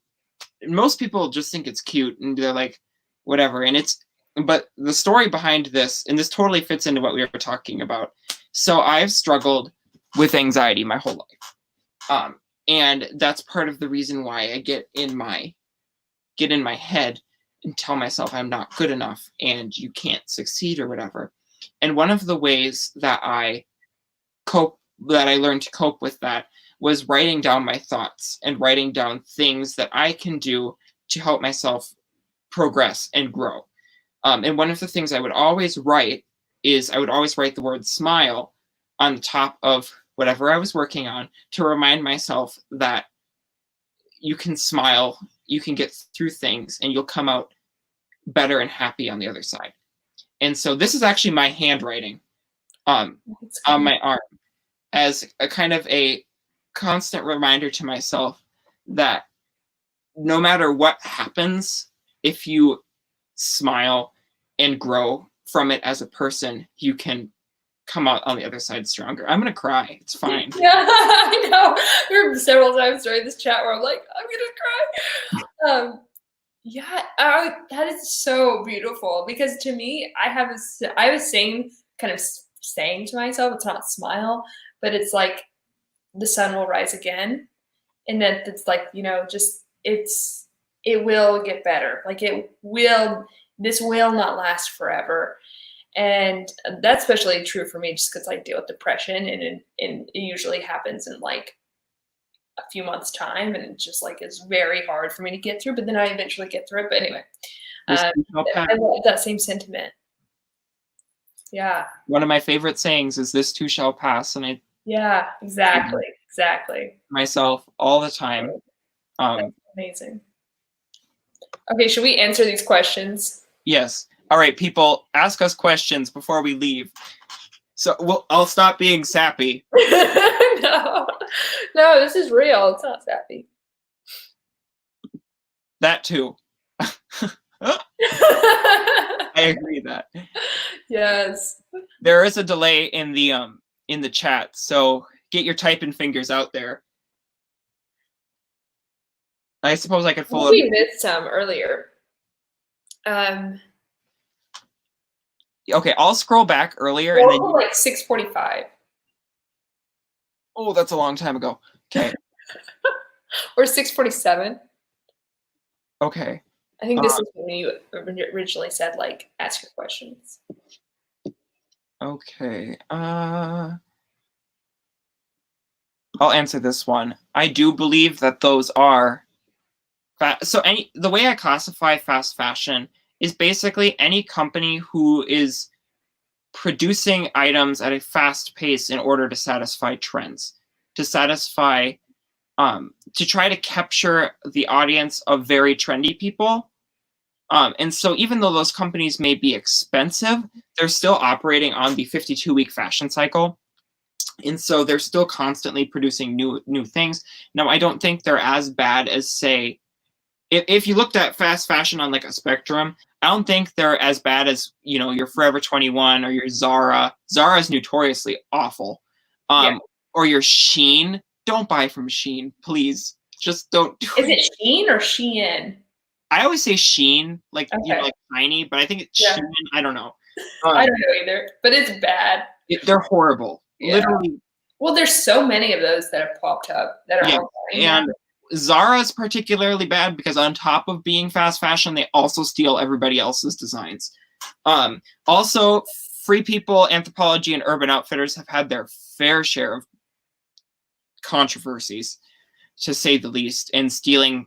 Speaker 3: most people just think it's cute, and they're like, whatever. But the story behind this, and this totally fits into what we were talking about. So I've struggled with anxiety my whole life. And that's part of the reason why I get in my head and tell myself I'm not good enough and you can't succeed or whatever. And one of the ways that I learned to cope with that was writing down my thoughts and writing down things that I can do to help myself progress and grow. And one of the things I would always write is the word smile on the top of whatever I was working on, to remind myself that you can smile, you can get through things, and you'll come out better and happy on the other side. And so this is actually my handwriting on my arm, as a kind of a constant reminder to myself that no matter what happens, if you smile and grow from it as a person, you can come out on the other side stronger. I'm gonna cry. It's fine.
Speaker 2: Yeah, I know. There were several times during this chat where I'm like, I'm gonna cry. That is so beautiful, because to me, I have a same kind of saying to myself. It's not smile, but it's like the sun will rise again, and that it's like, it will get better. Like this will not last forever. And that's especially true for me, just because I deal with depression, and it usually happens in like a few months' time, and it just like is very hard for me to get through. But then I eventually get through it. But anyway, I love that same sentiment. Yeah.
Speaker 3: One of my favorite sayings is, "This too shall pass," and
Speaker 2: Yeah, exactly.
Speaker 3: Myself all the time.
Speaker 2: That's amazing. Okay, should we answer these questions?
Speaker 3: Yes. All right, people, ask us questions before we leave. So I'll stop being sappy.
Speaker 2: No, this is real. It's not sappy.
Speaker 3: That too. I agree that.
Speaker 2: Yes.
Speaker 3: There is a delay in the chat, so get your typing fingers out there. I suppose I could follow.
Speaker 2: We missed some earlier.
Speaker 3: Okay, I'll scroll back earlier, and then
Speaker 2: like 6:45.
Speaker 3: Oh, that's a long time ago. Okay.
Speaker 2: Or 6:47.
Speaker 3: Okay.
Speaker 2: I think this is when you originally said, like, ask your questions.
Speaker 3: Okay. I'll answer this one. I do believe that those are the way I classify fast fashion is basically any company who is producing items at a fast pace in order to satisfy trends, to satisfy to try to capture the audience of very trendy people. And so even though those companies may be expensive, they're still operating on the 52-week fashion cycle. And so they're still constantly producing new things. Now, I don't think they're as bad as, say, if you looked at fast fashion on like a spectrum, I don't think they're as bad as, you know, your Forever 21 or your Zara. Zara is notoriously awful. Or your Shein. Don't buy from Shein, please. Just don't do
Speaker 2: Is it Shein or Shein?
Speaker 3: I always say Shein, like, you know, like tiny, but I think it's Shein. I don't know.
Speaker 2: I don't know either, but it's bad.
Speaker 3: They're horrible.
Speaker 2: Yeah.
Speaker 3: Literally.
Speaker 2: Well, there's so many of those that have popped up that are online.
Speaker 3: And Zara is particularly bad because on top of being fast fashion, they also steal everybody else's designs. Also, Free People, Anthropologie, and Urban Outfitters have had their fair share of controversies, to say the least, and stealing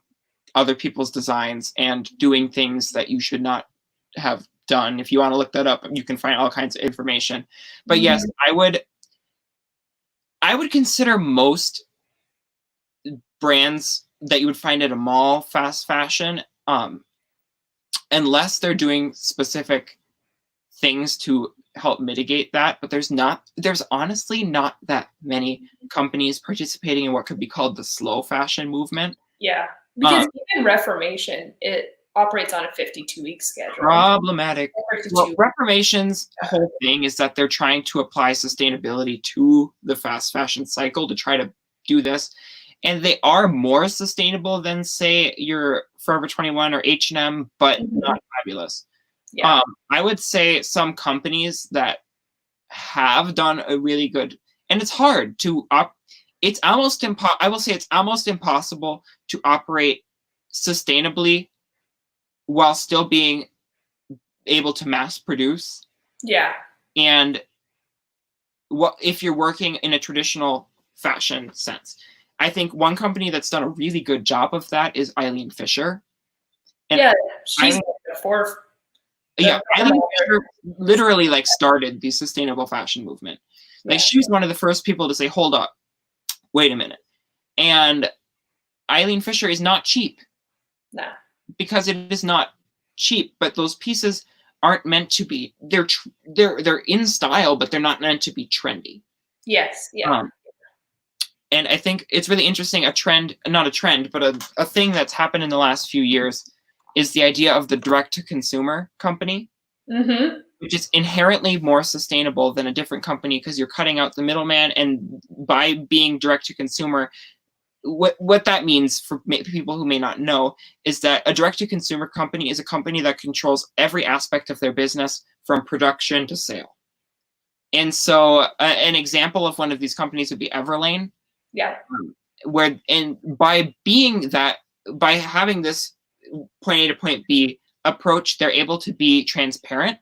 Speaker 3: other people's designs and doing things that you should not have done. If you want to look that up, you can find all kinds of information. But yes, I would consider most brands that you would find at a mall fast fashion, unless they're doing specific things to help mitigate that. But there's honestly not that many companies participating in what could be called the slow fashion movement.
Speaker 2: Yeah, because even Reformation, it operates on a 52-week schedule.
Speaker 3: Problematic. Well, Reformation's whole thing is that they're trying to apply sustainability to the fast fashion cycle to try to do this. And they are more sustainable than, say, your Forever 21 or H&M, but not fabulous. Yeah. I would say some companies that have done a really good, and it's hard to it's almost impossible to operate sustainably while still being able to mass produce.
Speaker 2: Yeah.
Speaker 3: And what if you're working in a traditional fashion sense? I think one company that's done a really good job of that is Eileen Fisher. And
Speaker 2: yeah, she's the
Speaker 3: Eileen Fisher literally like started the sustainable fashion movement. Like she was one of the first people to say, hold up, wait a minute. And Eileen Fisher is not cheap.
Speaker 2: No. Because
Speaker 3: it is not cheap, but those pieces aren't meant to be, they're in style, but they're not meant to be trendy.
Speaker 2: Yes. Yeah.
Speaker 3: And I think it's really interesting, not a trend, but a thing that's happened in the last few years is the idea of the direct-to-consumer company, which is inherently more sustainable than a different company because you're cutting out the middleman. And by being direct-to-consumer, what that means for people who may not know is that a direct-to-consumer company is a company that controls every aspect of their business from production to sale. And so an example of one of these companies would be Everlane.
Speaker 2: Yeah.
Speaker 3: By having this point A to point B approach, they're able to be transparent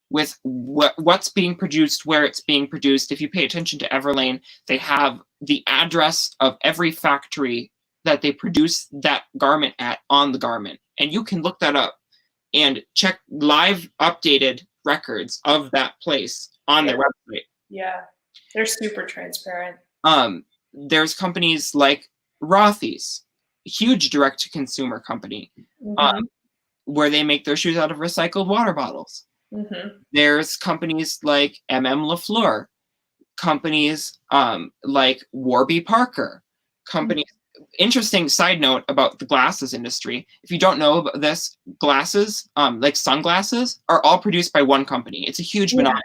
Speaker 3: with what's being produced, where it's being produced. If you pay attention to Everlane, they have the address of every factory that they produce that garment at on the garment. And you can look that up and check live updated records of that place on their website.
Speaker 2: Yeah, they're super transparent.
Speaker 3: There's companies like Rothy's, huge direct-to-consumer company, where they make their shoes out of recycled water bottles. There's companies like LaFleur, companies like Warby Parker, companies. Interesting side note about the glasses industry. If you don't know about this, glasses, like sunglasses, are all produced by one company. It's a huge monopoly.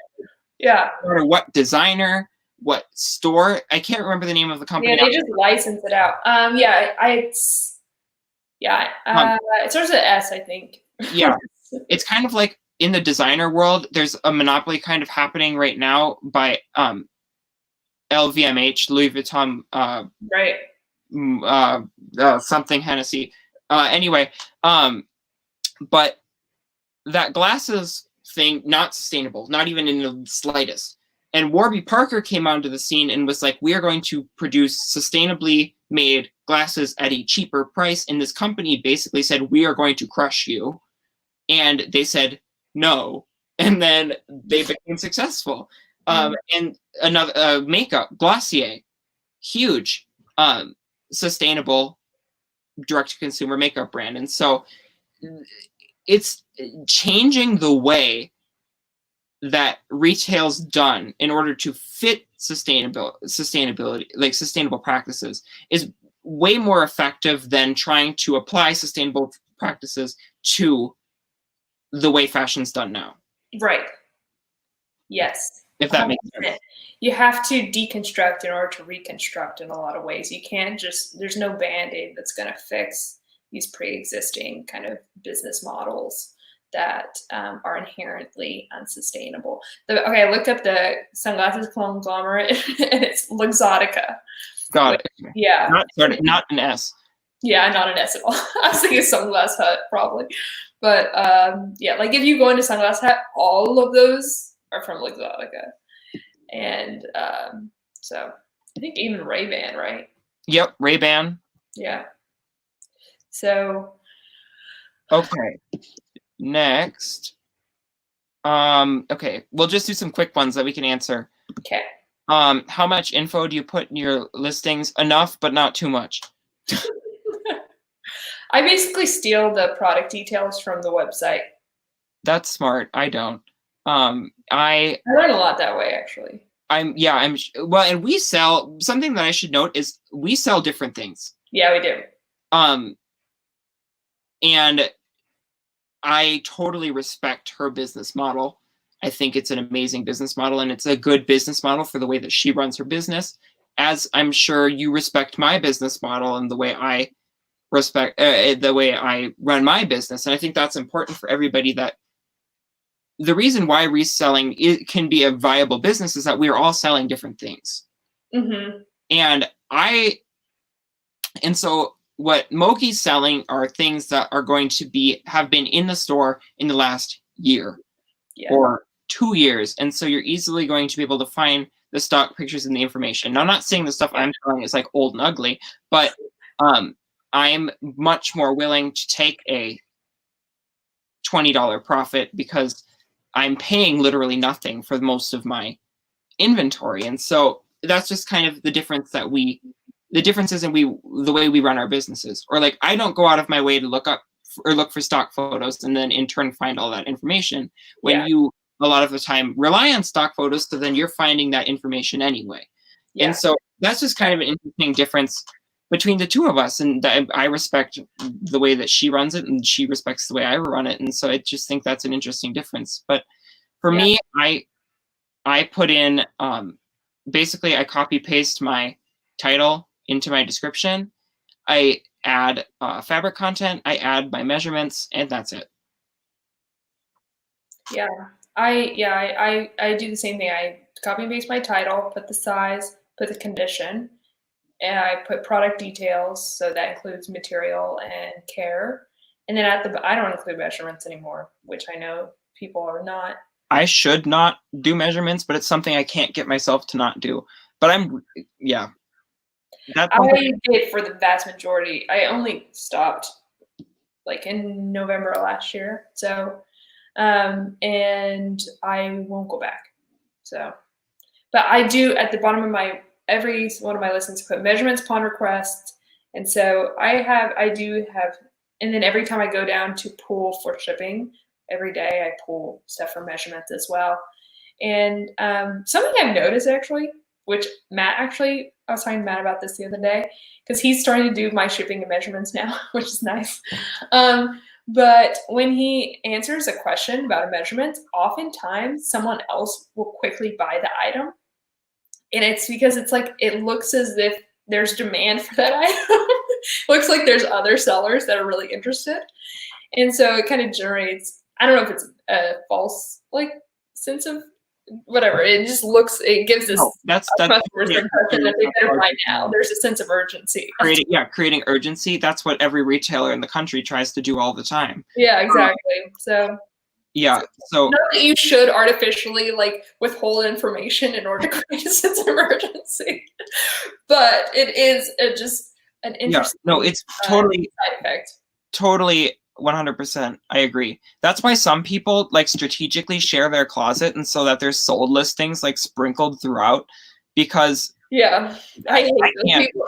Speaker 2: Yeah.
Speaker 3: No matter what designer, what store, I can't remember the name of the company.
Speaker 2: Yeah, they just license it out. It starts with S, I think.
Speaker 3: Yeah, it's kind of like in the designer world, there's a monopoly kind of happening right now by LVMH, Louis Vuitton,
Speaker 2: right.
Speaker 3: Something Hennessy. Anyway, but that glasses thing, not sustainable, not even in the slightest. And Warby Parker came onto the scene and was like, we are going to produce sustainably made glasses at a cheaper price. And this company basically said, we are going to crush you. And they said, no. And then they became successful. And another makeup, Glossier, huge, sustainable direct-to-consumer makeup brand. And so it's changing the way that retail's done in order to fit sustainability, like sustainable practices, is way more effective than trying to apply sustainable practices to the way fashion's done now.
Speaker 2: Right. Yes.
Speaker 3: If that makes sense.
Speaker 2: You have to deconstruct in order to reconstruct in a lot of ways. You can't just, there's no Band-Aid that's going to fix these pre-existing kind of business models that are inherently unsustainable. Okay, I looked up the sunglasses conglomerate and it's Luxottica.
Speaker 3: Got it.
Speaker 2: Yeah.
Speaker 3: Not an S.
Speaker 2: Yeah, not an S at all. I was thinking Sunglass Hut probably. But yeah, like if you go into Sunglass Hut, all of those are from Luxottica. And so I think even Ray-Ban, right?
Speaker 3: Yep, Ray-Ban.
Speaker 2: Yeah. So.
Speaker 3: Okay. Next. Okay, we'll just do some quick ones that we can answer.
Speaker 2: Okay.
Speaker 3: How much info do you put in your listings? Enough, but not too much.
Speaker 2: I basically steal the product details from the website.
Speaker 3: That's smart. I don't. I
Speaker 2: learn a lot that way, actually.
Speaker 3: Well, and we sell, something that I should note is we sell different things.
Speaker 2: Yeah, we do.
Speaker 3: And I totally respect her business model. I think it's an amazing business model, and it's a good business model for the way that she runs her business, as I'm sure you respect my business model and the way I respect the way I run my business. And I think that's important for everybody, that the reason why reselling can be a viable business is that we are all selling different things.
Speaker 2: Mm-hmm.
Speaker 3: And so what Mogi's selling are things that are going to have been in the store in the last year or 2 years. And so you're easily going to be able to find the stock pictures and the information. Now, I'm not saying the stuff I'm selling is like old and ugly, but I'm much more willing to take a $20 profit because I'm paying literally nothing for most of my inventory. And so that's just kind of the difference that the differences in the way we run our businesses. Or like, I don't go out of my way to look for stock photos and then in turn find all that information, when you a lot of the time rely on stock photos, so then you're finding that information anyway. And so that's just kind of an interesting difference between the two of us, and that I respect the way that she runs it and she respects the way I run it. And so I just think that's an interesting difference. But for me, I put in basically I copy paste my title into my description. I add fabric content, I add my measurements, and that's it.
Speaker 2: Yeah, I do the same thing. I copy and paste my title, put the size, put the condition, and I put product details, so that includes material and care. And then I don't include measurements anymore, which I know people are not.
Speaker 3: I should not do measurements, but it's something I can't get myself to not do. But I
Speaker 2: did for the vast majority. I only stopped like in November of last year. So, and I won't go back. So, but I do at the bottom of every one of my listings put measurements upon request. And so I do have, and then every time I go down to pull for shipping, every day I pull stuff for measurements as well. And something I've noticed actually, which I was talking to Matt about this the other day, because he's starting to do my shipping and measurements now, which is nice. But when he answers a question about a measurement, oftentimes someone else will quickly buy the item. And it's because it's like, it looks as if there's demand for that item. Looks like there's other sellers that are really interested. And so it kind of generates, I don't know if it's a false like sense of whatever. It just looks, it gives this customer's impression that they better buy now. There's a sense of urgency.
Speaker 3: Creating urgency. That's what every retailer in the country tries to do all the time.
Speaker 2: Yeah, exactly. So
Speaker 3: Yeah. So
Speaker 2: not that you should artificially like withhold information in order to create a sense of emergency, but it is just an interesting
Speaker 3: no, it's totally
Speaker 2: side effect.
Speaker 3: Totally 100%. I agree. That's why some people like strategically share their closet and so that there's sold listings like sprinkled throughout because
Speaker 2: Yeah, I hate those
Speaker 3: can't.
Speaker 2: people.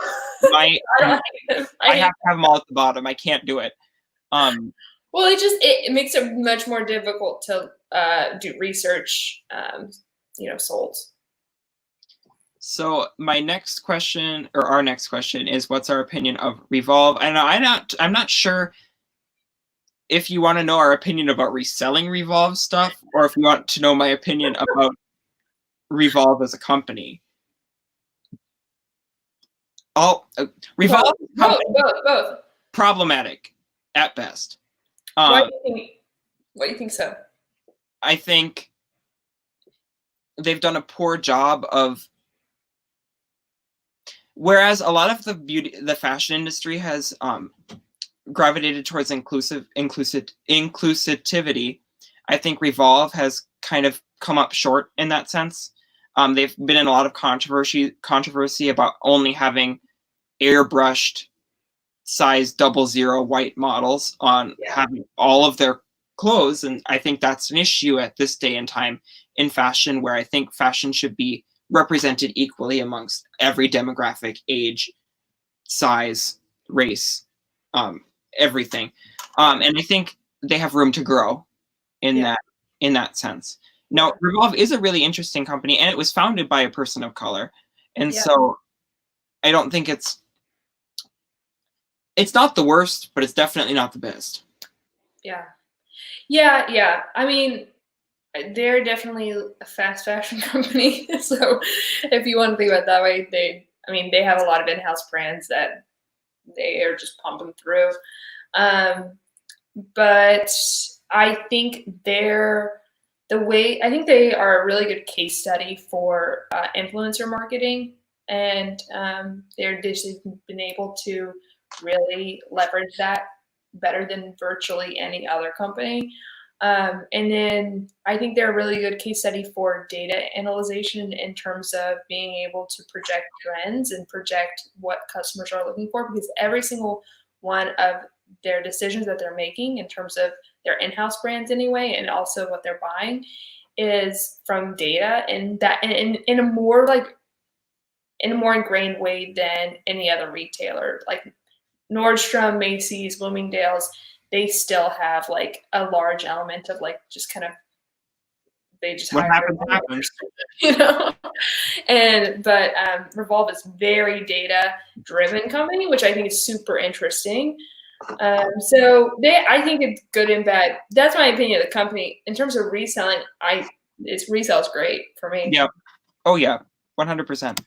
Speaker 3: I
Speaker 2: don't hate them.
Speaker 3: have to have them all at the bottom. I can't do it.
Speaker 2: Well, it makes it much more difficult to do research, sold.
Speaker 3: So my next question, or our next question, is what's our opinion of Revolve? And I'm not sure if you want to know our opinion about reselling Revolve stuff, or if you want to know my opinion about Revolve as a company. Revolve
Speaker 2: both.
Speaker 3: Problematic at best.
Speaker 2: Why do you think so?
Speaker 3: I think they've done a poor job of, whereas a lot of the fashion industry has gravitated towards inclusivity. I think Revolve has kind of come up short in that sense. They've been in a lot of controversy about only having airbrushed size 00 white models on having all of their clothes, and I think that's an issue at this day and time in fashion, where I think fashion should be represented equally amongst every demographic, age, size, race, everything. And I think they have room to grow in that sense. Now, Revolve is a really interesting company, and it was founded by a person of color. And so I don't think it's not the worst, but it's definitely not the best.
Speaker 2: Yeah. I mean, they're definitely a fast fashion company. So if you want to think about it that way, they have a lot of in-house brands that they are just pumping through. But I think they are a really good case study for influencer marketing, and they've been able to really leverage that better than virtually any other company. And then I think they're a really good case study for data analyzation in terms of being able to project trends and project what customers are looking for, because every single one of their decisions that they're making in terms of their in-house brands anyway, and also what they're buying, is from data, and that in a more ingrained way than any other retailer. Like Nordstrom, Macy's, Bloomingdale's, they still have like a large element of like just kind of, they just
Speaker 3: what
Speaker 2: hire
Speaker 3: happens,
Speaker 2: but Revolve is very data driven company, which I think is super interesting. So I think it's good and bad. That's my opinion of the company. In terms of reselling, resale is great for me.
Speaker 3: Yeah. Oh yeah, 100%.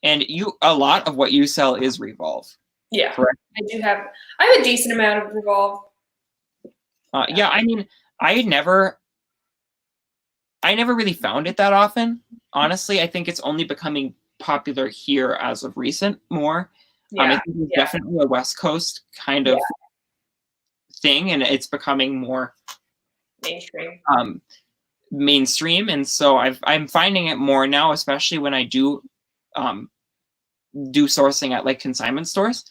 Speaker 3: And a lot of what you sell is Revolve.
Speaker 2: Yeah,
Speaker 3: correct?
Speaker 2: I have a decent amount of Revolve.
Speaker 3: Yeah, I mean, I never really found it that often. Honestly, I think it's only becoming popular here as of recent more. I think it's definitely a West Coast kind of thing, and it's becoming more mainstream. And so I'm finding it more now, especially when I do sourcing at like consignment stores.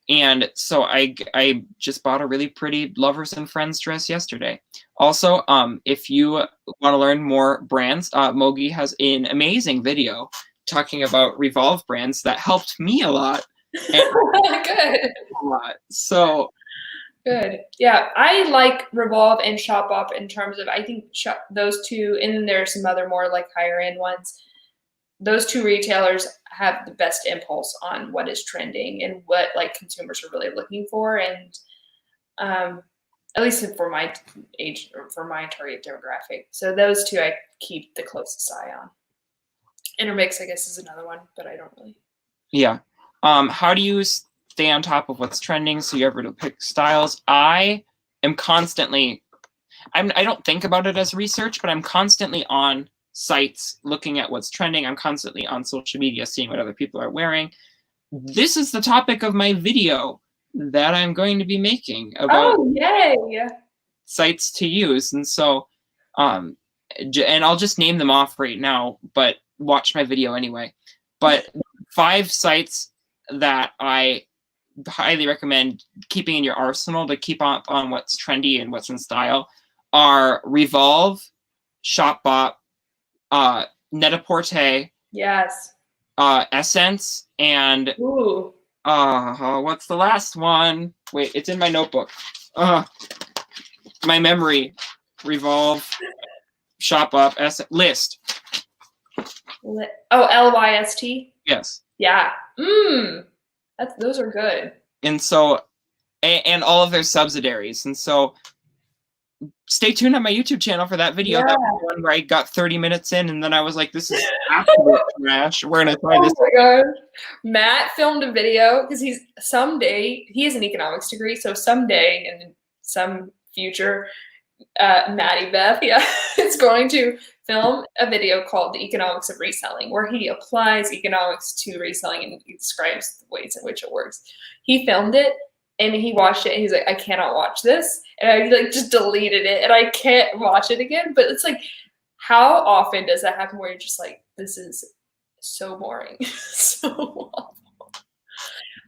Speaker 3: And so I just bought a really pretty Lovers and Friends dress yesterday. Also, if you want to learn more brands, Mogi has an amazing video talking about Revolve brands that helped me a lot.
Speaker 2: Good.
Speaker 3: A lot. So
Speaker 2: good. Yeah, I like Revolve and Shop Up in terms of, I think those two, and then there's some other more like higher end ones. Those two retailers have the best impulse on what is trending and what like consumers are really looking for, and at least for my age or for my target demographic. So those two I keep the closest eye on. Intermix, I guess, is another one, but I don't really.
Speaker 3: Yeah. How do you stay on top of what's trending so you're able to pick styles? I am constantly, I don't think about it as research, but I'm constantly on sites looking at what's trending. I'm constantly on social media seeing what other people are wearing. This is the topic of my video that I'm going to be making about.
Speaker 2: Oh, yay!
Speaker 3: sites to use. And so, and I'll just name them off right now, but watch my video anyway. But 5 sites that I highly recommend keeping in your arsenal to keep up on what's trendy and what's in style are Revolve, Shopbop, Net-a-Porter,
Speaker 2: Yes.
Speaker 3: Essence, and
Speaker 2: Ooh.
Speaker 3: what's the last one? Wait, it's in my notebook. My memory. Revolve, Shopbop, List.
Speaker 2: LYST?
Speaker 3: Yes.
Speaker 2: Yeah. Those are good.
Speaker 3: And so, and all of their subsidiaries. And so, stay tuned on my YouTube channel for that video.
Speaker 2: Yeah.
Speaker 3: That was one where I got 30 minutes in, and then I was like, this is absolute trash. We're going to try this.
Speaker 2: Oh my God. Matt filmed a video because he has an economics degree. So someday in some future, Maddie Beth, is going to film a video called The Economics of Reselling, where he applies economics to reselling and he describes the ways in which it works. He filmed it and he watched it and he's like, I cannot watch this. And I like just deleted it and I can't watch it again. But it's like, how often does that happen where you're just like, this is so boring. So awful.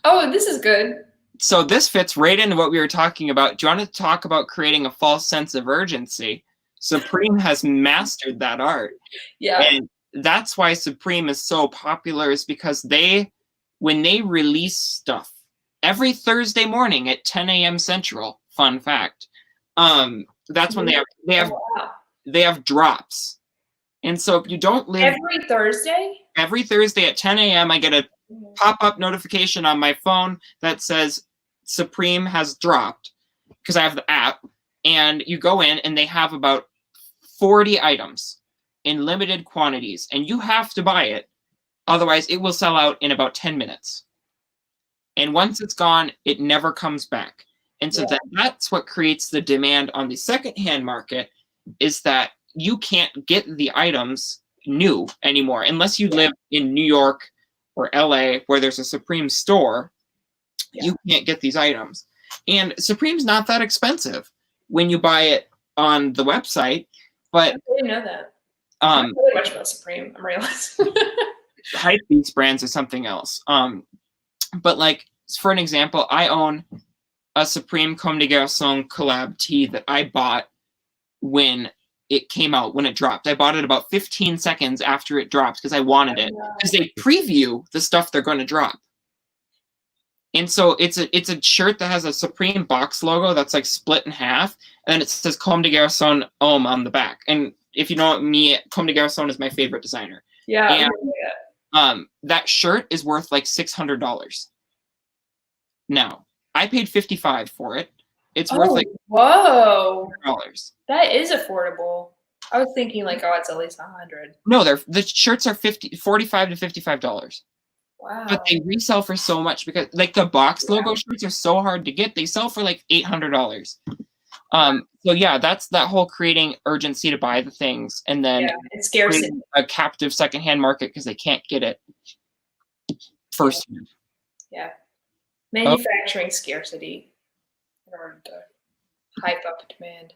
Speaker 2: Oh, this is good.
Speaker 3: So this fits right into what we were talking about. Do you want to talk about creating a false sense of urgency? Supreme has mastered that art.
Speaker 2: Yeah.
Speaker 3: And that's why Supreme is so popular, is because when they release stuff every Thursday morning at 10 a.m. Central, fun fact, that's when they have drops. And so if you don't live every Thursday at 10 a.m., I get a pop-up notification on my phone that says Supreme has dropped, because I have the app, and you go in and they have about 40 items in limited quantities, and you have to buy it. Otherwise, it will sell out in about 10 minutes. And once it's gone, it never comes back. And so that's what creates the demand on the secondhand market, is that you can't get the items new anymore unless you live in New York or LA where there's a Supreme store. You can't get these items. And Supreme's not that expensive when you buy it on the website. But
Speaker 2: I didn't know that. I don't know really much about Supreme, I'm realizing.
Speaker 3: Hype Beast brands or something else. But like, for an example, I own a Supreme Comme des Garçons collab tee that I bought when it came out, when it dropped. I bought it about 15 seconds after it dropped because I wanted it. Because they preview the stuff they're going to drop. And so it's a shirt that has a Supreme box logo that's like split in half, and then it says Comme des Garçons Homme on the back. And if you know me, Comme des Garçons is my favorite designer.
Speaker 2: Yeah.
Speaker 3: And that shirt is worth like $600. Now, I paid $55 for it. It's worth like $100.
Speaker 2: That is affordable. I was thinking like, it's at least $100.
Speaker 3: No, the shirts are $45 to $55.
Speaker 2: Wow.
Speaker 3: But they resell for so much because like the box logo shirts are so hard to get. They sell for like $800. So yeah, that's that whole creating urgency to buy the things, and then
Speaker 2: it's scarcity.
Speaker 3: A captive secondhand market because they can't get it first.
Speaker 2: Yeah. Manufacturing scarcity in order to hype up demand.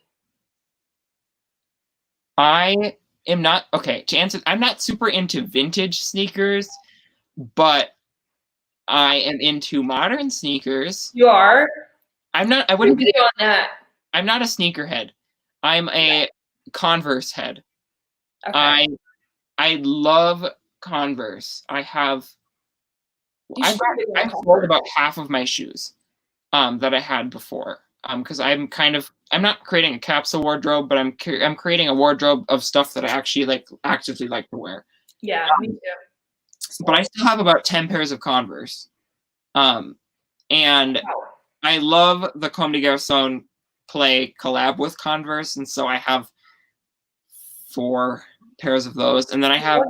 Speaker 3: I am not to answer. I'm not super into vintage sneakers, but I am into modern sneakers.
Speaker 2: You are?
Speaker 3: I'm not. I wouldn't be
Speaker 2: on that.
Speaker 3: I'm not a sneakerhead. I'm a Converse head.
Speaker 2: Okay.
Speaker 3: I love Converse. I've sold about half of my shoes that I had before. Because I'm not creating a capsule wardrobe, but I'm creating a wardrobe of stuff that I actually actively like to wear.
Speaker 2: Yeah, me too.
Speaker 3: But I still have about 10 pairs of Converse. And I love the Comme des Garçons Play collab with Converse, and so I have 4 pairs of those. And then I have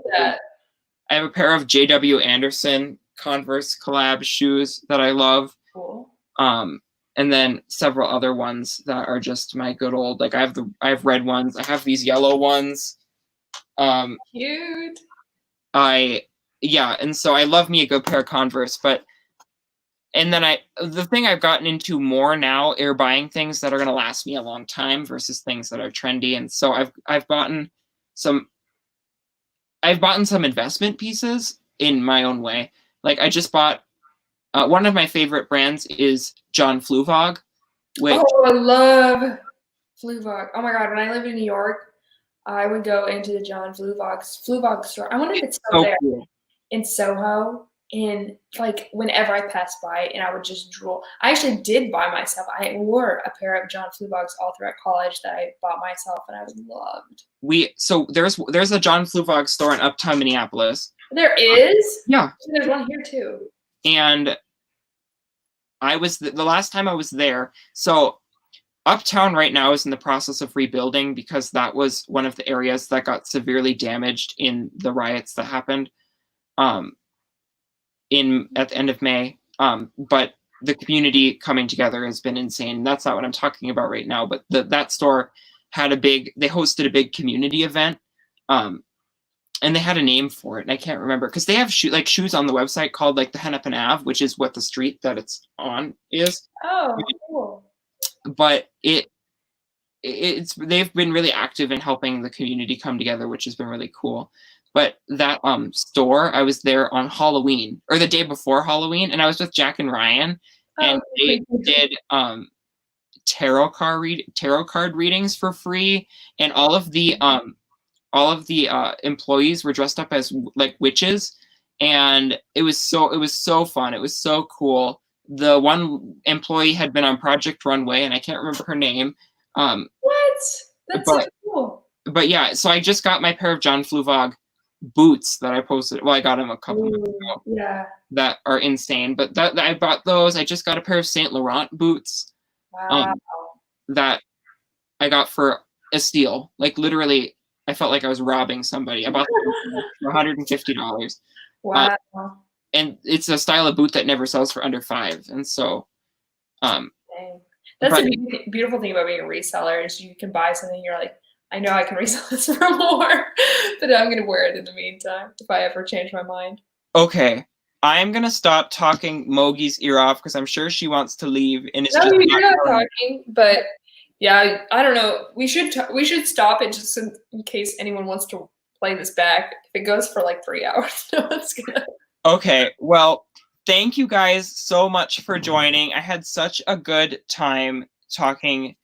Speaker 3: a pair of J.W. Anderson Converse collab shoes that I love.
Speaker 2: Cool.
Speaker 3: And then several other ones that are just my good old, like I have red ones. I have these yellow ones.
Speaker 2: Cute.
Speaker 3: And so I love me a good pair of Converse, but And then the thing I've gotten into more now are buying things that are going to last me a long time versus things that are trendy. And so I've bought some investment pieces in my own way. Like I just bought one of my favorite brands is John Fluvog, which
Speaker 2: I love Fluvog. Oh my god, when I lived in New York, I would go into the John Fluvog store. I wonder if it's still there
Speaker 3: cool.
Speaker 2: In Soho. And like whenever I passed by, and I would just drool. I actually did buy myself. I wore a pair of John Fluvogs all throughout college that I bought myself, and I loved.
Speaker 3: So there's a John Fluvog store in Uptown Minneapolis.
Speaker 2: There is?
Speaker 3: Yeah.
Speaker 2: There's one here too.
Speaker 3: And I was the last time I was there. So Uptown right now is in the process of rebuilding because that was one of the areas that got severely damaged in the riots that happened at the end of May. But the community coming together has been insane. That's not what I'm talking about right now, but that store had they hosted a big community event. And they had a name for it, and I can't remember because they have shoes on the website called like the Hennepin Ave, which is what the street that it's on is.
Speaker 2: Oh, cool.
Speaker 3: But they've been really active in helping the community come together, which has been really cool. But that store, I was there on Halloween or the day before Halloween, and I was with Jack and Ryan, and they did tarot card readings for free, and all of the employees were dressed up as like witches, and it was so fun. It was so cool. The one employee had been on Project Runway, and I can't remember her name.
Speaker 2: What? That's so cool.
Speaker 3: But yeah, so I just got my pair of John Fluvog boots that I posted. Well, I got them a couple months ago.
Speaker 2: Yeah.
Speaker 3: That are insane. But I bought those. I just got a pair of Saint Laurent boots.
Speaker 2: Wow.
Speaker 3: That I got for a steal. Like literally, I felt like I was robbing somebody. I bought them for $150.
Speaker 2: Wow.
Speaker 3: And it's a style of boot that never sells for under $5. And so,
Speaker 2: Dang. That's a beautiful thing about being a reseller is you can buy something, you're like, I know I can resell this for more, but I'm going to wear it in the meantime if I ever change my mind.
Speaker 3: Okay. I'm going to stop talking Mogi's ear off because I'm sure she wants to leave. And it's
Speaker 2: you're not talking, but yeah, I don't know. We should stop it just in case anyone wants to play this back. If it goes for like 3 hours, no one's gonna.
Speaker 3: Okay, well, thank you guys so much for joining. I had such a good time talking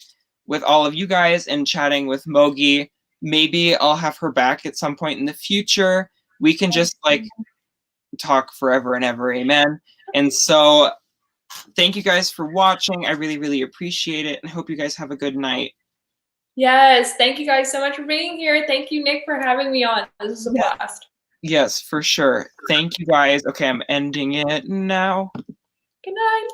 Speaker 3: with all of you guys and chatting with Mogi. Maybe I'll have her back at some point in the future. We can just like talk forever and ever. Amen. And so thank you guys for watching. I really, really appreciate it and hope you guys have a good night.
Speaker 2: Yes. Thank you guys so much for being here. Thank you, Nick, for having me on. This is a blast.
Speaker 3: Yes, for sure. Thank you guys. Okay, I'm ending it now.
Speaker 2: Good night.